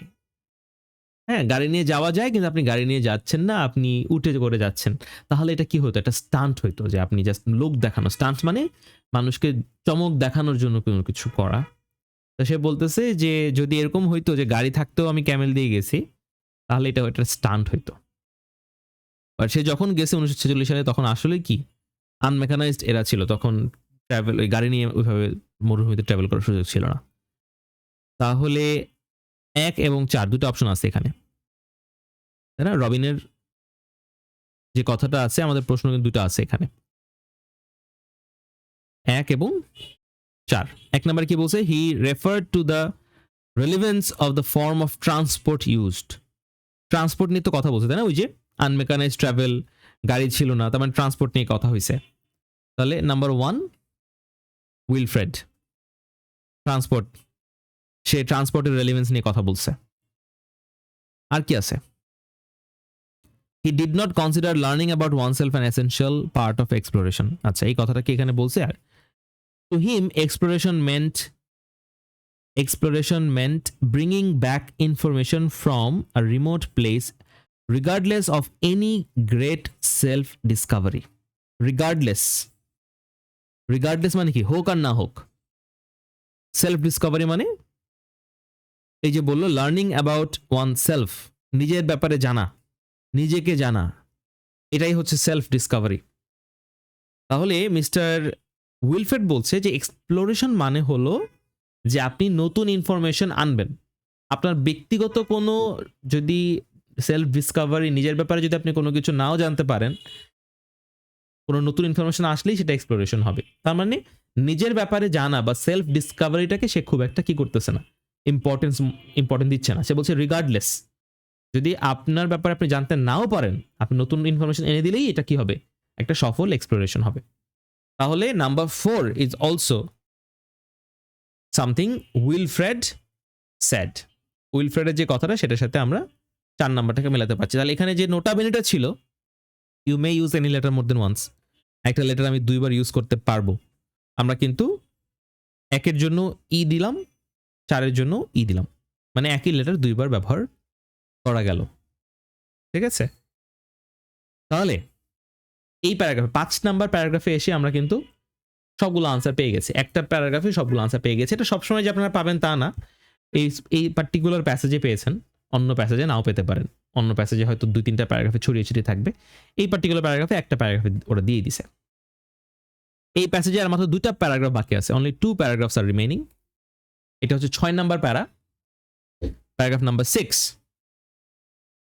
হ্যাঁ গাড়ি নিয়ে যাওয়া যায়, কিন্তু আপনি গাড়ি নিয়ে যাচ্ছেন না, আপনি উঠে করে যাচ্ছেন, তাহলে এটা কি হতো? একটা স্টান্ট হইতো, যে আপনি জাস্ট লোক দেখানো। স্টান্ট মানে মানুষকে চমক দেখানোর জন্য কোনো কিছু করা। তো সে বলতেছে যে যদি এরকম হইতো যে গাড়ি থাকতেও আমি ক্যামেল দিয়ে গেছি, তাহলে এটা একটা স্টান্ট হইতো। আর সে যখন গেছে 1946 সালে, তখন আসলে কি আনমেকানাইজড এরা ছিল, তখন ট্রাভেল ওই গাড়ি নিয়ে ওইভাবে মরুভূমিতে ট্রাভেল করার সুযোগ ছিল না। তাহলে 1 এবং 4 দুটো অপশন আছে এখানে, তাই না? রবিনের যে কথাটা আছে, আমাদের প্রশ্ন কিন্তু দুটো আছে এখানে, 1 এবং 4। 1 নাম্বার কি বলছে? He referred to the relevance of the form of transport used. Transport নিয়ে তো কথা বলছে, তাই না? ওই যে আনমেকানাইজ ট্রাভেল, গাড়ি ছিল না, তার মানে ট্রান্সপোর্ট নিয়ে কথা হয়েছে। তাহলে নাম্বার 1 উইলফ্রেড, ট্রান্সপোর্ট সে ট্রান্সপোর্টের রেলিভেন্স নিয়ে কথা বলছে। আর কি আছে? He did not consider learning about oneself an essential part of exploration. আচ্ছা, এই কথাটা কি এখানে বলছে? আর to him exploration meant bringing back information from a remote place regardless of any great self discovery. regardless মানে কি? হোক আর না হোক। সেলফ ডিসকভারি মানে এই যে বললো লার্নিং অ্যাবাউট ওয়ান সেলফ, নিজের ব্যাপারে জানা, নিজেকে জানা, এটাই হচ্ছে সেলফ ডিসকভারি। তাহলে মিস্টার উইলফ্রেড বলছে যে এক্সপ্লোরেশন মানে হলো যে আপনি নতুন ইনফরমেশন আনবেন। আপনার ব্যক্তিগত কোনো যদি সেলফ ডিসকভারি, নিজের ব্যাপারে যদি আপনি কোনো কিছু নাও জানতে পারেন, কোনো নতুন ইনফরমেশন আসলেই সেটা এক্সপ্লোরেশন হবে। তার মানে নিজের ব্যাপারে জানা বা সেলফ ডিসকভারিটাকে সে খুব একটা কি করতেছে না, ইম্পর্টেন্ট দিচ্ছে না। সে বলছে রিগার্ডলেস, যদি আপনার ব্যাপারে আপনি জানতে নাও পারেন, আপনি নতুন ইনফরমেশন এনে দিলেই এটা কি হবে, একটা সফল এক্সপ্লোরেশন হবে। তাহলে number 4 is also something Wilfred said. উইলফ্রেডের যে কথাটা সেটার সাথে আমরা 4 নাম্বারটাকে মেলাতে পারছি। তাহলে এখানে যে নোটা বেনিটা ছিল, you may use any letter more than once, একটা লেটার আমি 2বার ইউজ করতে পারবো। আমরা কিন্তু 1-এর জন্য ই দিলাম, 4-এর জন্য ই দিলাম, মানে একই লেটার 2বার ব্যবহার করা গেল। ঠিক আছে? তাহলে এই প্যারাগ্রাফে 5 নাম্বার প্যারাগ্রাফে এসে আমরা কিন্তু সবগুলো আনসার পেয়ে গেছি। একটা প্যারাগ্রাফে সবগুলো আনসার পেয়ে গেছে। এটা সবসময় যে আপনারা পাবেন তা না, এই পার্টিকুলার প্যাসেজে পেয়েছেন, অন্য প্যাসেজে নাও পেতে পারেন। অন্য প্যাসেজে হয়তো 2-3টা প্যারাগ্রাফে ছড়িয়ে ছিটিয়ে থাকবে, এই পার্টিকুলার প্যারাগ্রাফে একটা প্যারাগ্রাফে ওরা দিয়ে দিছে। এই প্যাসেজে আর মাত্র 2টা প্যারাগ্রাফ বাকি আছে, অনলি 2 প্যারাগ্রাফস আর রিমেইনিং। এটা হচ্ছে 6 নাম্বার প্যারাগ্রাফ নাম্বার 6।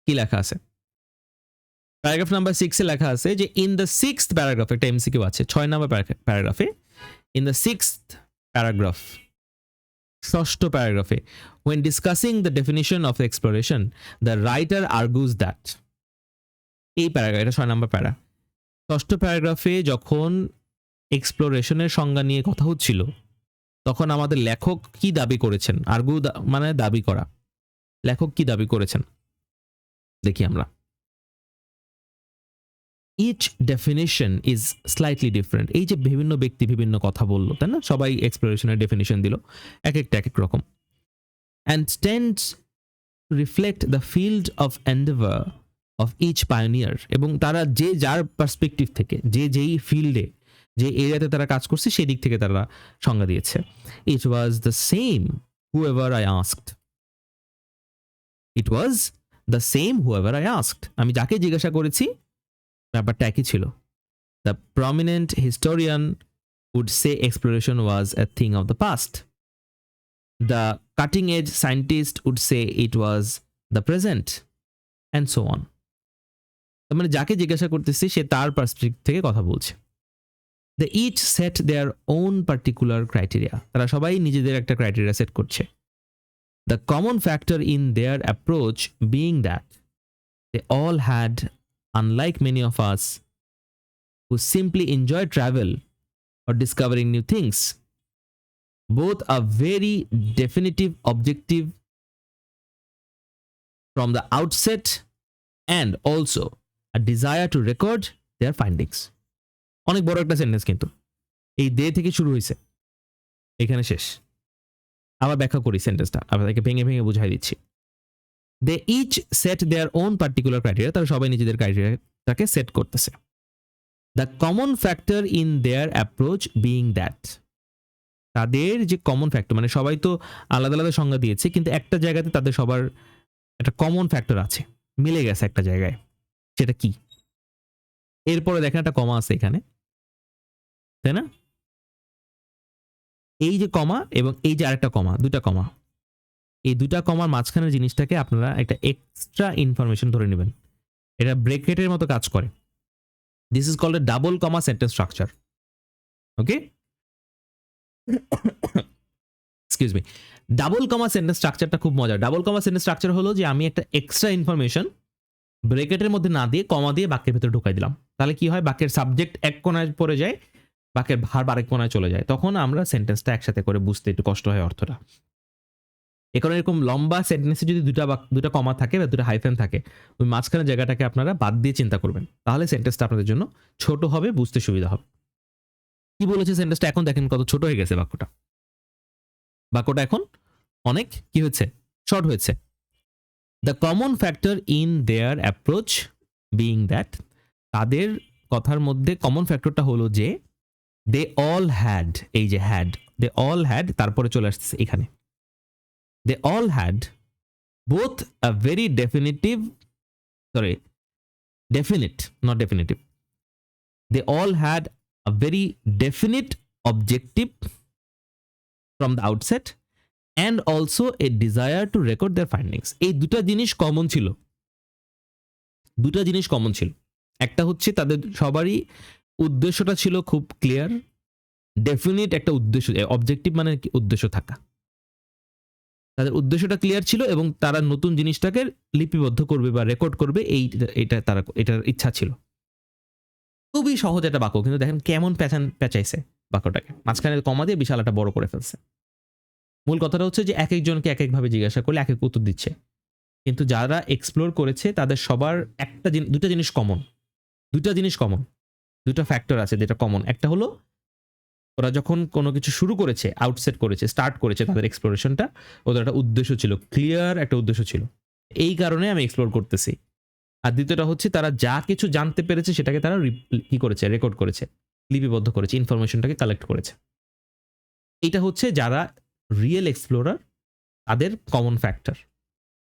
কি লেখা আছে? প্যারাগ্রাফ নাম্বার 6 এ লেখা আছে যে ইন দ্য 6th প্যারাগ্রাফ, একটা এমসিকিউ আছে 6 নাম্বার প্যারাগ্রাফে, ইন দ্য 6th প্যারাগ্রাফ, 6ষ্ঠ প্যারাগ্রাফে, when discussing the definition of exploration, the writer argues that, এই প্যারাগ্রাফ, এটা 6 নাম্বার প্যারা, 6ষ্ঠ প্যারাগ্রাফে যখন এক্সপ্লোরেশনের সংজ্ঞা নিয়ে কথা হচ্ছিল, তখন আমাদের লেখক কি দাবি করেছেন? আর্গু মানে দাবি করা। লেখক কি দাবি করেছেন দেখি আমরা। each definition is slightly different. এই যে বিভিন্ন ব্যক্তি বিভিন্ন কথা বললো, তাই না? সবাই এক্সপ্লোরেশনের ডেফিনিশন দিল, এক একটা এক এক রকম, and tends to reflect the field of endeavor of each pioneer. এবং তারা যে যার পার্সপেক্টিভ থেকে, যে যেই ফিল্ডে, যে এরিয়াতে তারা কাজ করছে সেই দিক থেকে তারা সংজ্ঞা দিয়েছে। It was the same whoever I asked. It was the same whoever I asked. আমি যাকে জিজ্ঞাসা করেছি ব্যাপারটা একই ছিল। The prominent historian would say exploration was a thing of the past. The cutting-edge scientist would say it was the present, and so on. তার মানে যাকে জিজ্ঞাসা করতেছি সে তার পার্সপেক্টিভ থেকে কথা বলছে। They each set their own particular criteria. তারা সবাই নিজেদের একটা ক্রাইটেরিয়া সেট করছে। The common factor in their approach being that they all had, unlike many of us who simply enjoy travel or discovering new things, both a very definitive objective from the outset and also a desire to record their findings. অনেক বড় একটা sentence, কিন্তু এই দে থেকে শুরু হয়েছে, এখানে শেষ। আবার ব্যাখ্যা করি সেন্টেন্সটা, আপনাদেরকে ভেঙে ভেঙে বুঝাই দিচ্ছি। They each set their own particular criteria. তারা সবাই নিজেদের ক্রাইটেরিয়াটাকে সেট করতেছে। The common factor in their approach being that, তাদের যে কমন ফ্যাক্টর, মানে সবাই তো আলাদা আলাদা সংজ্ঞা দিয়েছে, কিন্তু একটা জায়গাতে তাদের সবার একটা কমন ফ্যাক্টর আছে, মিলে গেছে একটা জায়গায়। সেটা কি? এরপরে দেখেন একটা কমা আছে এখানে, তাই না? এই যে কমা এবং এই যে আরেকটা কমা, 2টা কমা, এই 2টা কমার মাঝখানের জিনিসটাকে আপনারা একটা এক্সট্রা ইনফরমেশন ধরে নেবেন। এটা ব্রেকেটের মতো কাজ করে। This is called a double comma sentence structure. Okay, excuse me. Double comma সেন্টেন্স স্ট্রাকচারটা খুব মজার। ডাবল কমা সেন্টেন্স স্ট্রাকচার হলো যে আমি একটা এক্সট্রা ইনফরমেশন ব্রেকেটের মধ্যে না দিয়ে কমা দিয়ে বাক্যের ভিতরে ঢুকাই দিলাম। তাহলে কি হয়? বাক্যের সাবজেক্ট এক কোণায় পড়ে যায়, বাক্যের ভার্ব আরেক কোণায় চলে যায়। তখন আমরা সেন্টেন্সটা একসাথে করে বুঝতে একটু কষ্ট হয় অর্থটা। এ কারণে এরকম লম্বা সেন্টেন্সে যদি দুটা কমা থাকে বা দুটা হাইফেন থাকে, ওই মাঝখানের জায়গাটাকে আপনারা বাদ দিয়ে চিন্তা করবেন, তাহলে সেন্টেন্সটা আপনাদের জন্য ছোট হবে, বুঝতে সুবিধা হবে। কি বলেছে সেন্টেন্সটা, এখন দেখেন কত ছোট হয়ে গেছে বাক্যটা এখন অনেক কি হয়েছে, শর্ট হয়েছে। The common factor in their approach being that, তাদের কথার মধ্যে কমন ফ্যাক্টরটা হলো যে দে অল হ্যাড, এই যে হ্যাড, দে অল হ্যাড, তারপরে চলে আসছে এখানে, they all had both a very definite, they all had a very definite objective from the outset and also a desire to record their findings. এই দুটা জিনিস common ছিল। একটা হচ্ছে তাদের সবারই উদ্দেশ্যটা ছিল খুব ক্লিয়ার, ডেফিনিট একটা উদ্দেশ্য, অবজেক্টিভ মানে কি, উদ্দেশ্য থাকা। তাদের উদ্দেশ্যটা ক্লিয়ার ছিল এবং তারা নতুন জিনিসটাকে লিপিবদ্ধ করবে বা রেকর্ড করবে, এটার ইচ্ছা ছিল। খুবই সহজ একটা বাক্য, কিন্তু দেখেন কেমন পেঁচাইছে বাক্যটাকে, মাঝখানে কমা দিয়ে বিশাল একটা বড় করে ফেলছে। মূল কথাটা হচ্ছে যে এক একজনকে এক একভাবে জিজ্ঞাসা করলে এক এক উত্তর দিচ্ছে, কিন্তু যারা এক্সপ্লোর করেছে তাদের সবার দুটা জিনিস কমন, দুটা ফ্যাক্টর আছে যেটা কমন। একটা হলো ওরা যখন কোনো কিছু শুরু করেছে, স্টার্ট করেছে তাদের এক্সপ্লোরেশনটা, ওদের একটা উদ্দেশ্য ছিল, ক্লিয়ার একটা উদ্দেশ্য ছিল, এই কারণে আমি এক্সপ্লোর করতেছি। আর দ্বিতীয়টা হচ্ছে তারা যা কিছু জানতে পেরেছে সেটাকে তারা কি করেছে, রেকর্ড করেছে, লিপিবদ্ধ করেছে, ইনফরমেশনটাকে কালেক্ট করেছে। এটা হচ্ছে যারা রিয়েল এক্সপ্লোরার তাদের কমন ফ্যাক্টর।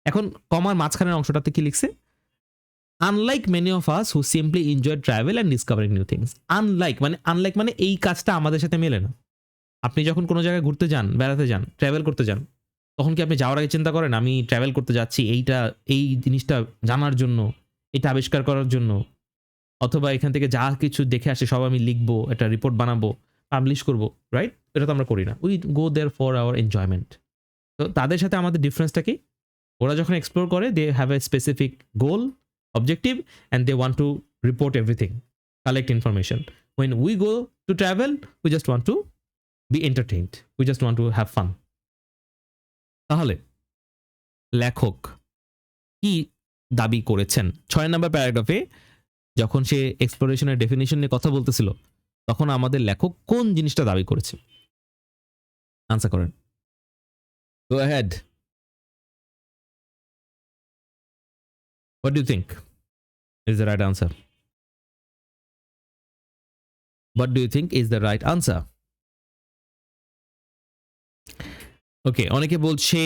এখন কমার মাঝখানের অংশটাতে কি লিখছে, unlike many of us who simply enjoy travel and discovering new things. Unlike মানে এই কাজটা আমাদের সাথে মেলে না। আপনি যখন কোনো জায়গায় ঘুরতে যান, বেড়াতে যান, ট্রাভেল করতে যান, তখন কি আপনি যাওয়ার আগে চিন্তা করেন আমি ট্রাভেল করতে যাচ্ছি এই জিনিসটা জানার জন্য, এটা আবিষ্কার করার জন্য, অথবা এখান থেকে যা কিছু দেখে আসে সব আমি লিখবো, একটা রিপোর্ট বানাবো, পাবলিশ করবো, রাইট? এটা তো আমরা করি না। We go there for our enjoyment. তো তাদের সাথে আমাদের ডিফারেন্সটা কি, ওরা যখন এক্সপ্লোর করে they have a specific goal, objective, and they want to report everything, collect information. when we go to travel we just want to be entertained, we just want to have fun. তাহলে লেখক কি দাবি করেছেন 6 নম্বর প্যারাগ্রাফে, যখন সে এক্সপ্লোরেশনের definition নিয়ে কথা বলতেছিল, তখন আমাদের লেখক কোন জিনিসটা দাবি করেছে? আনসার করেন, go ahead. What do you think is the right answer? What do you think is the right answer? Okay, অনেকে বলছে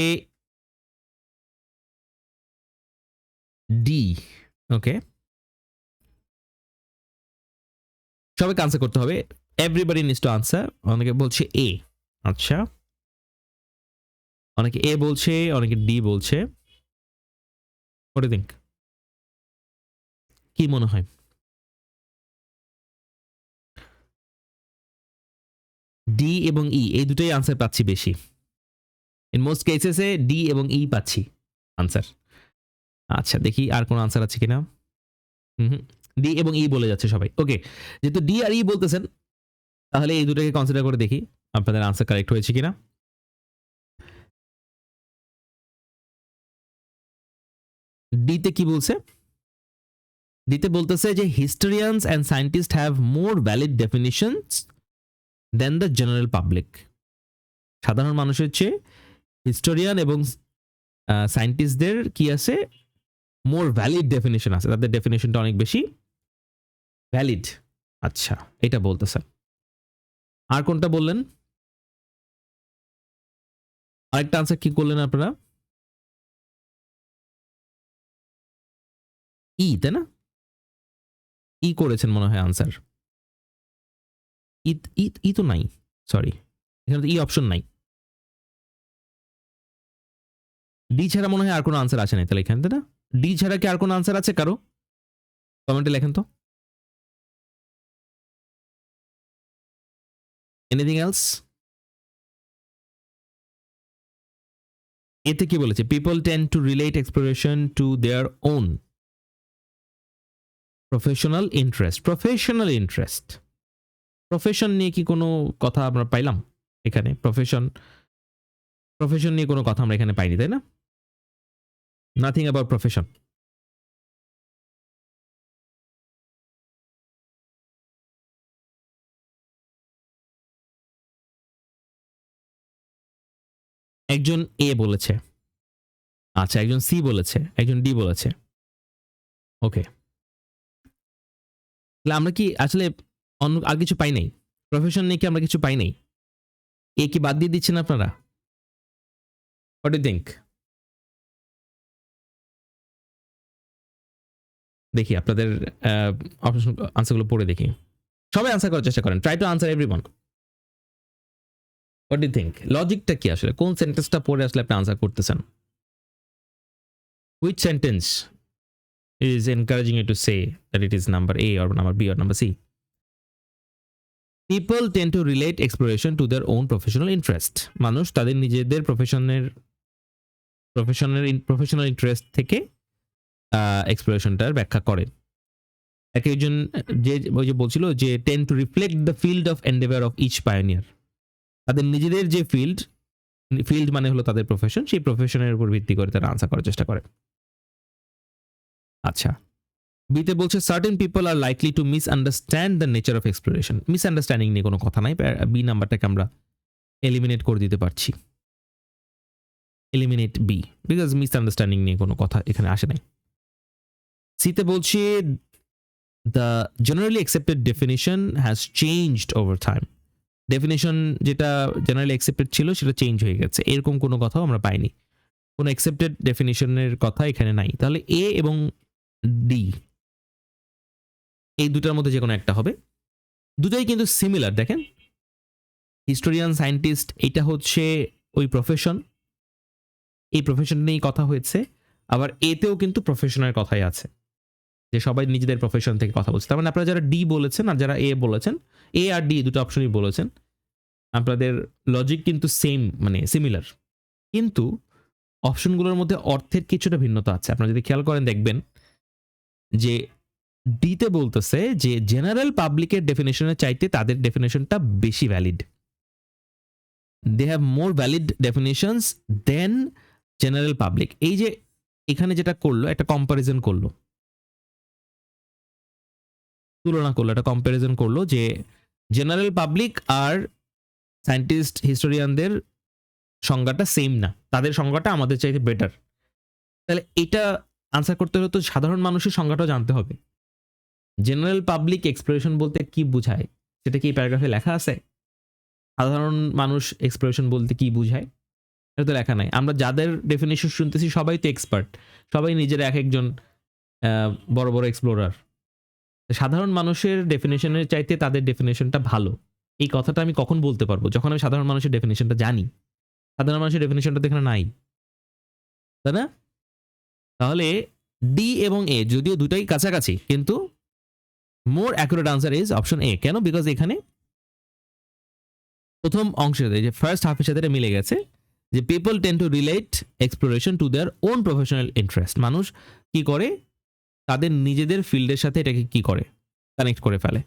ডি। ওকে, সবাইকে আনসার করতে হবে, এভরিবডি নিডস টু আনসার। অনেকে বলছে এ, আচ্ছা, অনেকে এ বলছে, অনেকে ডি বলছে। What do you think? কি মনে হয়? ডি এবং ই এই দুটোই আনসার পাচ্ছি বেশি। ইন মোস্ট কেসেসে ডি এবং ই পাচ্ছি আনসার। আচ্ছা, দেখি আর কোনো আনসার আছে কিনা। ডি এবং ই বলে যাচ্ছে সবাই। ওকে, যেহেতু ডি আর ই বলতেছেন, তাহলে এই দুটোকে কনসিডার করে দেখি আপনাদের আনসার কারেক্ট হয়েছে কিনা। ডিতে কি বলছে? ডিতে বলতেছে যে historians and scientist have more valid definitions than the general public. সাধারণ মানুষের চেয়ে হিস্টোরিয়ান এবং সায়েন্টিস্টদের কি আছে, মোর ভ্যালিড ডেফিনিশন আছে, তাদের ডেফিনিশনটা অনেক বেশি ভ্যালিড। আচ্ছা, এটা বলতেছেন। আর কোনটা বললেন? আরেকটা আনসার কি করলেন আপনারা? ই, তাই না? ই করেছেন মনে হয় আনসার। ই তো নাই, সরি, এখানে তো ই অপশন নাই। ডি ছাড়া মনে হয় আর কোনো আনসার আসে নাই তাহলে এখানে, তাই না? ডি ছাড়া কি আর কোনো আনসার আছে কারো? কমেন্টে লেখেন তো। Anything else? এতে কি বলেছে? People tend two relate exploration to their own professional interest. Profession নিয়ে কি কোনো কথা আমরা পাইলাম এখানে? প্রফেশন প্রফেশন নিয়ে কোনো কথা আমরা এখানে পাইনি, তাই না? Nothing about profession. একজন এ বলেছে, আচ্ছা একজন সি বলেছে, একজন ডি বলেছে। ওকে, তাহলে আমরা কি আসলে অন্য আর কিছু পাই নাই? প্রফেশন নিয়ে কি আমরা কিছু পাই নাই? এ কি বাদ দিয়ে দিচ্ছেন আপনারা? What do think? দেখি আপনাদের অপশন আনসারগুলো পড়ে দেখি। সবাই আনসার করার চেষ্টা করেন, try to answer everyone. What do think? লজিকটা কি আসলে? কোন সেন্টেন্সটা পড়ে আসলে আপনি আনসার করতেছেন? Which sentence is encouraging you to say that it is number A or number B or number C? People tend to relate exploration to their own professional interest. মানুষ তাদের নিজেদের প্রফেশনাল ইন্টারেস্ট থেকে এক্সপ্লোরেশনটার ব্যাখ্যা করে। একজন যে ওই যে বলছিল যে tend to reflect the field of endeavour of each pioneer, তাদের নিজেদের যে ফিল্ড মানে হলো তাদের প্রফেশন, সেই প্রফেশনের উপর ভিত্তি করে তারা আনসার করার চেষ্টা করে। আচ্ছা, বিতে বলছে certain people are likely to misunderstand the nature of exploration. Misunderstanding নিয়ে কোনো কথা নাই, বি নাম্বারটাকে আমরা এলিমিনেট করে দিতে পারছি। এলিমিনেট বি, বিকজ মিসআন্ডারস্ট্যান্ডিং নিয়ে কোনো কথা এখানে আসে নাই। সিতে বলছে the generally accepted definition has changed over time. Definition যেটা জেনারেলি অ্যাকসেপ্টেড ছিল সেটা চেঞ্জ হয়ে গেছে, এরকম কোনো কথাও আমরা পাইনি। কোনো অ্যাকসেপ্টেড ডেফিনিশনের কথা এখানে নাই। তাহলে এ এবং ডি এই দুটার মধ্যে যে কোনো একটা হবে। দুটাই কিন্তু সিমিলার, দেখেন হিস্টোরিয়ান সায়েন্টিস্ট এটা হচ্ছে ওই প্রফেশন, এই প্রফেশন নিয়েই কথা হয়েছে। আবার এতেও কিন্তু প্রফেশনের কথাই আছে, যে সবাই নিজেদের প্রফেশন থেকে কথা বলছে। তার মানে আপনারা যারা ডি বলেছেন আর যারা এ বলেছেন, এ আর ডি দুটো অপশনই বলেছেন, আপনাদের লজিক কিন্তু সেম, মানে সিমিলার, কিন্তু অপশনগুলোর মধ্যে অর্থের কিছুটা ভিন্নতা আছে। আপনারা যদি খেয়াল করেন দেখবেন যে ডিতে বলতেছে যে জেনারেল পাবলিকের ডেফিনেশনের চাইতে তাদের ডেফিনেশনটা বেশি valid, they have more valid definitions than general public. এই যে এখানে যেটা করলো, একটা কম্পারিজন করলো, তুলনা করলো, একটা কম্পারিজন করলো যে জেনারেল পাবলিক আর সায়েন্টিস্ট হিস্টোরিয়ানদের সংজ্ঞাটা সেম না, তাদের সংজ্ঞাটা আমাদের চাইতে বেটার। তাহলে এটা আনসার করতে হলে তো সাধারণ মানুষের সংজ্ঞাটাও জানতে হবে। জেনারেল পাবলিক এক্সপ্লোরেশন বলতে কি বোঝায় সেটা কি এই প্যারাগ্রাফে লেখা আছে? সাধারণ মানুষ এক্সপ্লোরেশন বলতে কি বোঝায় এটা তো লেখা নাই। আমরা যাদের ডেফিনেশন শুনতেছি সবাই তো এক্সপার্ট, সবাই নিজের এক একজন বড় বড় এক্সপ্লোরার। সাধারণ মানুষের ডেফিনেশনের চাইতে তাদের ডেফিনেশনটা ভালো, এই কথাটা আমি কখন বলতে পারবো? যখন আমি সাধারণ মানুষের ডেফিনেশনটা জানি। সাধারণ মানুষের ডেফিনেশনটা তো এখানে নাই, তাই না? তাহলে ডি এবং এ যদিও দুটাই কাছাকাছি, কিন্তু মোর accurate answer is option A. কেন? বিকজ এখানে প্রথম অংশের যে ফার্স্ট হাফের সাথে মিলে গেছে, যে people tend two relate exploration to their own professional interest. মানুষ কি করে তাদের নিজেদের ফিল্ডের সাথে এটাকে কি করে কানেক্ট করে ফেলে।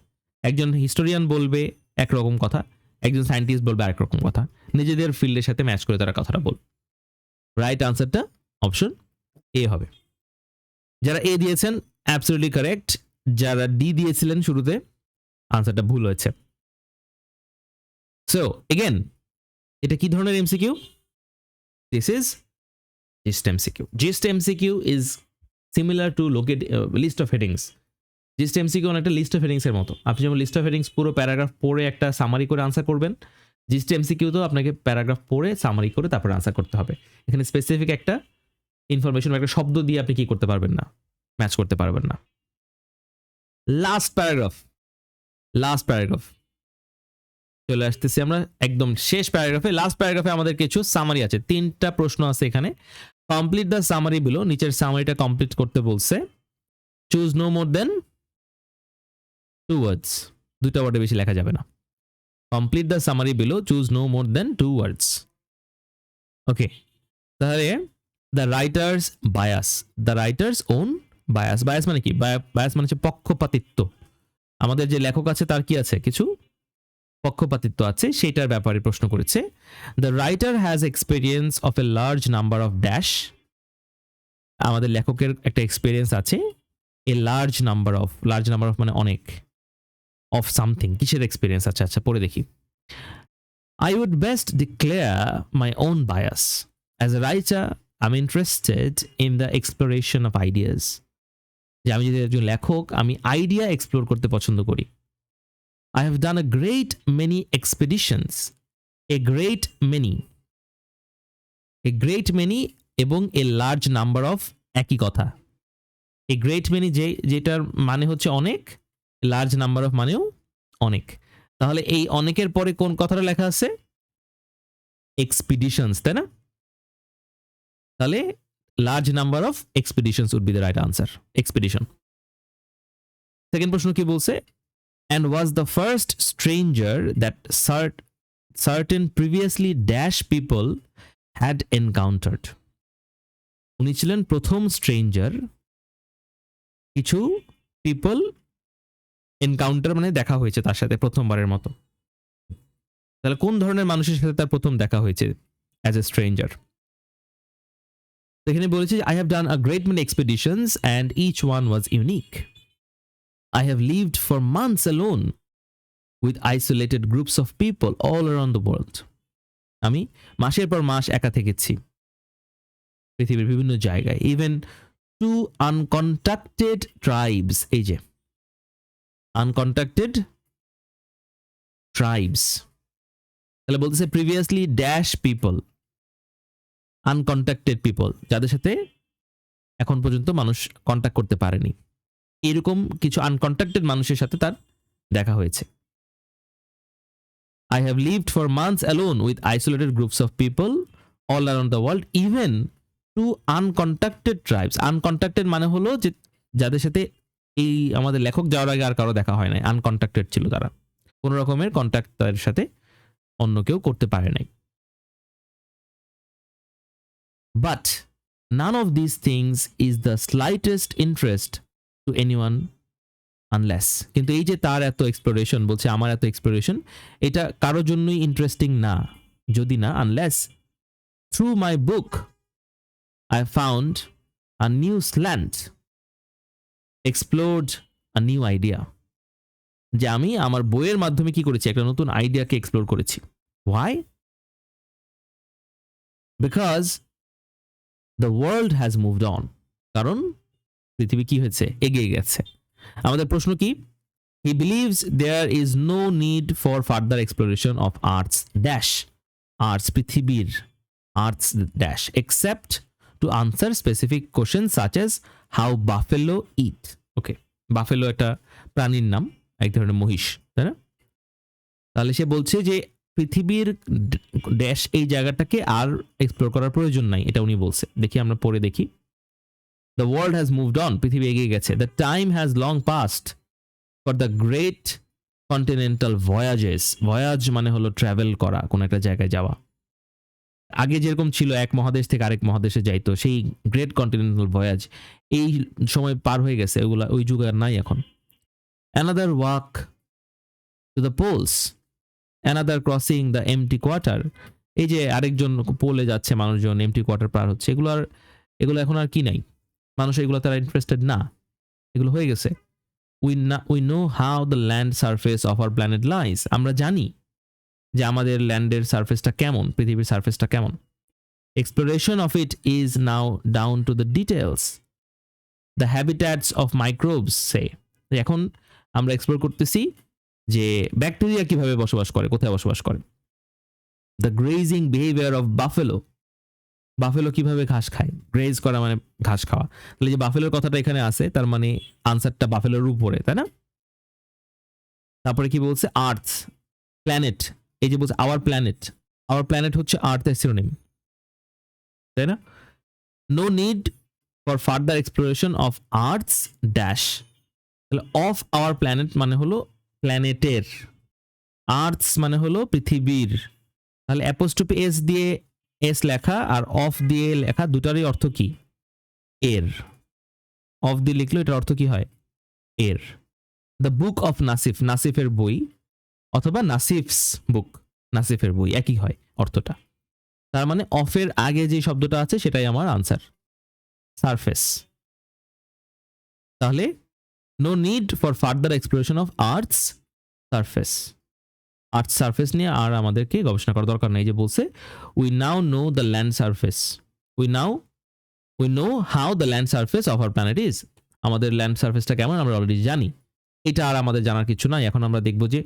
একজন হিস্টোরিয়ান বলবে একরকম কথা, একজন সায়েন্টিস্ট বলবে আরেক রকম কথা, নিজেদের ফিল্ডের সাথে ম্যাচ করে তারা কথাটা বল। রাইট আনসারটা অপশন এ হবে। যারা এ দিয়েছেন অ্যাবসলিউটলি কারেক্ট, যারা ডি দিয়েছিলেন শুরুতে আনসারটা ভুল হয়েছে। সো এগেন, এটা কি ধরনের MCQ? This is gist MCQ. Gist MCQ is similar to list of headings. Gist MCQ অনেকটা লিস্ট অফ হেডিংস এর মতো। আপনি যেমন লিস্ট অফ হেডিংস পুরো প্যারাগ্রাফ পড়ে একটা সামারি করে আনসার করবেন, জিস্ট এমসিকিউ তো আপনাকে প্যারাগ্রাফ পড়ে সামারি করে তারপরে আনসার করতে হবে। এখানে স্পেসিফিক একটা ইনফরমেশন, একটা শব্দ দিয়ে আপনি কি করতে পারবেন না, ম্যাচ করতে পারবেন না। লাস্ট প্যারাগ্রাফ চলে আসতেছি আমরা একদম শেষ প্যারাগ্রাফে। লাস্ট প্যারাগ্রাফে আমাদের কিছু সামারি আছে, 3টা প্রশ্ন আছে এখানে। কমপ্লিট দ্য সামারি বিলো, নিচের সামারিটা কমপ্লিট করতে বলছে। চুজ নো মোর দেন 2 ওয়ার্ডস, 2টা ওয়ার্ডে বেশি লেখা যাবে না। Complete the summary below, choose no more than 2 words. Okay, তাহলে the writer's bias, the writer's own bias. Bias মানে কি? বায়াস মানে হচ্ছে পক্ষপাতিত্ব। আমাদের যে লেখক আছে তার কি আছে? কিছু পক্ষপাতিত্ব আছে সেটার ব্যাপারে প্রশ্ন করেছে। The writer has experience of a large number of dash, আমাদের লেখকের একটা এক্সপিরিয়েন্স আছে এ লার্জ নাম্বার অফ মানে অনেক, অফ সামথিং, কিসের এক্সপিরিয়েন্স আছে? আচ্ছা পড়ে দেখি। I would best declare my own bias. As a writer, I'm interested in the exploration of ideas. যে আমি যদি একজন লেখক, আমি আইডিয়া এক্সপ্লোর করতে পছন্দ করি। I have done a great many expeditions. A great many এবং a large number of একই কথা। A great many যেটার মানে হচ্ছে অনেক, large number of মানেও অনেক। তাহলে এই অনেকের পরে কোন কথাটা লেখা আছে? Expeditions, তাই না? তাহলে large number of expeditions would be the right answer. Expedition. Second প্রশ্ন কি বলছে? And was the first stranger that certain previously dash people had encountered. উনি ছিলেন প্রথম স্ট্রেঞ্জার, কিছু পিপল এনকাউন্টার মানে দেখা হয়েছে তার সাথে প্রথমবারের মতো। তাহলে কোন ধরনের মানুষের সাথে তার প্রথম দেখা হয়েছে অ্যাজ এ স্ট্রেঞ্জার? এখানে বলেছে I have done a great many expeditions and each one was unique. I have lived for months alone with isolated groups of people all around the world. আমি মাসের পর মাস একা থেকেছি পৃথিবীর বিভিন্ন জায়গায়, even to uncontacted tribes. এই যে uncontacted tribes, তাহলে বলতেছে previously dash people, uncontacted people, যাদের সাথে এখন পর্যন্ত মানুষ কন্ট্যাক্ট করতে পারেনি, এরকম কিছু আনকন্ট্যাক্টেড মানুষের সাথে তার দেখা হয়েছে। I have lived for months alone with isolated groups of people all around the world, even to uncontacted tribes. Uncontacted মানে হলো যে যাদের সাথে এই আমাদের লেখক যাওয়ার আগে আর কারো দেখা হয় নাই, আনকন্ট্যাক্টেড ছিল তারা, কোনো রকমের কন্ট্যাক্ট তাদের সাথে অন্য কেউ করতে পারে নাই। But none of these things is the slightest interest to anyone unless, কিন্তু এই যে তার এত এক্সপ্লোরেশন, বলছে আমার এত এক্সপ্লোরেশন, এটা কারোর জন্যই ইন্টারেস্টিং না যদি না unless through my book I found a new slant, explored a new idea, যে আমি আমার বইয়ের মাধ্যমে কি করেছি, একটা নতুন আইডিয়াকে এক্সপ্লোর করেছি। Why? Because the world has moved on, কারণ পৃথিবী কি হয়েছে, এগিয়ে গেছে। আমাদের প্রশ্ন কি? He believes there is no need for further exploration of arts dash, arts পৃথিবীর arts dash, except to answer specific questions such as how buffalo eat. Okay, buffalo একটা প্রাণীর নাম, এক ধরনের মহিষ, তাই না? তাহলে সে বলছে যে পৃথিবীর ড্যাশ এই জায়গাটাকে আর এক্সপ্লোর করার প্রয়োজন নাই, এটা উনি বলছে। দেখি আমরা পড়ে দেখি। The world has moved on, পৃথিবী এগিয়ে গেছে। The time has long passed for the great continental voyages. Voyage মানে হলো ট্রাভেল করা, কোন একটা জায়গায় যাওয়া। আগে যেরকম ছিল এক মহাদেশ থেকে আরেক মহাদেশে যাইতো, সেই গ্রেট কন্টিনেন্টাল ভয়েজ এই সময় পার হয়ে গেছে, ওগুলা ওই যুগ আর নাই এখন। Another walk to the poles, another crossing the empty quarter, এই যে আরেকজন পোলে যাচ্ছে মানুষজন, এমটি কোয়ার্টার পার হচ্ছে, এগুলো এখন আর কি নাই, মানুষ এগুলো তারা ইন্টারেস্টেড না, এগুলো হয়ে গেছে। We know how the land surface of our planet lies, আমরা জানি যে আমাদের ল্যান্ডের সারফেসটা কেমন, পৃথিবীর সারফেসটা কেমন। Exploration of it is now down to the details. The habitats of microbes say, এখন আমরা এক্সপ্লোর করতেছি যে ব্যাকটেরিয়া কিভাবে বসবাস করে, কোথায় বসবাস করে। The grazing behavior of buffalo, buffalo কিভাবে ঘাস খায়, গ্রেজ করা মানে ঘাস খাওয়া, তাহলে যে বাফেলোর কথাটা এখানে আছে তার মানে আনসারটা বাফেলোর উপরে, তাই না? তারপরে কি বলছে, আর্থ, প্ল্যানেট, এই যে বলছে আওয়ার প্ল্যানেট হচ্ছে আর্থের সিনোনিম, তাই না? No need for further exploration of earth's dash, তাহলে অফ আওয়ার প্ল্যানেট মানে হলো প্ল্যানেটের, আর্থস মানে হলো পৃথিবীর, তাহলে অ্যাপোস্ট্রফি এস দিয়ে এস লেখা আর অফ দিয়ে লেখা দুটারই অর্থ কি, এর। অফ দিয়ে লিখলো এটার অর্থ কি হয়, এর। দ্য বুক অফ নাসিফ, নাসিফের বই, অথবা নাসিফস বুক, নাসিফের বই, একই হয় অর্থটা। তার মানে অফের আগে যে শব্দটা আছে সেটাই আমার আনসার, সারফেস। তাহলে no need for further exploration of earth's surface. Earth surface নিয়ে আর আমাদেরকে গবেষণা করার দরকার নেই। যে বলছে we now know the land surface, we know how the land surface of our planet is. আমাদের ল্যান্ড সারফেসটা কেমন আমরা অলরেডি জানি, এটা আর আমাদের জানার কিছু নাই। এখন আমরা দেখবো যে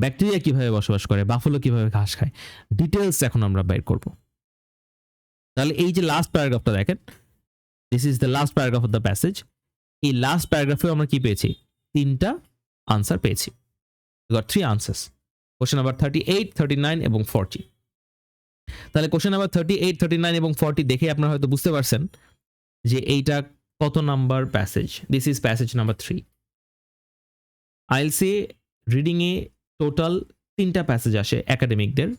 ব্যাকটেরিয়া কিভাবে বসবাস করে, বাফলো কিভাবে ঘাস খায়, ডিটেলস এখন আমরা বের করব। তাহলে এই যে লাস্ট প্যারাগ্রাফটা দেখেন, this is the last paragraph of the passage. এই লাস্ট প্যারাগ্রাফে আমরা কি পেয়েছি? 3টা আনসার পেয়েছি। গট 3 আনসার্স, কোশ্চেন নাম্বার 38, 39 এবং 40। তাহলে কোশ্চেন নাম্বার 38, 39 এবং 40 দেখে আপনারা হয়তো বুঝতে পারছেন যে এইটা কত number passage. This is passage number 3। ILC reading a total 3টা প্যাসেজ আসে একাডেমিকদের,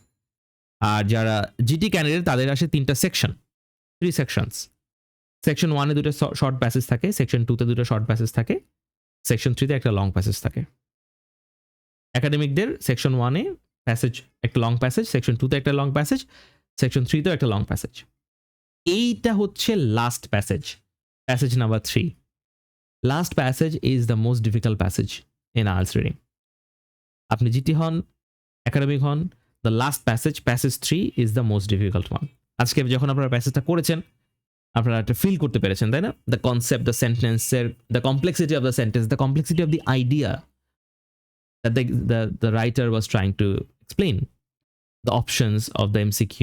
আর যারা জিটি ক্যান্ডিডেট তাদের আসে 3টা সেকশন, 3 সেকশনস। সেকশন 1 এ 2টা শর্ট প্যাসেজ থাকে, সেকশন 2 তে 2টা শর্ট প্যাসেজ থাকে, সেকশন 3 তে একটা লং প্যাসেজ থাকে। একাডেমিকদের সেকশন 1 এ প্যাসেজ একটা লং প্যাসেজ, সেকশন 2 তে একটা লং প্যাসেজ, সেকশন 3 তেও একটা লং প্যাসেজ। এইটা হচ্ছে last passage, passage number 3। Last passage is the most difficult passage in IELTS reading. আপনি জিটি হন, একাডেমিক হন, the last passage, passage 3 is the most difficult one. আজকে যখন আপনারা প্যাসেজটা করেছেন আপনারা একটা ফিল করতে পেরেছেন, তাই না? দ্য কনসেপ্ট, দ্য সেন্টেন্সের, the complexity of the sentence, the complexity of the idea that the writer was trying to explain, the options of the MCQ,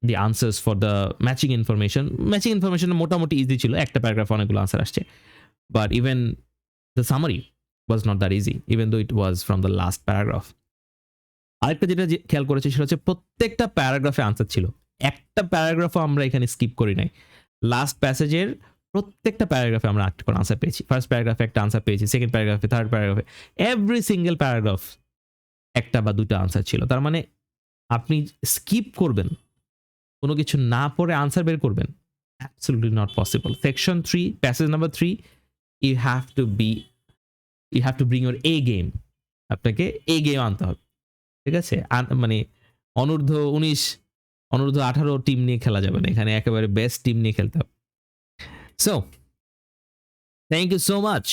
the answers for the matching information মোটামুটি easy ছিল, একটা paragraph অনেকগুলো answer আসছে। But even the summary was not that easy, even though it was from the last paragraph. আরেকটা যেটা খেয়াল করেছি সেটা হচ্ছে প্রত্যেকটা প্যারাগ্রাফে আনসার ছিল, একটা প্যারাগ্রাফও আমরা এখানে স্কিপ করি নাই। লাস্ট প্যাসেজের প্রত্যেকটা প্যারাগ্রাফে আমরা 8টা করে আনসার পেয়েছি। ফার্স্ট প্যারাগ্রাফে একটা আনসার পেয়েছি, সেকেন্ড প্যারাগ্রাফে, থার্ড প্যারাগ্রাফে, এভরি সিঙ্গেল প্যারাগ্রাফ একটা বা দুটা আনসার ছিল। তার মানে আপনি স্কিপ করবেন, কোনো কিছু না পড়ে আনসার বের করবেন, absolutely not possible. Section 3, passage number 3, you have to bring your A game. আপনাকে এ গেম আনতে হবে, ঠিক আছে? মানে অনূর্ধ্ব 19, অনূর্ধ্ব 18 টিম নিয়ে খেলা যাবে না, এখানে একেবারে বেস্ট টিম নিয়ে খেলতে হবে। So, thank you so much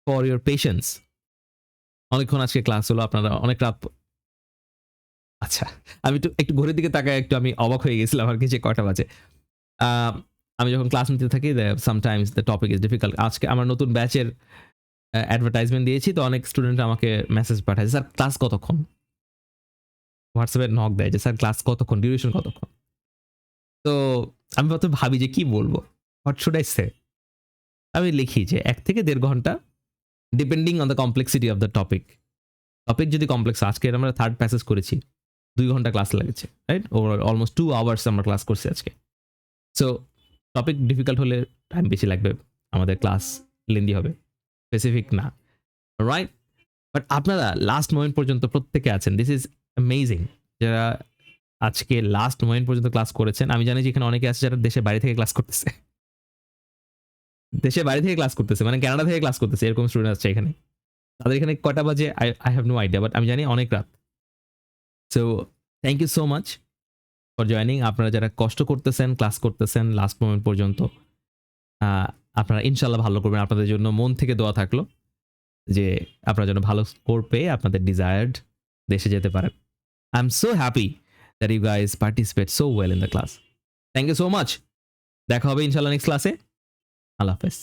for your patience. অনেকক্ষণ আজকে ক্লাস হলো, আপনারা অনেক রাত। আচ্ছা, আমি একটু ঘড়ির দিকে তাকায় একটু আমি অবাক হয়ে গেছিলাম আর কি যে কয়টা বাজে। আমি যখন ক্লাস নিতে থাকি sometimes the topic is difficult. আজকে আমার নতুন ব্যাচের অ্যাডভার্টাইজমেন্ট দিয়েছি, তো অনেক স্টুডেন্ট আমাকে মেসেজ পাঠায়, স্যার ক্লাস কতক্ষণ? হোয়াটসঅ্যাপে নক দেয় যে স্যার ক্লাস কতক্ষণ, ডিউরেশন কতক্ষণ? তো আমি প্রথমে ভাবি যে কি বলবো, হোয়াট শুড আই সে? আমি লিখি যে 1 থেকে 1.5 ঘন্টা, depending on the complexity of the topic. Topic যদি কমপ্লেক্স, আজকে আমরা থার্ড প্যাসেজ করেছি, 2 ঘন্টা ক্লাস লেগেছে, রাইট? ওভারঅল অলমোস্ট 2 আওয়ার্স আমরা ক্লাস করছি আজকে। সো টপিক ডিফিকাল্ট হলে টাইম বেশি লাগবে, আমাদের ক্লাস লেন্দি হবে, স্পেসিফিক না, রাইট? বাট আপনারা লাস্ট মোমেন্ট পর্যন্ত প্রত্যেকে আছেন, দিস ইজ অ্যামেজিং। যারা আজকে লাস্ট মোমেন্ট পর্যন্ত ক্লাস করেছেন, আমি জানি যে এখানে অনেকে আছে যারা দেশের বাইরে থেকে ক্লাস করতেছে, দেশের বাইরে থেকে ক্লাস করতেছে, মানে কানাডা থেকে ক্লাস করতেছে, এরকম স্টুডেন্ট আছে এখানে। তাদের এখানে কয়টা বাজে I have no idea, but আমি জানি অনেক রাত। So thank you so much for joining. আপনারা যারা কষ্ট করতেছেন, ক্লাস করতেছেন লাস্ট মোমেন্ট পর্যন্ত, আপনারা ইনশাল্লাহ ভালো করবেন। আপনাদের জন্য মন থেকে দোয়া থাকলো যে আপনারা যেন ভালো স্কোর পেয়ে আপনাদের ডিজায়ার্ড দেশে যেতে পারেন। I am so happy that you guys participate so well in the class. Thank you so much. দেখা হবে ইনশাল্লাহ নেক্সট ক্লাসে। আল্লাহ হাফেজ।